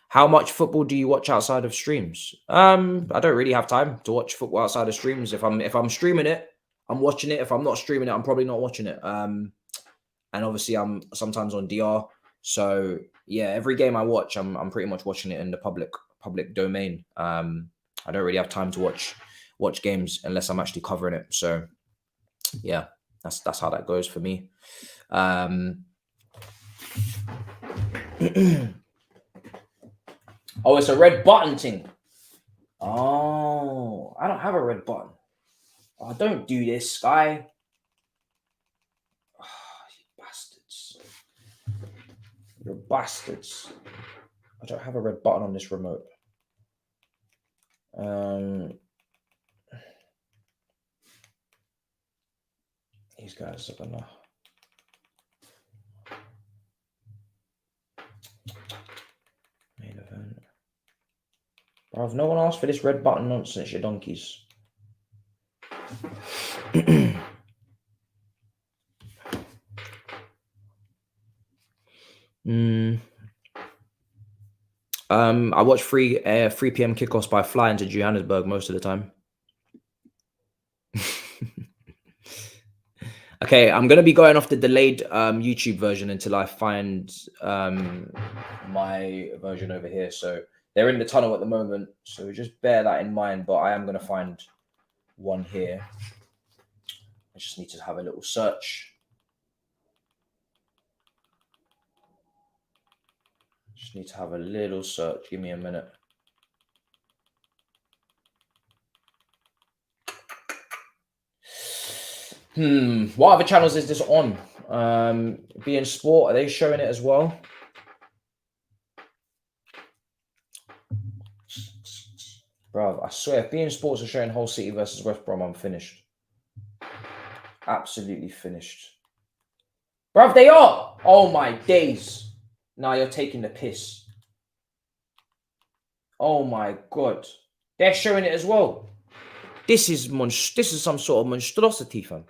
How much football do you watch outside of streams? I don't really have time to watch football outside of streams. If I'm streaming it, I'm watching it. If I'm not streaming it, I'm probably not watching it. And obviously I'm sometimes on DR. So yeah, every game I watch, I'm pretty much watching it in the public domain. I don't really have time to watch games unless I'm actually covering it. So yeah, that's how that goes for me. Oh, it's a red button thing. Oh, I don't have a red button. Oh, don't do this, guy. Oh, you bastards. You're bastards. I don't have a red button on this remote. These guys are gonna... Main event. Bro, no one asked for this red button nonsense, you donkeys. I watch 3 p.m. kickoffs by flying to Johannesburg most of the time. Okay, I'm going to be going off the delayed YouTube version until I find my version over here. So they're in the tunnel at the moment. So just bear that in mind. But I am going to find one here. I just need to have a little search. Just need to have a little search. Give me a minute. What other channels is this on? Being Sport, are they showing it as well? Bro, I swear, if Being Sports are showing Hull City versus West Brom, I'm finished. Absolutely finished. Bro, they are! Oh my days. Now you're taking the piss. Oh my God. They're showing it as well. This is some sort of monstrosity, fam.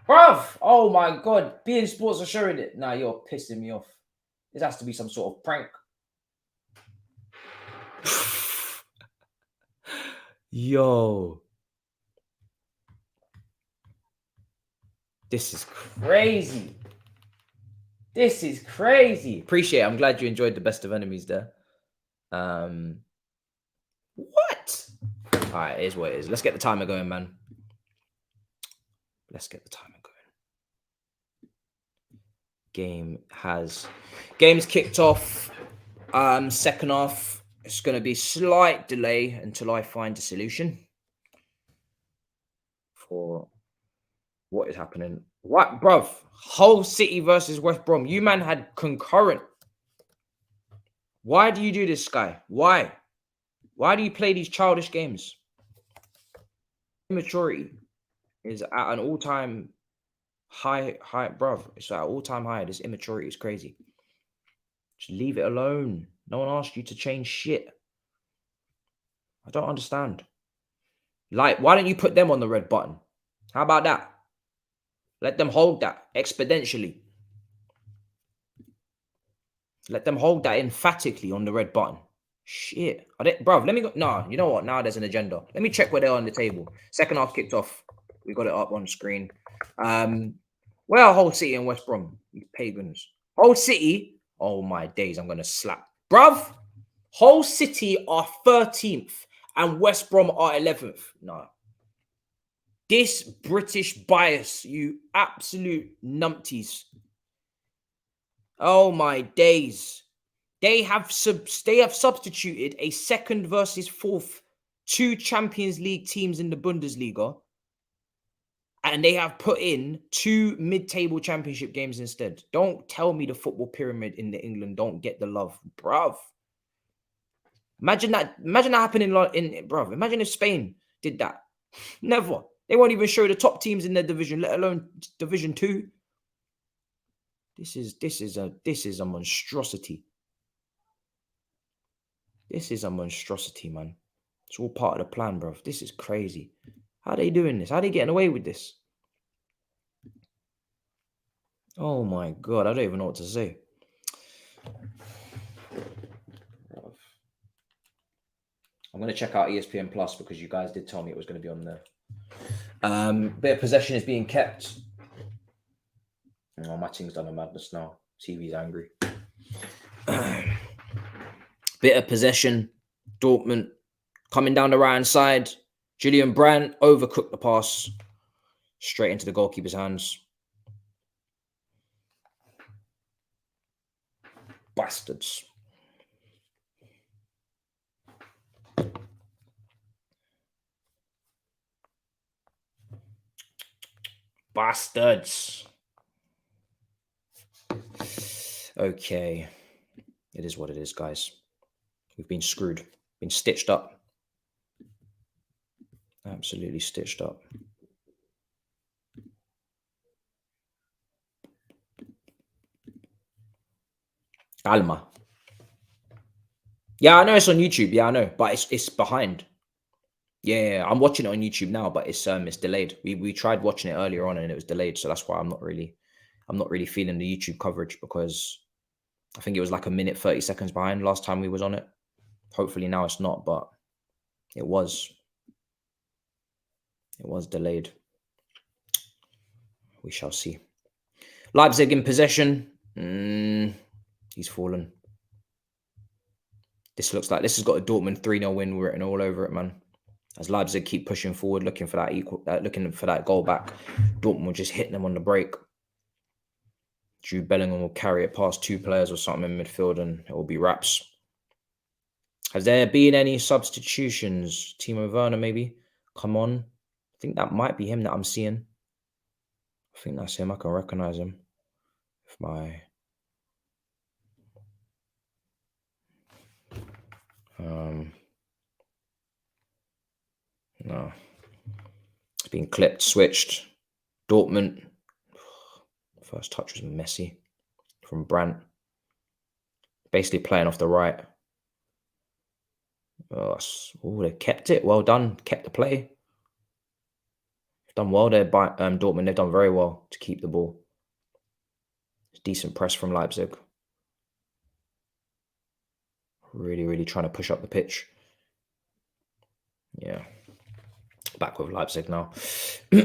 Bruv, oh my God. Being Sports are showing it. Nah, you're pissing me off. This has to be some sort of prank. Yo. This is crazy. This is crazy. Appreciate it. I'm glad you enjoyed the best of enemies there. What? All right, it is what it is. Let's get the timer going, man. Let's get the timer going. Game's kicked off. Second half. It's going to be slight delay until I find a solution for what is happening. What, bruv? Hull City versus West Brom. You man had concurrent. Why do you do this, Sky? Why? Why do you play these childish games? Immaturity is at an all-time high, bruv. It's at an all-time high. This immaturity is crazy. Just leave it alone. No one asked you to change shit. I don't understand. Like, why don't you put them on the red button? How about that? Let them hold that exponentially. Let them hold that emphatically on the red button. Shit. Bruv, let me go. No, you know what? Now there's an agenda. Let me check where they're on the table. Second half kicked off. We got it up on screen. Where are Hull City and West Brom? You pagans. Hull City. Oh my days, I'm gonna slap. Bruv, Hull City are 13th and West Brom are 11th. No. This British bias, you absolute numpties. Oh my days. They have substituted a second versus fourth 2 Champions League teams in the Bundesliga. And they have put in 2 mid-table championship games instead. Don't tell me the football pyramid in England don't get the love, bruv. Imagine that happening in bruv. Imagine if Spain did that. Never. They won't even show the top teams in their division, let alone Division 2. This is a monstrosity. This is a monstrosity, man. It's all part of the plan, bruv. This is crazy. How are they doing this? How are they getting away with this? Oh my God, I don't even know what to say. I'm going to check out ESPN Plus because you guys did tell me it was going to be on there. Bit of possession is being kept. Oh, my team's done a madness now. TV's angry. Bit of possession. Dortmund coming down the right-hand side. Julian Brandt overcooked the pass straight into the goalkeeper's hands. Bastards. Bastards. Okay. It is what it is, guys. We've been screwed. Been stitched up. Absolutely stitched up. Alma. Yeah, I know it's on YouTube. Yeah, I know, but it's behind. Yeah, I'm watching it on YouTube now, but it's delayed. We tried watching it earlier on and it was delayed, so that's why I'm not really feeling the YouTube coverage because I think it was like a minute 30 seconds behind last time we was on it. Hopefully now it's not, but it was delayed. We shall see. Leipzig in possession. He's fallen. This looks like this has got a Dortmund 3-0 win written all over it, man. As Leipzig keep pushing forward, looking for that goal back. Dortmund will just hit them on the break. Jude Bellingham will carry it past two players or something in midfield and it will be wraps. Has there been any substitutions? Timo Werner maybe? Come on. I think that might be him that I'm seeing. I think that's him. I can recognize him. If my... No. It's been clipped, switched. Dortmund. First touch was messy from Brandt. Basically playing off the right. Oh, they kept it. Well done. Kept the play. Done well there by Dortmund. They've done very well to keep the ball. Decent press from Leipzig. Really, really trying to push up the pitch. Yeah. Back with Leipzig now. Who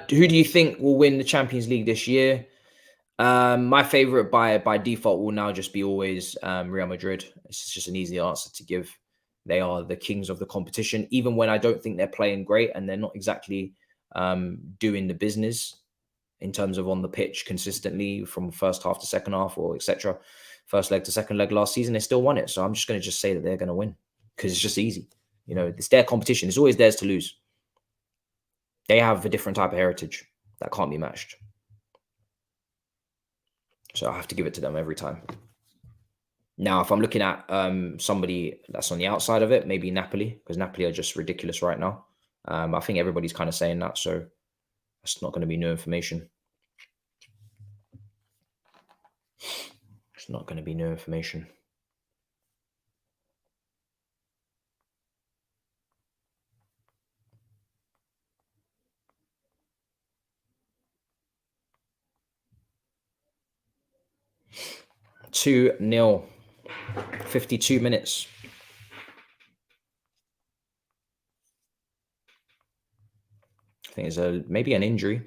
do you think will win the Champions League this year? My favorite by default will now just be always Real Madrid. It's just an easy answer to give. They are the kings of the competition, even when I don't think they're playing great and they're not exactly doing the business in terms of on the pitch consistently from first half to second half or etc. First leg to second leg last season, they still won it. So I'm just going to say that they're going to win because it's just easy. You know, it's their competition. It's always theirs to lose. They have a different type of heritage that can't be matched. So I have to give it to them every time. Now, if I'm looking at somebody that's on the outside of it, maybe Napoli, because Napoli are just ridiculous right now. I think everybody's kind of saying that, so that's not going to be new information. It's not going to be new information. Two 2-0. 52 minutes. I think it's maybe an injury.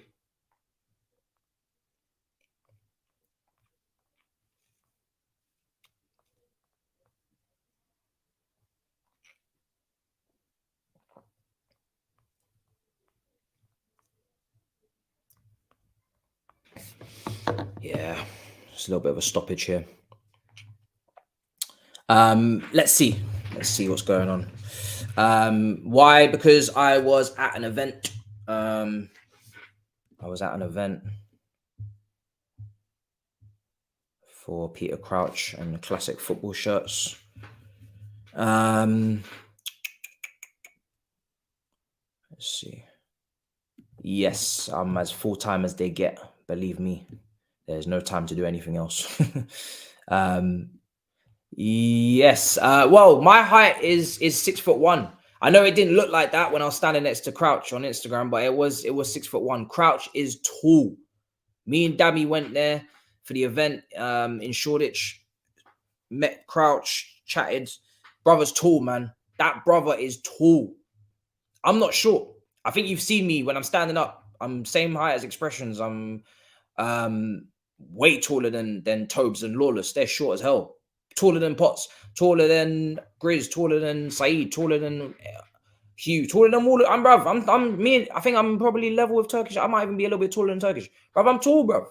Yeah, it's a little bit of a stoppage here. Let's see what's going on. Why? Because I was at an event. For Peter Crouch and the classic football shirts. Let's see. Yes, I'm as full-time as they get. Believe me, there's no time to do anything else. Yes. Well, my height is 6'1". I know it didn't look like that when I was standing next to Crouch on Instagram, but it was 6'1". Crouch is tall. Me and Dabby went there for the event in Shoreditch. Met Crouch, chatted. Brother's tall, man. That brother is tall. I'm not short. I think you've seen me when I'm standing up. I'm same height as Expressions. I'm way taller than Thabz and Lawless. They're short as hell. Taller than Potts, taller than Grizz, taller than Saeed, taller than Hugh, taller than all. I think I'm probably level with Turkish. I might even be a little bit taller than Turkish. Bruv, I'm tall, bruv.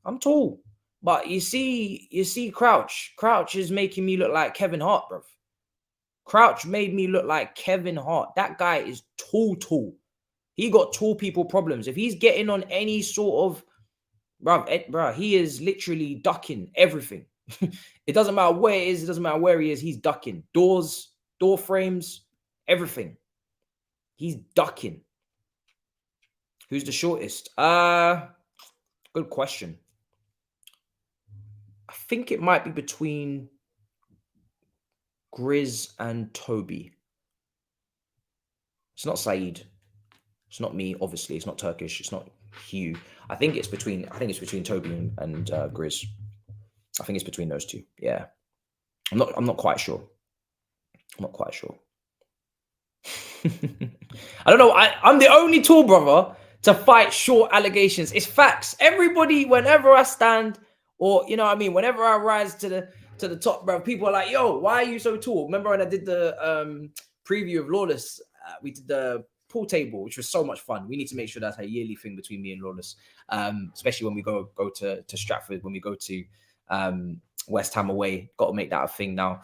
I'm tall. But you see Crouch. Crouch is making me look like Kevin Hart, bruv. Crouch made me look like Kevin Hart. That guy is tall. He got tall people problems. If he's getting on any sort of, bruv, he is literally ducking everything. It doesn't matter where it is. It doesn't matter where he is. He's ducking. Doors, door frames, everything. He's ducking. Who's the shortest? Good question. I think it might be between Grizz and Toby. It's not Saeed. It's not me, obviously. It's not Turkish. It's not Hugh. I think it's between Toby and Grizz. I think it's between those two. Yeah. I'm not quite sure. I'm not quite sure. I don't know. I'm the only tall brother to fight short allegations. It's facts. Everybody, whenever I stand, or you know what I mean, whenever I rise to the top, bro, people are like, yo, why are you so tall? Remember when I did the preview of Lawless? We did the pool table, which was so much fun. We need to make sure that's a yearly thing between me and Lawless, especially when we go to Stratford, when we go to West Ham away. Got to make that a thing now.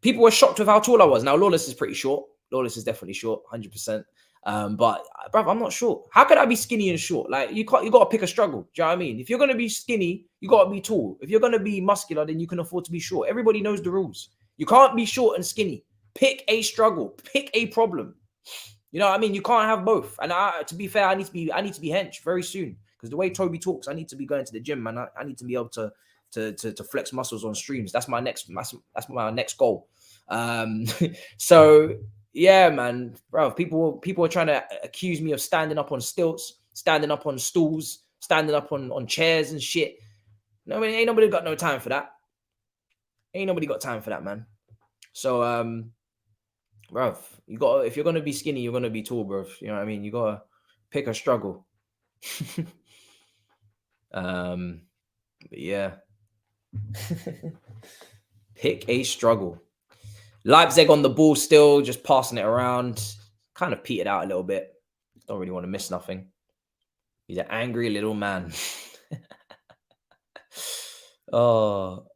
People were shocked with how tall I was. Now Lawless is pretty short. Lawless is definitely short, 100%. But bruv, I'm not short. How could I be skinny and short? Like you got to pick a struggle. Do you know what I mean? If you're gonna be skinny, you got to be tall. If you're gonna be muscular, then you can afford to be short. Everybody knows the rules. You can't be short and skinny. Pick a struggle. Pick a problem. You know what I mean? You can't have both. And to be fair, I need to be hench very soon because the way Toby talks, I need to be going to the gym, man. I need to be able to flex muscles on streams. That's my next goal. So yeah, man, bro. People are trying to accuse me of standing up on stilts, standing up on stools, standing up on chairs and shit. No, ain't nobody got no time for that. Ain't nobody got time for that, man. So bruv, if you're gonna be skinny, you're gonna be tall, bruv. You know what I mean? You gotta pick a struggle. But yeah. Pick a struggle. Leipzig on the ball still, just passing it around. Kind of petered out a little bit. Don't really want to miss nothing. He's an angry little man. Oh.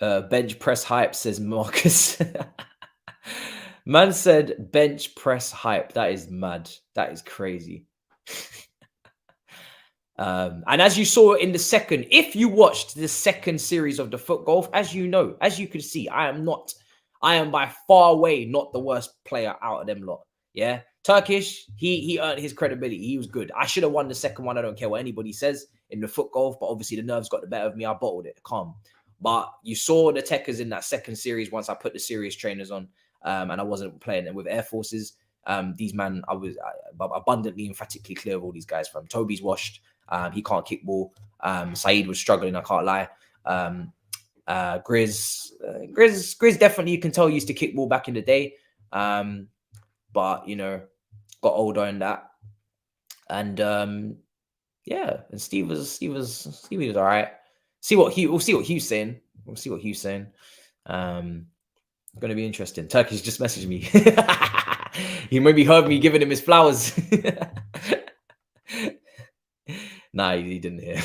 Bench press hype, says Marcus. Man said bench press hype. That is mad. That is crazy. And as you saw in the second, if you watched the second series of the foot golf, as you know, as you can see, I am by far away not the worst player out of them lot. Yeah. Turkish, he earned his credibility. He was good. I should have won the second one. I don't care what anybody says in the foot golf, but obviously the nerves got the better of me. I bottled it. Calm. But you saw the techers in that second series once I put the serious trainers on, and I wasn't playing it with Air Forces. These man, I was abundantly, emphatically clear of all these guys. From Toby's washed. He can't kick ball. Saeed was struggling, I can't lie. Grizz definitely, you can tell, used to kick ball back in the day. But you know, got older in that. And yeah, and Steve was all right. We'll see what Hugh's saying. Gonna be interesting. Turkish just messaged me. He maybe heard me giving him his flowers. Nah, he didn't hear.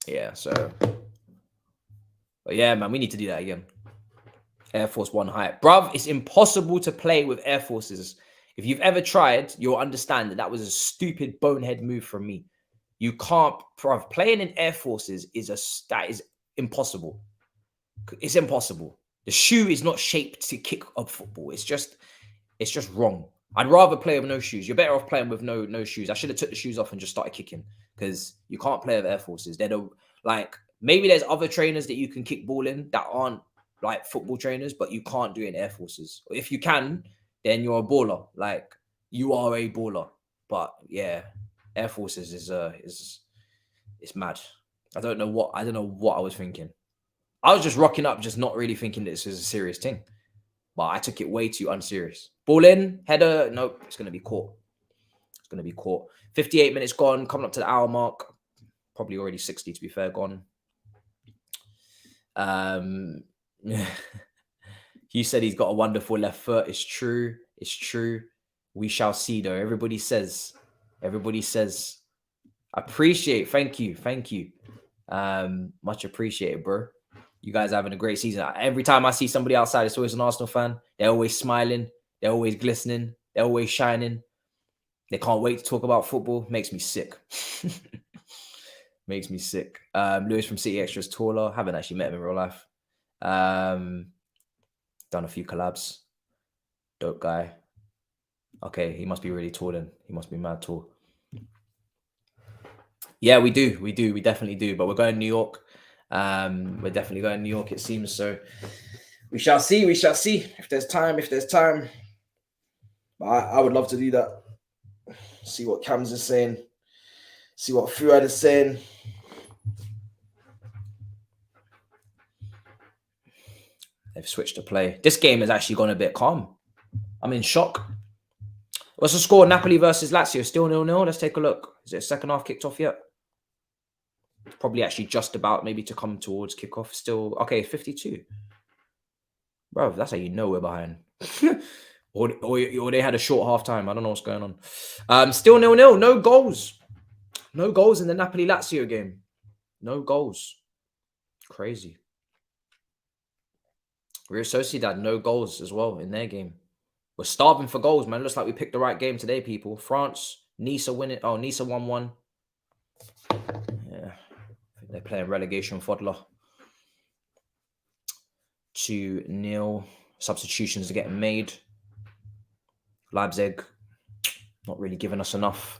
Yeah, so. But yeah, man, we need to do that again. Air Force One hype. Bruv, it's impossible to play with Air Forces. If you've ever tried, you'll understand that was a stupid bonehead move from me. You can't, bruv, playing in Air Forces that is impossible. It's impossible. The shoe is not shaped to kick up football. It's just wrong. I'd rather play with no shoes. You're better off playing with no shoes. I should have took the shoes off and just started kicking because you can't play with Air Forces. They're maybe there's other trainers that you can kick ball in that aren't like football trainers, but you can't do it in Air Forces. If you can, then you're a baller. Like you are a baller. But yeah, Air Forces is it's mad. I don't know what I was thinking. I was just rocking up, just not really thinking this is a serious thing. But I took it way too unserious. Ball in, header. Nope, it's going to be caught. It's going to be caught. 58 minutes gone, coming up to the hour mark. Probably already 60 to be fair, gone. He said he's got a wonderful left foot. It's true. It's true. We shall see though. Everybody says. Appreciate. Thank you. Much appreciated, bro. You guys are having a great season. Every time I see somebody outside, it's always an Arsenal fan. They're always smiling. They're always glistening. They're always shining. They can't wait to talk about football. Makes me sick. Makes me sick. Lewis from City Extra's taller. Haven't actually met him in real life. Done a few collabs. Dope guy. Okay, he must be really tall then. He must be mad tall. Yeah, we do. We definitely do. But we're going to New York. We're definitely going to New York, it seems. So we shall see. If there's time. I would love to do that. See what Cams is saying. See what Fuad is saying. They've switched to play. This game has actually gone a bit calm. I'm in shock. What's the score? Napoli versus Lazio. Still 0-0. Let's take a look. Is it second half kicked off yet? Probably actually just about maybe to come towards kickoff. Still, okay, 52. Bro, that's how you know we're behind. or they had a short half time. I don't know what's going on. Still 0-0. No goals. No goals in the Napoli-Lazio game. No goals. Crazy. Real Sociedad, no goals as well in their game. We're starving for goals, man. Looks like we picked the right game today, people. France, Nice are winning. Oh, Nice 1-1. Yeah. I think they're playing relegation fodder. 2-0. Substitutions are getting made. Leipzig, not really giving us enough.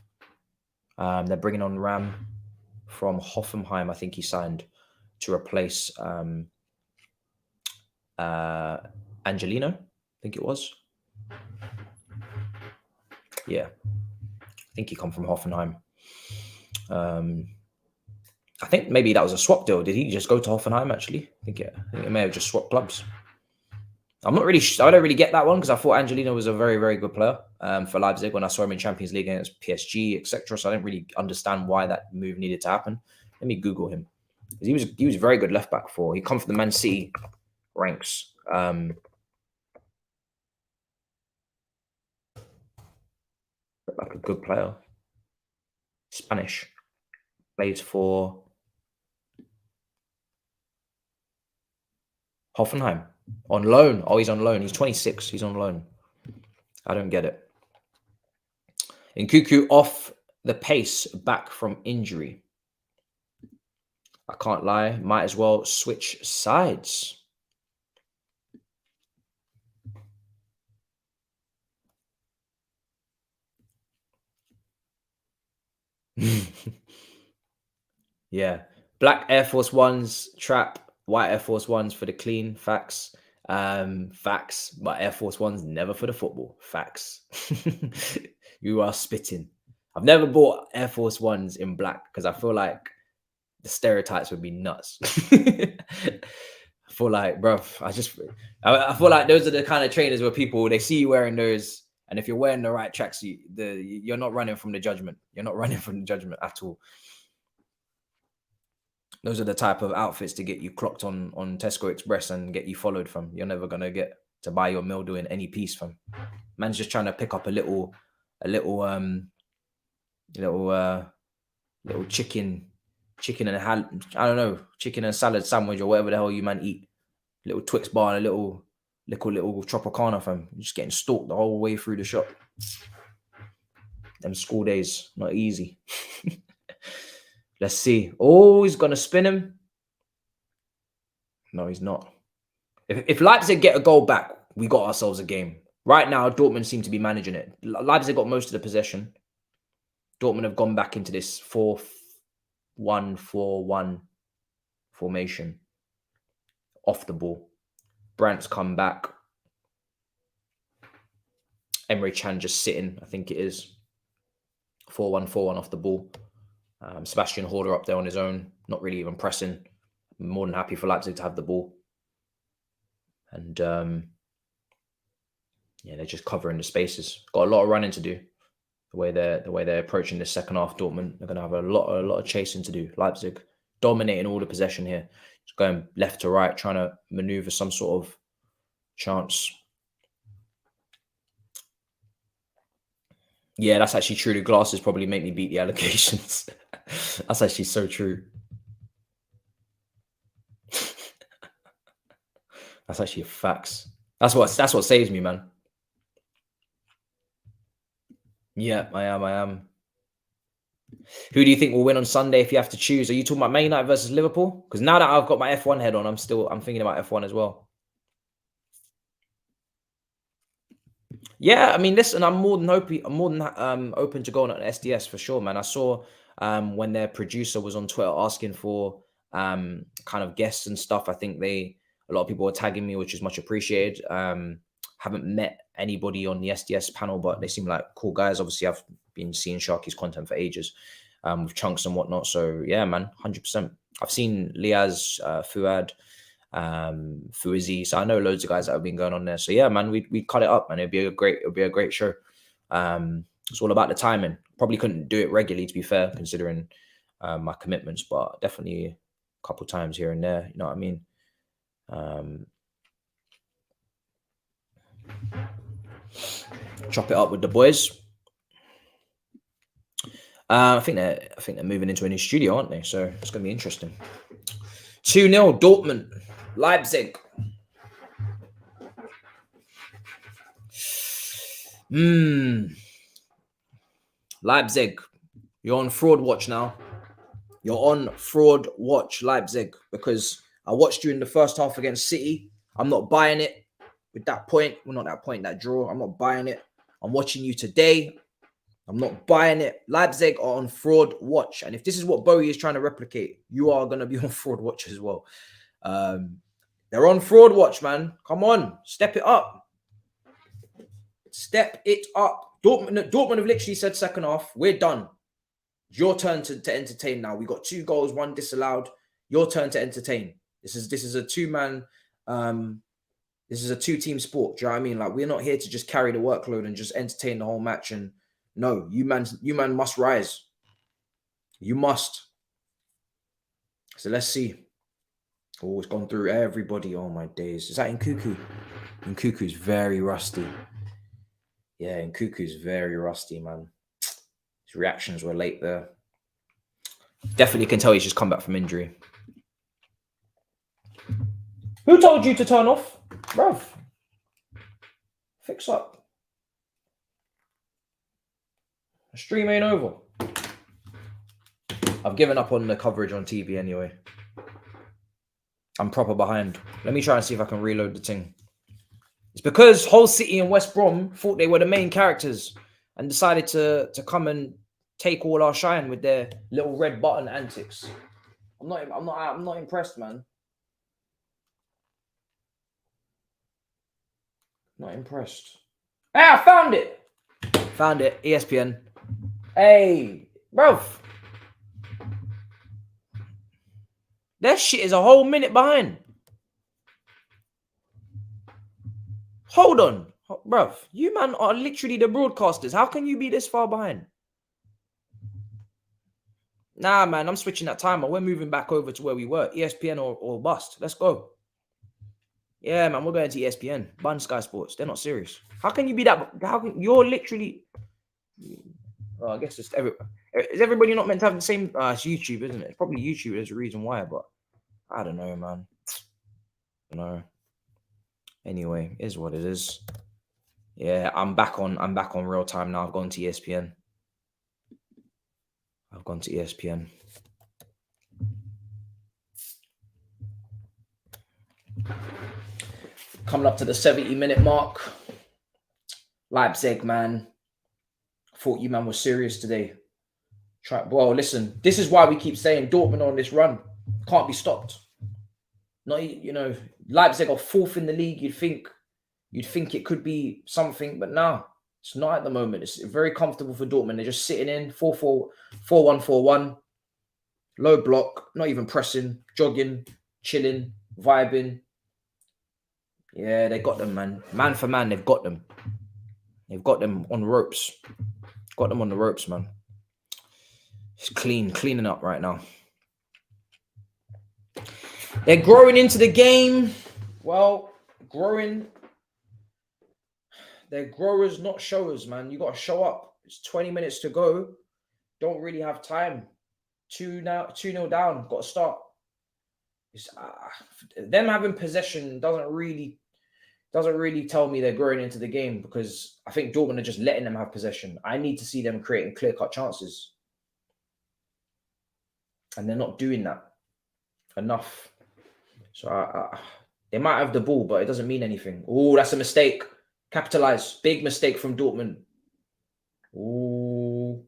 They're bringing on Ram from Hoffenheim. I think he signed to replace Angelino, I think it was. Yeah. I think he come from Hoffenheim. I think maybe that was a swap deal. Did he just go to Hoffenheim, actually? I think it may have just swapped clubs. I'm not really... I don't really get that one because I thought Angelino was a very, very good player for Leipzig when I saw him in Champions League against PSG, etc. So I didn't really understand why that move needed to happen. Let me Google him. He was very good left back for... He come from the Man City ranks. Like a good player. Spanish. Plays for Hoffenheim. On loan. Oh, he's on loan. He's 26. He's on loan. I don't get it. Nkunku off the pace, back from injury. I can't lie. Might as well switch sides. Yeah. Black Air Force Ones, trap. White Air Force Ones for the clean. Facts. Facts. But Air Force Ones never for the football. Facts. You are spitting. I've never bought Air Force Ones in black because I feel like the stereotypes would be nuts. I feel like, bro, I feel like those are the kind of trainers where people, they see you wearing those, and if you're wearing the right tracksuit, you're not running from the judgment. You're not running from the judgment at all. Those are the type of outfits to get you clocked on Tesco Express and get you followed from. You're never gonna get to buy your meal doing any piece from. Man's just trying to pick up a little chicken and I don't know, chicken and salad sandwich or whatever the hell you man eat. Little Twix bar and a little Tropicana from. Just getting stalked the whole way through the shop. Them school days, not easy. Let's see. Oh, he's gonna spin him. No, he's not. If Leipzig get a goal back, we got ourselves a game. Right now, Dortmund seem to be managing it. Leipzig got most of the possession. Dortmund have gone back into this 4-1-4-1 formation. Off the ball. Brandt's come back. Emre Can just sitting, I think it is. 4-1, 4-1 off the ball. Sebastian Horder up there on his own, not really even pressing. More than happy for Leipzig to have the ball. And yeah, they're just covering the spaces. Got a lot of running to do. The way they're approaching this second half, Dortmund, they're going to have a lot of chasing to do. Leipzig dominating all the possession here, just going left to right, trying to maneuver some sort of chance. Yeah, that's actually true. The glasses probably make me beat the allocations. That's actually so true. That's actually facts. That's what saves me, man. Yeah, I am. Who do you think will win on Sunday if you have to choose? Are you talking about Man United versus Liverpool? Because now that I've got my F1 head on, I'm thinking about F1 as well. Yeah, I mean, listen, I'm more than open to going on SDS for sure, man. I saw when their producer was on Twitter asking for kind of guests and stuff. I think a lot of people were tagging me, which is much appreciated. Haven't met anybody on the SDS panel, but they seem like cool guys. Obviously, I've been seeing Sharky's content for ages with chunks and whatnot. So yeah, man, 100%. I've seen Liaz, Fuad, Fuizzi, so I know loads of guys that have been going on there. So yeah, man, we cut it up, man. It'll be a great show. It's all about the timing. Probably couldn't do it regularly, to be fair, considering my commitments, but definitely a couple times here and there. You know what I mean? Chop it up with the boys. I think they're moving into a new studio, aren't they? So it's gonna be interesting. 2-0 Dortmund, Leipzig. Leipzig, you're on fraud watch now. You're on fraud watch, Leipzig, because I watched you in the first half against City. I'm not buying it with that point. Well, not that point, that draw. I'm not buying it. I'm watching you today. I'm not buying it. Leipzig are on fraud watch. And if this is what Bowie is trying to replicate, you are going to be on fraud watch as well. They're on fraud watch, man. Come on. Step it up. Step it up. Dortmund have literally said second half, we're done. Your turn to entertain now. We got 2 goals, 1 disallowed. Your turn to entertain. This is a two-man, this is a 2-team sport. Do you know what I mean? Like, we're not here to just carry the workload and just entertain the whole match. And no, you man must rise. You must. So let's see. Oh, it's gone through everybody. Oh my days. Is that Nkunku? Nkunku's very rusty. Yeah, Nkunku's very rusty, man. His reactions were late there. Definitely can tell he's just come back from injury. Who told you to turn off? Bruv. Fix up. The stream ain't over. I've given up on the coverage on TV anyway. I'm proper behind. Let me try and see if I can reload the thing. It's because Hull City and West Brom thought they were the main characters and decided to come and take all our shine with their little red button antics. I'm not impressed, man. Not impressed. Hey, I found it. Found it. ESPN. Hey, bro. That shit is a whole minute behind. Hold on. Bro, you man are literally the broadcasters. How can you be this far behind? Nah, man, I'm switching that timer. We're moving back over to where we were. ESPN or bust. Let's go. Yeah, man, we're going to ESPN. Bun Sky Sports. They're not serious. How can you be that? How can you're literally? Well, I guess is everybody not meant to have the same? It's YouTube, isn't it? It's probably YouTube. There's a reason why, but I don't know, man. No. Anyway, is what it is. Yeah, I'm back on real time now. I've gone to ESPN. Coming up to the 70-minute mark. Leipzig, man. I thought you, man, was serious today. Well, listen, this is why we keep saying Dortmund on this run. Can't be stopped. Not, Leipzig are 4th in the league. You'd think it could be something, but no. It's not at the moment. It's very comfortable for Dortmund. They're just sitting in 4-4, 4-1, 4-1. Low block, not even pressing, jogging, chilling, vibing. Yeah, they got them, man. Man for man, they've got them. They've got them on ropes. Got them on the ropes, man. It's cleaning up right now. They're growing into the game. Well, growing. They're growers, not showers, man. You got to show up. It's 20 minutes to go. Don't really have time. 2-0 down. Got to start. It's, them having possession doesn't really tell me they're growing into the game, because I think Dortmund are just letting them have possession. I need to see them creating clear-cut chances. And they're not doing that enough. So they might have the ball, but it doesn't mean anything. Oh, that's a mistake. Capitalize. Big mistake from Dortmund. Oh.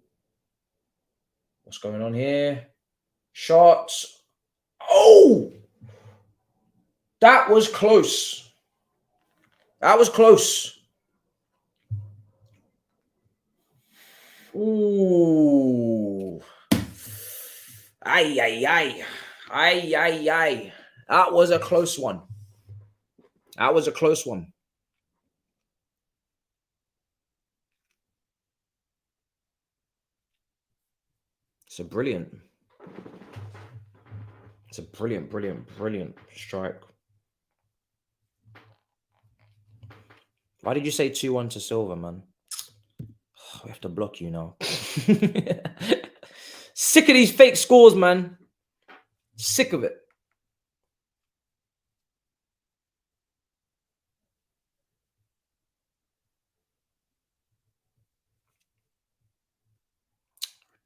What's going on here? Shots. Oh! That was close. That was close. Ooh. Ay, ay, ay. Ay, ay, ay. That was a close one. That was a close one. It's a brilliant strike. Why did you say 2-1 to Silva, man? We have to block you now. Sick of these fake scores, man. Sick of it.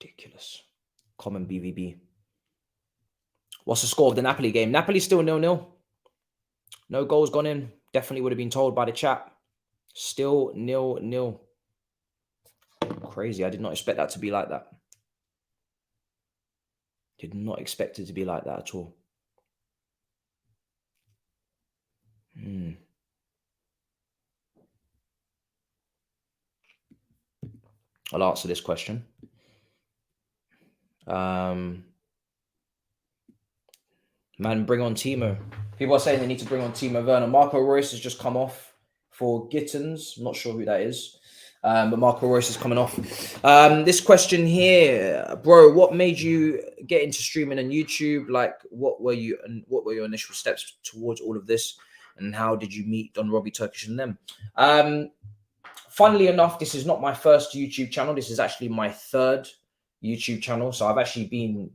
Ridiculous. Common BVB. What's the score of the Napoli game? Napoli still 0-0. No goals gone in. Definitely would have been told by the chat. Still 0-0. Crazy. I did not expect that to be like that. Did not expect it to be like that at all. I'll answer this question. Man, bring on Timo. People are saying they need to bring on Timo Werner. Marco Reus has just come off for Gittins. I'm not sure who that is. But Marco Reus is coming off. This question here, bro, what made you get into streaming on YouTube? Like, what were your initial steps towards all of this? And how did you meet Don Robbie, Turkish, and them? Funnily enough, this is not my first YouTube channel. This is actually my third YouTube channel. So I've actually been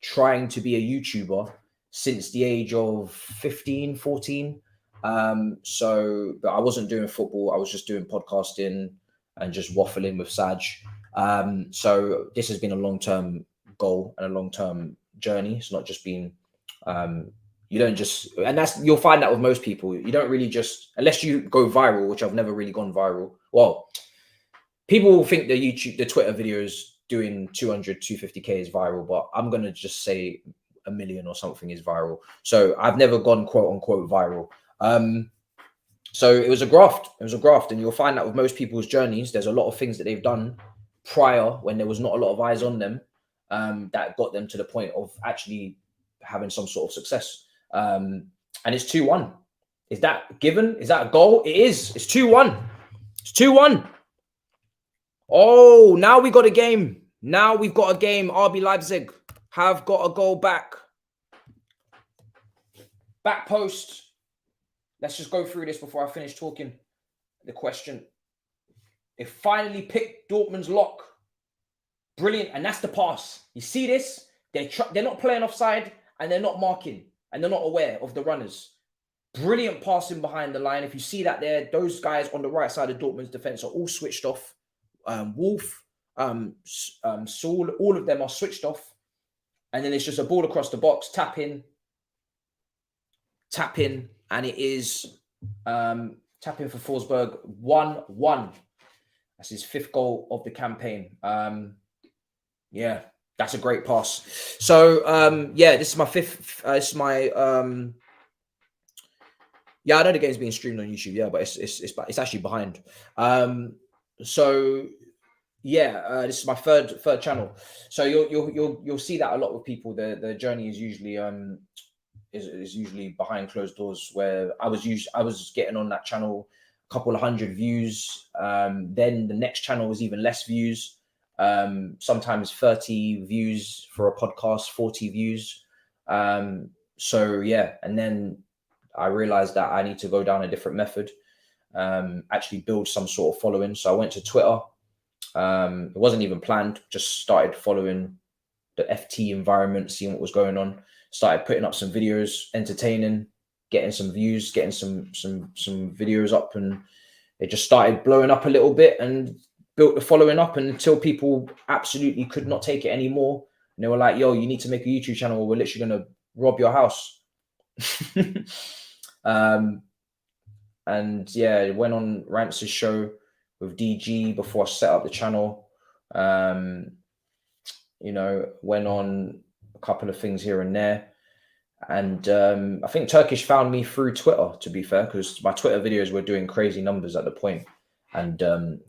trying to be a YouTuber since the age of 15, 14. But I wasn't doing football. I was just doing podcasting and just waffling with Saj. So this has been a long-term goal and a long-term journey. It's not just been, you don't just, and you'll find that with most people. You don't really just, unless you go viral, which I've never really gone viral. Well, people will think the Twitter videos doing 200, 250K is viral, but I'm going to just say 1 million or something is viral. So I've never gone quote unquote viral. So it was a graft. It was a graft. And you'll find that with most people's journeys, there's a lot of things that they've done prior when there was not a lot of eyes on them, that got them to the point of actually having some sort of success. And it's 2-1. Is that given? Is that a goal? It is. It's 2-1. It's 2-1. Oh, now we got a game. Now we've got a game. RB Leipzig have got a goal back. Back post. Let's just go through this before I finish talking. The question. They finally picked Dortmund's lock. Brilliant. And that's the pass. You see this? They're not playing offside and they're not marking and they're not aware of the runners. Brilliant passing behind the line. If you see that there, those guys on the right side of Dortmund's defense are all switched off. Wolf, Saul, all of them are switched off. And then it's just a ball across the box, tap in, and it is tap in for Forsberg, 1-1. That's his 5th goal of the campaign. Yeah, that's a great pass. So, yeah, this is my 5th. This is my yeah, I know the game's being streamed on YouTube. Yeah, but it's actually behind. So yeah, this is my third channel. So you'll see that a lot with people. The journey is usually is usually behind closed doors. Where I was getting on that channel a couple of hundred views. Then the next channel was even less views. Sometimes 30 views for a podcast, 40 views. So yeah, and then I realized that I need to go down a different method. Actually build some sort of following. So I went to Twitter. It wasn't even planned, just started following the FT environment, seeing what was going on, started putting up some videos, entertaining, getting some views, getting some videos up, and it just started blowing up a little bit and built the following up until people absolutely could not take it anymore. And they were like, yo, you need to make a YouTube channel or we're literally going to rob your house. And yeah, it went on Rance's show with DG before I set up the channel. You know, went on a couple of things here and there. And I think Turkish found me through Twitter, to be fair, because my Twitter videos were doing crazy numbers at the point. And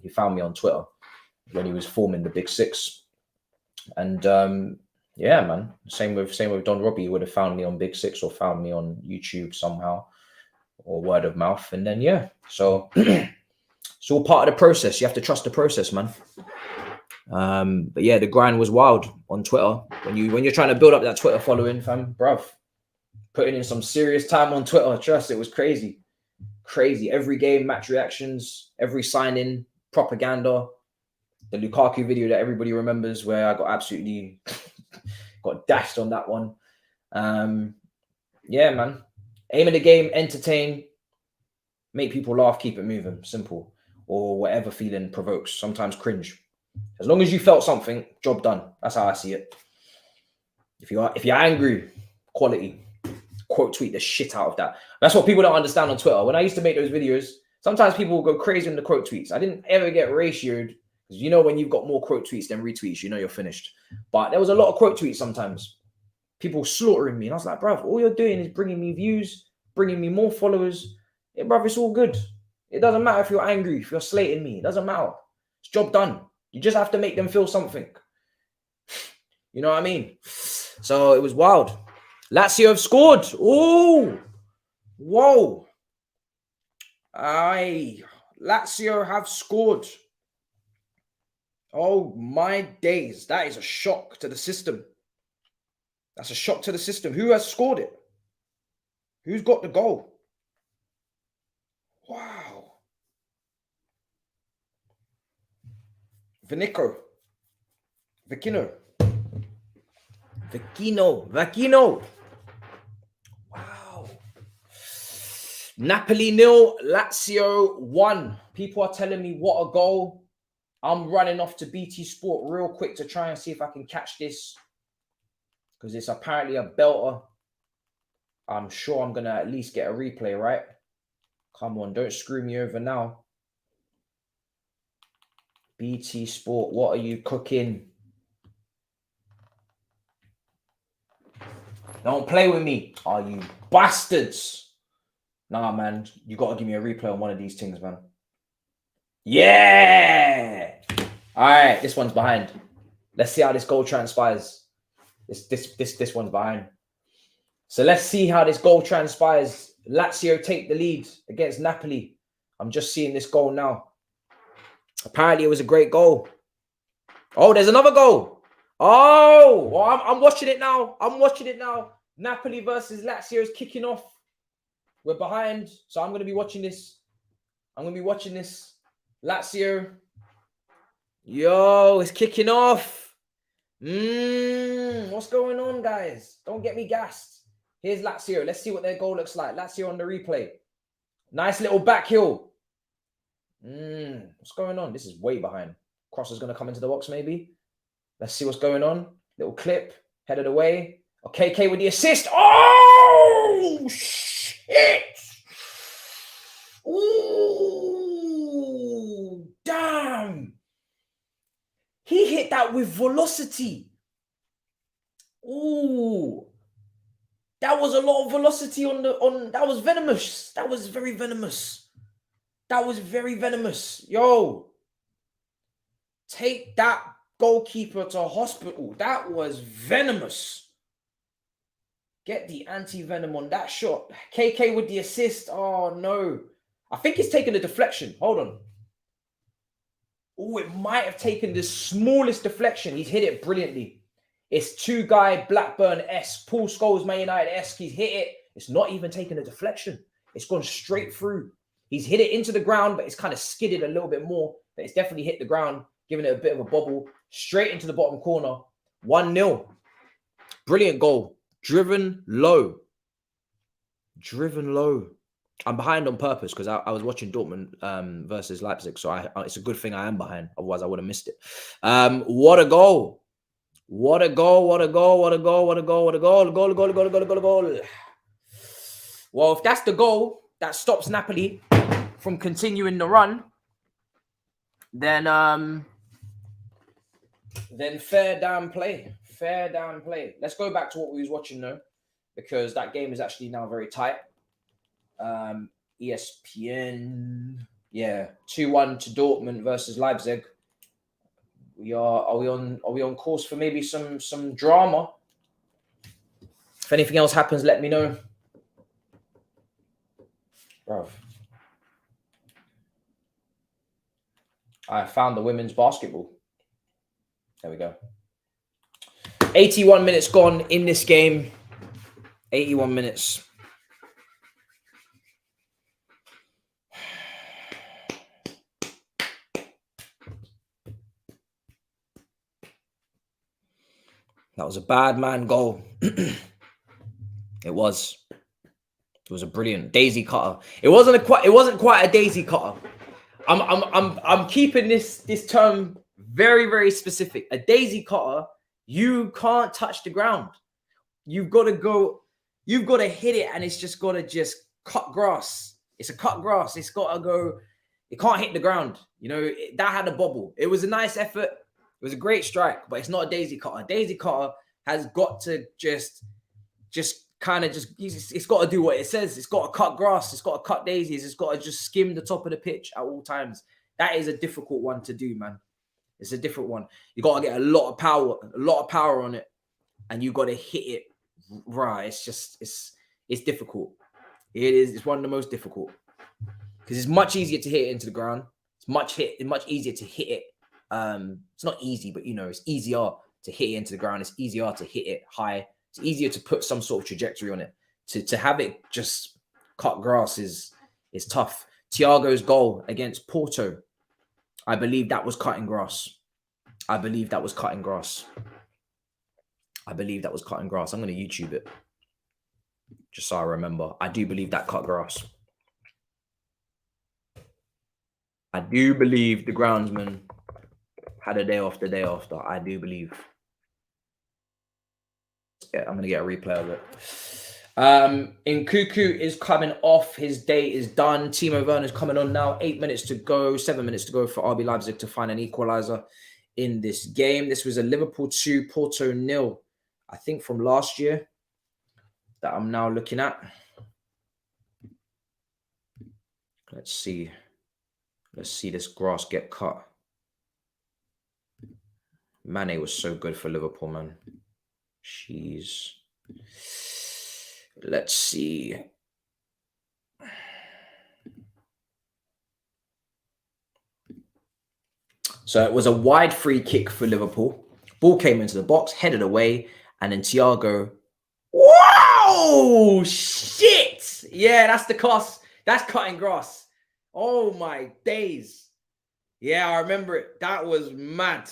he found me on Twitter when he was forming the Big Six. And yeah, man, same with Don Robbie. He would have found me on Big Six or found me on YouTube somehow or word of mouth. And then, yeah, so it's all part of the process. You have to trust the process, man. But yeah, the grind was wild on Twitter. When you're trying to build up that Twitter following, fam, bruv, putting in some serious time on Twitter. Trust, it was crazy. Every game, match reactions, every sign-in, propaganda. The Lukaku video that everybody remembers, where I got absolutely got dashed on that one. Yeah, man. Aim of the game, entertain, make people laugh, keep it moving, simple. Or whatever feeling provokes, sometimes cringe. As long as you felt something, job done. That's how I see it. If you're angry, quality. Quote tweet the shit out of that. That's what people don't understand on Twitter. When I used to make those videos, sometimes people will go crazy on the quote tweets. I didn't ever get ratioed, because you know when you've got more quote tweets than retweets, you know you're finished. But there was a lot of quote tweets sometimes. People slaughtering me. And I was like, bruv, all you're doing is bringing me views, bringing me more followers. Yeah, bruv, it's all good. It doesn't matter if you're angry, if you're slating me. It doesn't matter. It's job done. You just have to make them feel something. You know what I mean? So it was wild. Lazio have scored. Oh, whoa. Lazio have scored. Oh, my days. That is a shock to the system. That's a shock to the system. Who has scored it? Who's got the goal? Wow. Vecchino. Wow. Napoli 0, Lazio 1. People are telling me what a goal. I'm running off to BT Sport real quick to try and see if I can catch this, because it's apparently a belter. I'm sure I'm going to at least get a replay, right? Come on, don't screw me over now. BT Sport, what are you cooking? Don't play with me. Are you bastards? Nah, man. You got to give me a replay on one of these things, man. Yeah. All right. This one's behind. Let's see how this goal transpires. This one's behind. So let's see how this goal transpires. Lazio take the lead against Napoli. I'm just seeing this goal now. Apparently, it was a great goal. Oh, there's another goal. Oh, well, I'm watching it now. Napoli versus Lazio is kicking off. We're behind, so I'm going to be watching this. Lazio. Yo, it's kicking off. What's going on, guys? Don't get me gassed. Here's Lazio. Let's see what their goal looks like. Lazio on the replay. Nice little back heel. What's going on? This is way behind. Cross is going to come into the box, maybe. Let's see what's going on. Little clip. Headed away. Okay, KK with the assist. Oh, shit. Ooh, damn. He hit that with velocity. Ooh. That was a lot of velocity on that was venomous. That was very venomous. Yo. Take that goalkeeper to hospital. That was venomous. Get the anti-venom on that shot. KK with the assist. Oh, no. I think he's taken a deflection. Hold on. Oh, it might have taken the smallest deflection. He's hit it brilliantly. It's two-guy Blackburn-esque. Paul Scholes, Man United-esque. He's hit it. It's not even taken a deflection. It's gone straight through. He's hit it into the ground, but it's kind of skidded a little bit more. But it's definitely hit the ground, giving it a bit of a bobble. Straight into the bottom corner. 1-0. Brilliant goal. Driven low. Driven low. I'm behind on purpose because I was watching Dortmund versus Leipzig. So it's a good thing I am behind. Otherwise, I would have missed it. What a goal. What a goal. What a goal. What a goal. What a goal. What a goal. A goal, a goal, a goal, a goal, a goal, a goal. Well, if that's the goal that stops Napoli from continuing the run, then fair damn play. Fair damn play. Let's go back to what we was watching though, because that game is actually now very tight. ESPN, yeah, 2-1 to Dortmund versus Leipzig. Are we on course for maybe some drama? If anything else happens, let me know. Bro, I found the women's basketball. There we go. 81 minutes gone in this game. 81 minutes. That was a bad man goal. It was a brilliant daisy cutter. It wasn't quite a daisy cutter. I'm keeping this term very, very specific. A daisy cutter, you can't touch the ground. You've got to hit it, and it's just got to cut grass. It's a cut grass. It's got to go. It can't hit the ground. You know, that had a bobble. It was a nice effort. It was a great strike, but it's not a daisy cutter. A daisy cutter has got to it's got to do what it says. It's got to cut grass. It's got to cut daisies. It's got to just skim the top of the pitch at all times. That is a difficult one to do, man. It's a different one. You got to get a lot of power on it, and you got to hit it right. It's difficult. It is. It's one of the most difficult because it's much easier to hit it into the ground. It's much easier to hit it. It's not easy, but it's easier to hit it into the ground. It's easier to hit it high. It's easier to put some sort of trajectory on it. To have it just cut grass is tough. Thiago's goal against Porto, I believe that was cutting grass. I'm going to YouTube it just so I remember. I do believe that cut grass. I do believe the groundsman had a day off the day after. I do believe. Yeah, I'm going to get a replay of it. Nkunku is coming off. His day is done. Timo Werner's coming on now. 7 minutes to go for RB Leipzig to find an equalizer in this game. This was a Liverpool 2, Porto 0, I think from last year that I'm now looking at. Let's see this grass get cut. Mane was so good for Liverpool, man. Jeez. Let's see. So it was a wide free kick for Liverpool. Ball came into the box, headed away, and then Thiago. Whoa! Shit! Yeah, that's the cost. That's cutting grass. Oh my days. Yeah, I remember it. That was mad.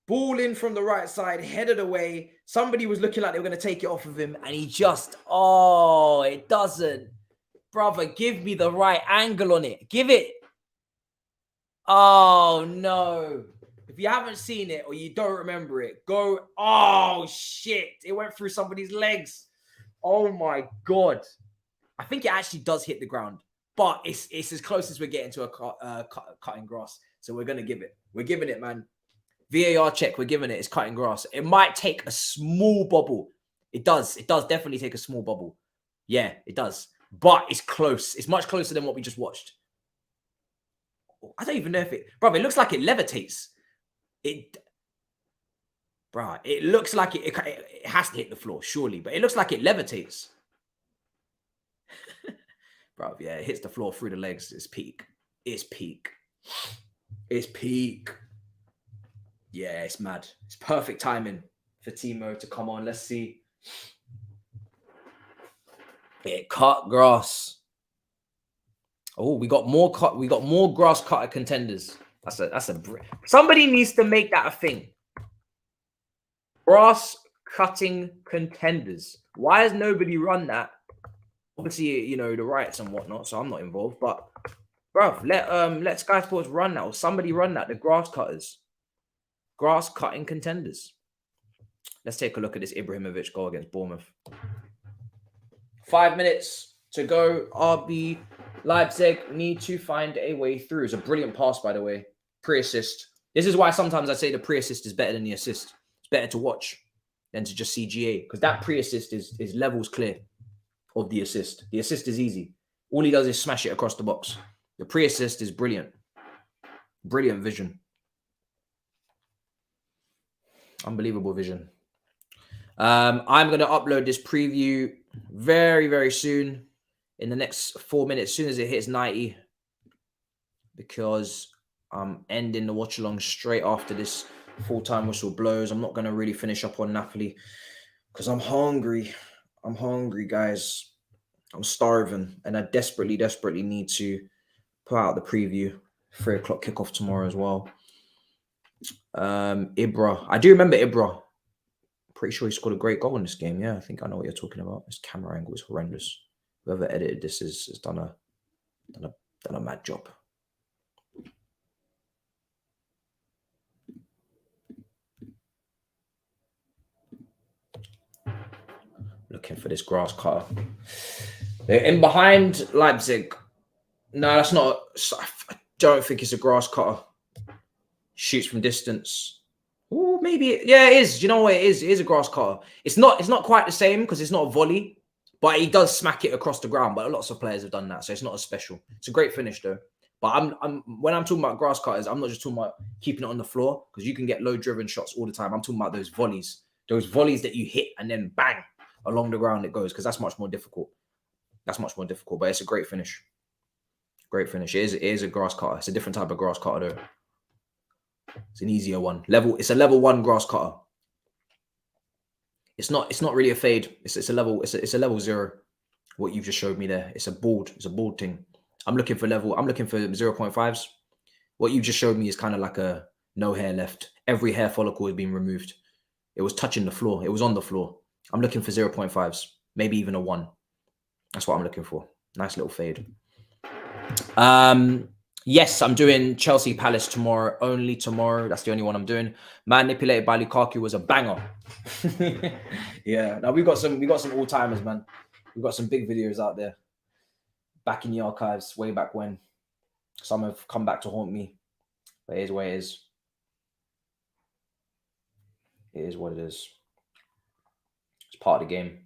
Ball in from the right side, headed away. Somebody was looking like they were going to take it off of him, and he just, it doesn't. Brother, give me the right angle on it. Give it. Oh, no. If you haven't seen it or you don't remember it, go, oh, shit. It went through somebody's legs. Oh, my God. I think it actually does hit the ground, but it's as close as we're getting to a cutting grass. So we're going to give it. We're giving it, man. VAR check, we're giving it. It's cutting grass. It might take a small bubble. It does. It does definitely take a small bubble. Yeah, it does. But it's close. It's much closer than what we just watched. I don't even know if it, bro. It looks like it levitates. Bro, it looks like it has to hit the floor, surely, but it looks like it levitates. Bro, yeah, it hits the floor through the legs. It's peak. It's peak. It's peak. Yeah, it's mad. It's perfect timing for Timo to come on. Let's see. It cut grass. Oh, we got more cut. We got more grass cutter contenders. That's a. Somebody needs to make that a thing. Grass cutting contenders. Why has nobody run that? Obviously, you know, the rights and whatnot, so I'm not involved. But bruv, let Sky Sports run that, or somebody run that. The grass cutters, grass cutting contenders. Let's take a look at this Ibrahimovic goal against Bournemouth. 5 minutes to go. RB Leipzig need to find a way through. It's a brilliant pass, by the way. Pre-assist. This is why sometimes I say the pre-assist is better than the assist. It's better to watch than to just see GA, because that pre-assist is levels clear of the assist. The assist is easy. All he does is smash it across the box. The pre-assist is brilliant. Brilliant vision. Unbelievable vision. I'm going to upload this preview very, very soon, in the next 4 minutes, as soon as it hits 90, because I'm ending the watch along straight after this full-time whistle blows. I'm not going to really finish up on Napoli because I'm hungry. I'm hungry, guys. I'm starving, and I desperately, desperately need to put out the preview. 3 o'clock kickoff tomorrow as well. Ibra. I do remember Ibra. Pretty sure he scored a great goal in this game. Yeah, I think I know what you're talking about. This camera angle is horrendous. Whoever edited this has done a mad job. Looking for this grass cutter. They're in behind Leipzig. No, that's not. I don't think it's a grass cutter. Shoots from distance. Oh, maybe. Yeah, it is. Do you know what it is? It is a grass cutter. It's not quite the same because it's not a volley, but he does smack it across the ground. But lots of players have done that, so it's not as special. It's a great finish though. But when I'm talking about grass cutters, I'm not just talking about keeping it on the floor, because you can get low driven shots all the time. I'm talking about those volleys that you hit and then bang along the ground it goes, because that's much more difficult. That's much more difficult, but it's a great finish. Great finish. It is a grass cutter. It's a different type of grass cutter though. It's an easier one. It's a level 1 grass cutter. It's not really a fade. It's a level 0. What you've just showed me there. It's a bald thing. I'm looking for 0.5s. What you just showed me is kind of like a no hair left. Every hair follicle has been removed. It was touching the floor. It was on the floor. I'm looking for 0.5s, maybe even a 1. That's what I'm looking for. Nice little fade. Yes, I'm doing Chelsea Palace tomorrow. Only tomorrow. That's the only one I'm doing. Manipulated by Lukaku was a banger. Yeah. Now we've got some all timers, man. We've got some big videos out there. Back in the archives, way back when. Some have come back to haunt me. But it is what it is. It is what it is. It's part of the game.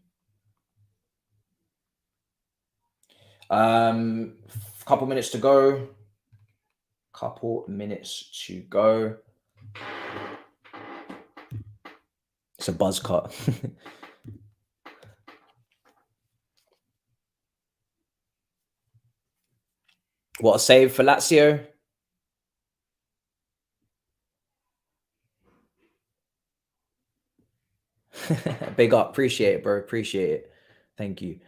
Couple minutes to go. It's a buzz cut. What a save for Lazio. Big up. Appreciate it, bro. Appreciate it. Thank you.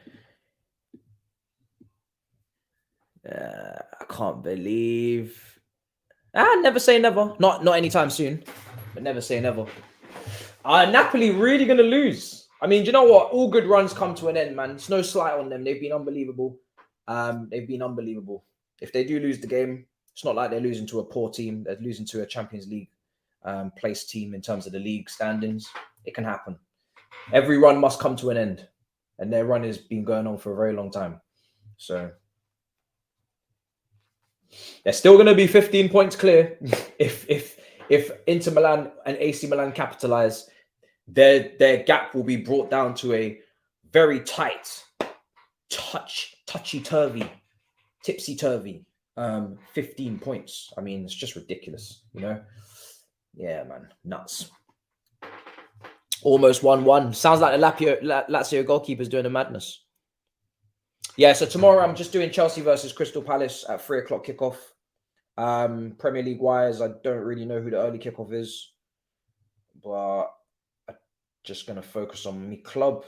I can't believe. Never say never. Not anytime soon, but never say never. Napoli really going to lose. I mean, do you know what? All good runs come to an end, man. It's no slight on them. They've been unbelievable. If they do lose the game, it's not like they're losing to a poor team. They're losing to a Champions League place team in terms of the league standings. It can happen. Every run must come to an end. And their run has been going on for a very long time. So they're still going to be 15 points clear if Inter Milan and AC Milan capitalize. Their gap will be brought down to a very tight, touchy-turvy, tipsy-turvy 15 points. I mean, it's just ridiculous, you know? Yeah, man. Nuts. Almost 1-1. Sounds like the Lazio goalkeeper's doing a madness. Yeah, so tomorrow I'm just doing Chelsea versus Crystal Palace at 3 o'clock kickoff. Premier League wise, I don't really know who the early kickoff is, but I'm just going to focus on my club.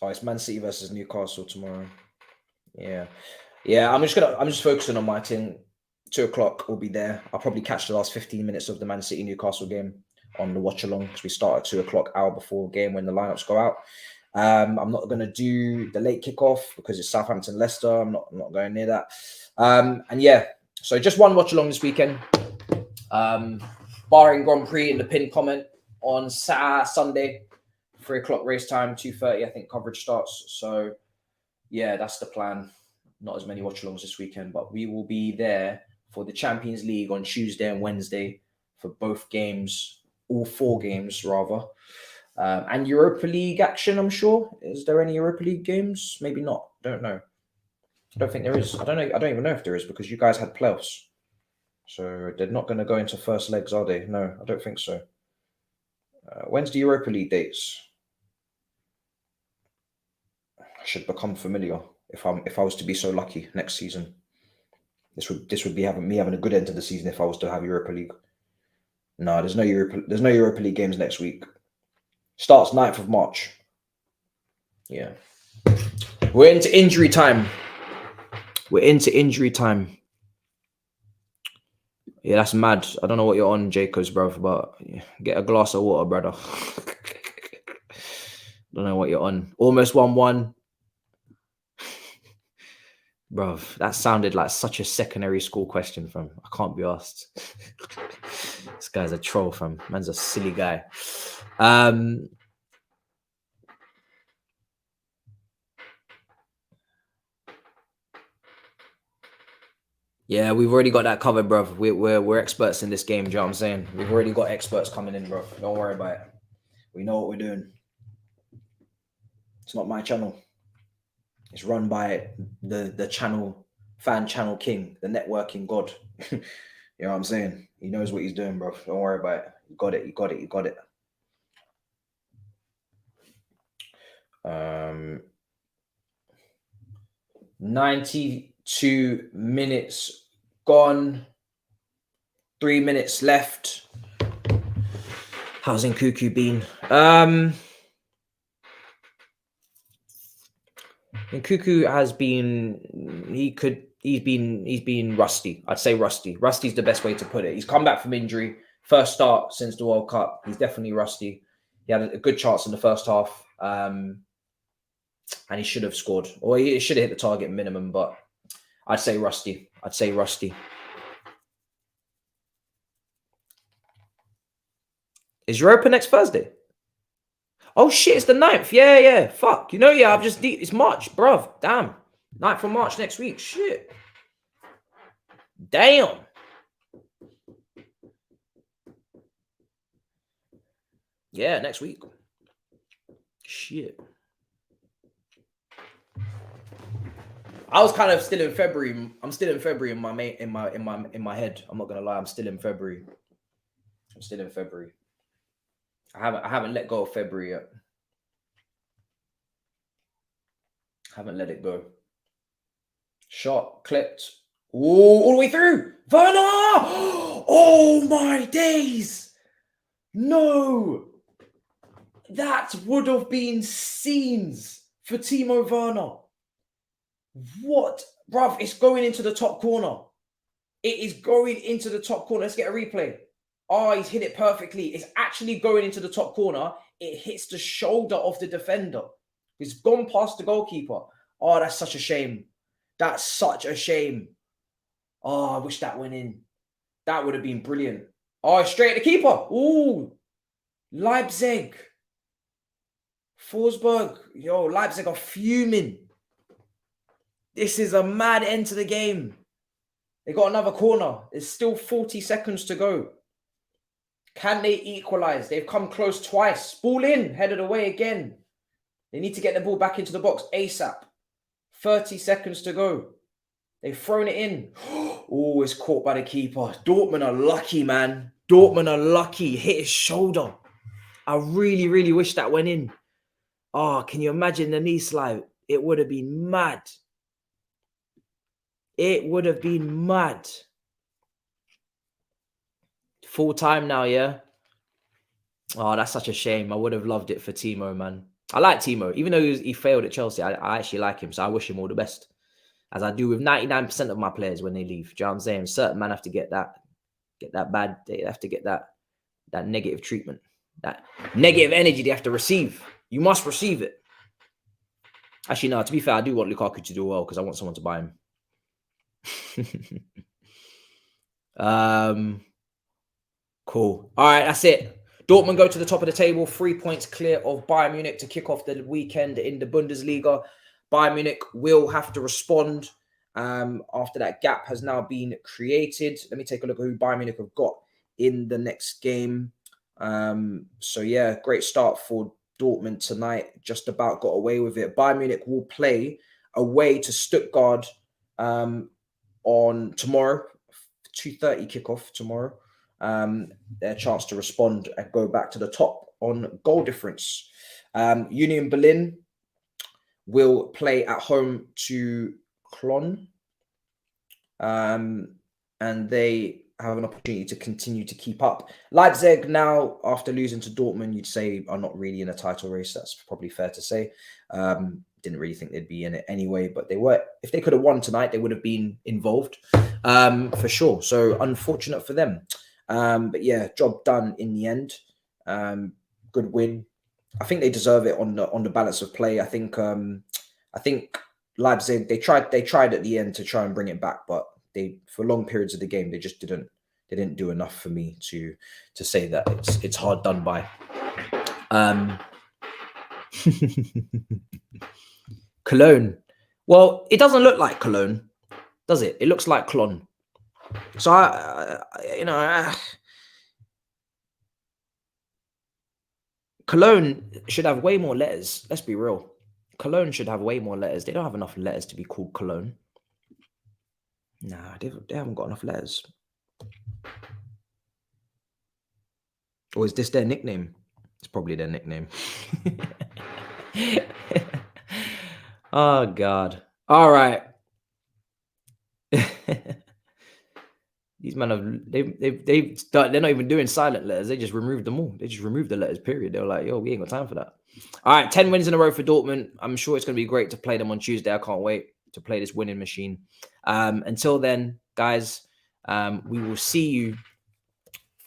Oh, it's Man City versus Newcastle tomorrow. Yeah. I'm just focusing on my team. 2 o'clock will be there. I'll probably catch the last 15 minutes of the Man City Newcastle game on the Watchalong because we start at 2 o'clock, hour before game when the lineups go out. I'm not going to do the late kickoff because it's Southampton Leicester. I'm not going near that. And yeah, so just one Watchalong this weekend. Bahrain Grand Prix in the pinned comment on Sunday, 3 o'clock race time, 2:30. I think coverage starts. So yeah, that's the plan. Not as many watch-alongs this weekend, but we will be there for the Champions League on Tuesday and Wednesday for both games, all 4 games rather. And Europa League action, I'm sure. Is there any Europa League games? Maybe not. Don't know. I don't think there is. I don't know. I don't even know if there is because you guys had playoffs. So they're not going to go into first legs, are they? No, I don't think so. When's the Europa League dates? I should become familiar if I was to be so lucky next season. This would be having a good end to the season if I was to have Europa League. No, there's no Europa League games next week. Starts 9th of March. Yeah. We're into injury time. Yeah, that's mad. I don't know what you're on, Jacobs, bro, but get a glass of water, brother. Don't know what you're on. Almost 1-1. Bro, that sounded like such a secondary school question, fam. I can't be asked. This guy's a troll, fam. Man's a silly guy. Yeah, we've already got that covered, bro. We're experts in this game. Do you know what I'm saying? We've already got experts coming in, bro. Don't worry about it. We know what we're doing. It's not my channel. It's run by the channel, fan channel king, the networking god. You know what I'm saying? He knows what he's doing, bro. Don't worry about it. You got it. 92 minutes gone. 3 minutes left. How's Nkunku been? Nkunku has been. He's been rusty. I'd say rusty. Rusty's the best way to put it. He's come back from injury. First start since the World Cup. He's definitely rusty. He had a good chance in the first half. And he should have scored. Or he should have hit the target minimum, but I'd say rusty. Is Europa next Thursday? Oh shit, it's the 9th. Yeah. Fuck. You know, yeah, it's March, bruv. Damn. 9th of March next week. Shit. Damn. Yeah, next week. Shit. I was kind of still in February. I'm still in February in my head. I'm not gonna lie. I'm still in February. I haven't let go of February yet. Haven't let it go. Shot clipped. Ooh, all the way through. Werner! Oh my days! No, that would have been scenes for Timo Werner. What, bruv? It's going into the top corner. It is going into the top corner. Let's get a replay. Oh, he's hit it perfectly. It's actually going into the top corner. It hits the shoulder of the defender. It's gone past the goalkeeper. Oh, that's such a shame. That's such a shame. Oh, I wish that went in. That would have been brilliant. Oh, straight at the keeper. Ooh. Leipzig. Forsberg. Yo, Leipzig are fuming. This is a mad end to the game. They got another corner. There's still 40 seconds to go. Can they equalize? They've come close twice. Ball in, headed away again. They need to get the ball back into the box ASAP. 30 seconds to go. They've thrown it in. Oh, it's caught by the keeper. Dortmund are lucky, man. Dortmund are lucky. Hit his shoulder. I really, really wish that went in. Oh, can you imagine the knee slide? It would have been mad. It would have been mad. Full time now, yeah? Oh, that's such a shame. I would have loved it for Timo, man. I like Timo. Even though he failed at Chelsea, I actually like him. So I wish him all the best. As I do with 99% of my players when they leave. Do you know what I'm saying? Certain men have to get that bad. They have to get that negative treatment. That negative energy they have to receive. You must receive it. Actually, no, to be fair, I do want Lukaku to do well because I want someone to buy him. Cool. All right, that's it. Dortmund go to the top of the table, 3 points clear of Bayern Munich to kick off the weekend in the Bundesliga. Bayern Munich will have to respond after that gap has now been created. Let me take a look at who Bayern Munich have got in the next game. So yeah, great start for Dortmund tonight. Just about got away with it. Bayern Munich will play away to Stuttgart on tomorrow, 2:30 kickoff tomorrow. Their chance to respond and go back to the top on goal difference. Union Berlin will play at home to Cologne. And they have an opportunity to continue to keep up. Leipzig now, after losing to Dortmund, you'd say are not really in a title race. That's probably fair to say. Didn't really think they'd be in it anyway, but they were. If they could have won tonight, they would have been involved for sure. So unfortunate for them. But yeah, job done in the end. Good win. I think they deserve it on the balance of play. I think Leipzig they tried at the end to try and bring it back, but they for long periods of the game they just didn't do enough for me to say that it's hard done by. Cologne. Well, it doesn't look like Cologne, does it? It looks like Cologne. So Cologne should have way more letters. Let's be real. Cologne should have way more letters. They don't have enough letters to be called Cologne. Nah, they haven't got enough letters. Or is this their nickname? It's probably their nickname. Oh God! All right. These men have they're not even doing silent letters. They just removed them all. They just removed the letters. Period. They were like, "Yo, we ain't got time for that." All right, 10 wins in a row for Dortmund. I'm sure it's going to be great to play them on Tuesday. I can't wait to play this winning machine. Until then, guys, we will see you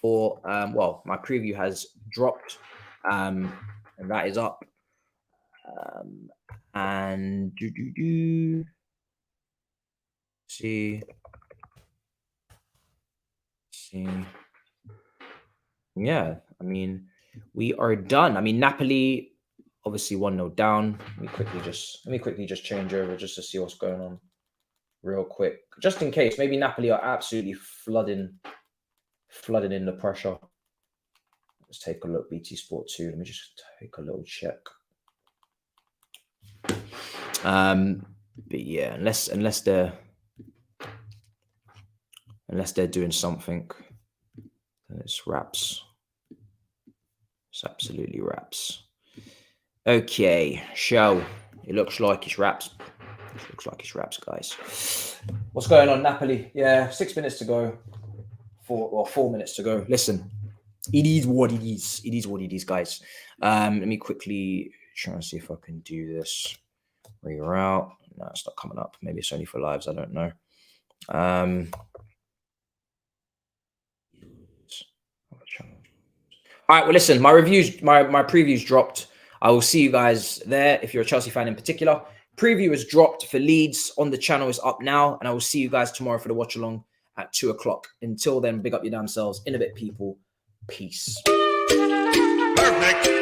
for well, my preview has dropped, and that is up. And see. Yeah, I mean, we are done. I mean, Napoli obviously 1-0 down. Let me quickly just change over just to see what's going on real quick, just in case. Maybe Napoli are absolutely flooding in the pressure. Let's take a look. BT Sport 2. Let me just take a little check. But yeah, unless they're doing something, then it's wraps. It's absolutely wraps. Okay, show. It looks like it's wraps. It looks like it's wraps, guys. What's going on, Napoli? Yeah, 6 minutes to go. 4 minutes to go. Listen, it is what it is. It is what it is, guys. Let me quickly try and see if I can do this. Reroute. No, it's not coming up. Maybe it's only for lives. I don't know. All right, well, listen, my previews dropped. I will see you guys there if you're a Chelsea fan in particular. Preview is dropped for Leeds on the channel. Is up now, and I will see you guys tomorrow for the watch along at 2 o'clock. Until then, big up your damn selves. In a bit, people. Peace. Perfect.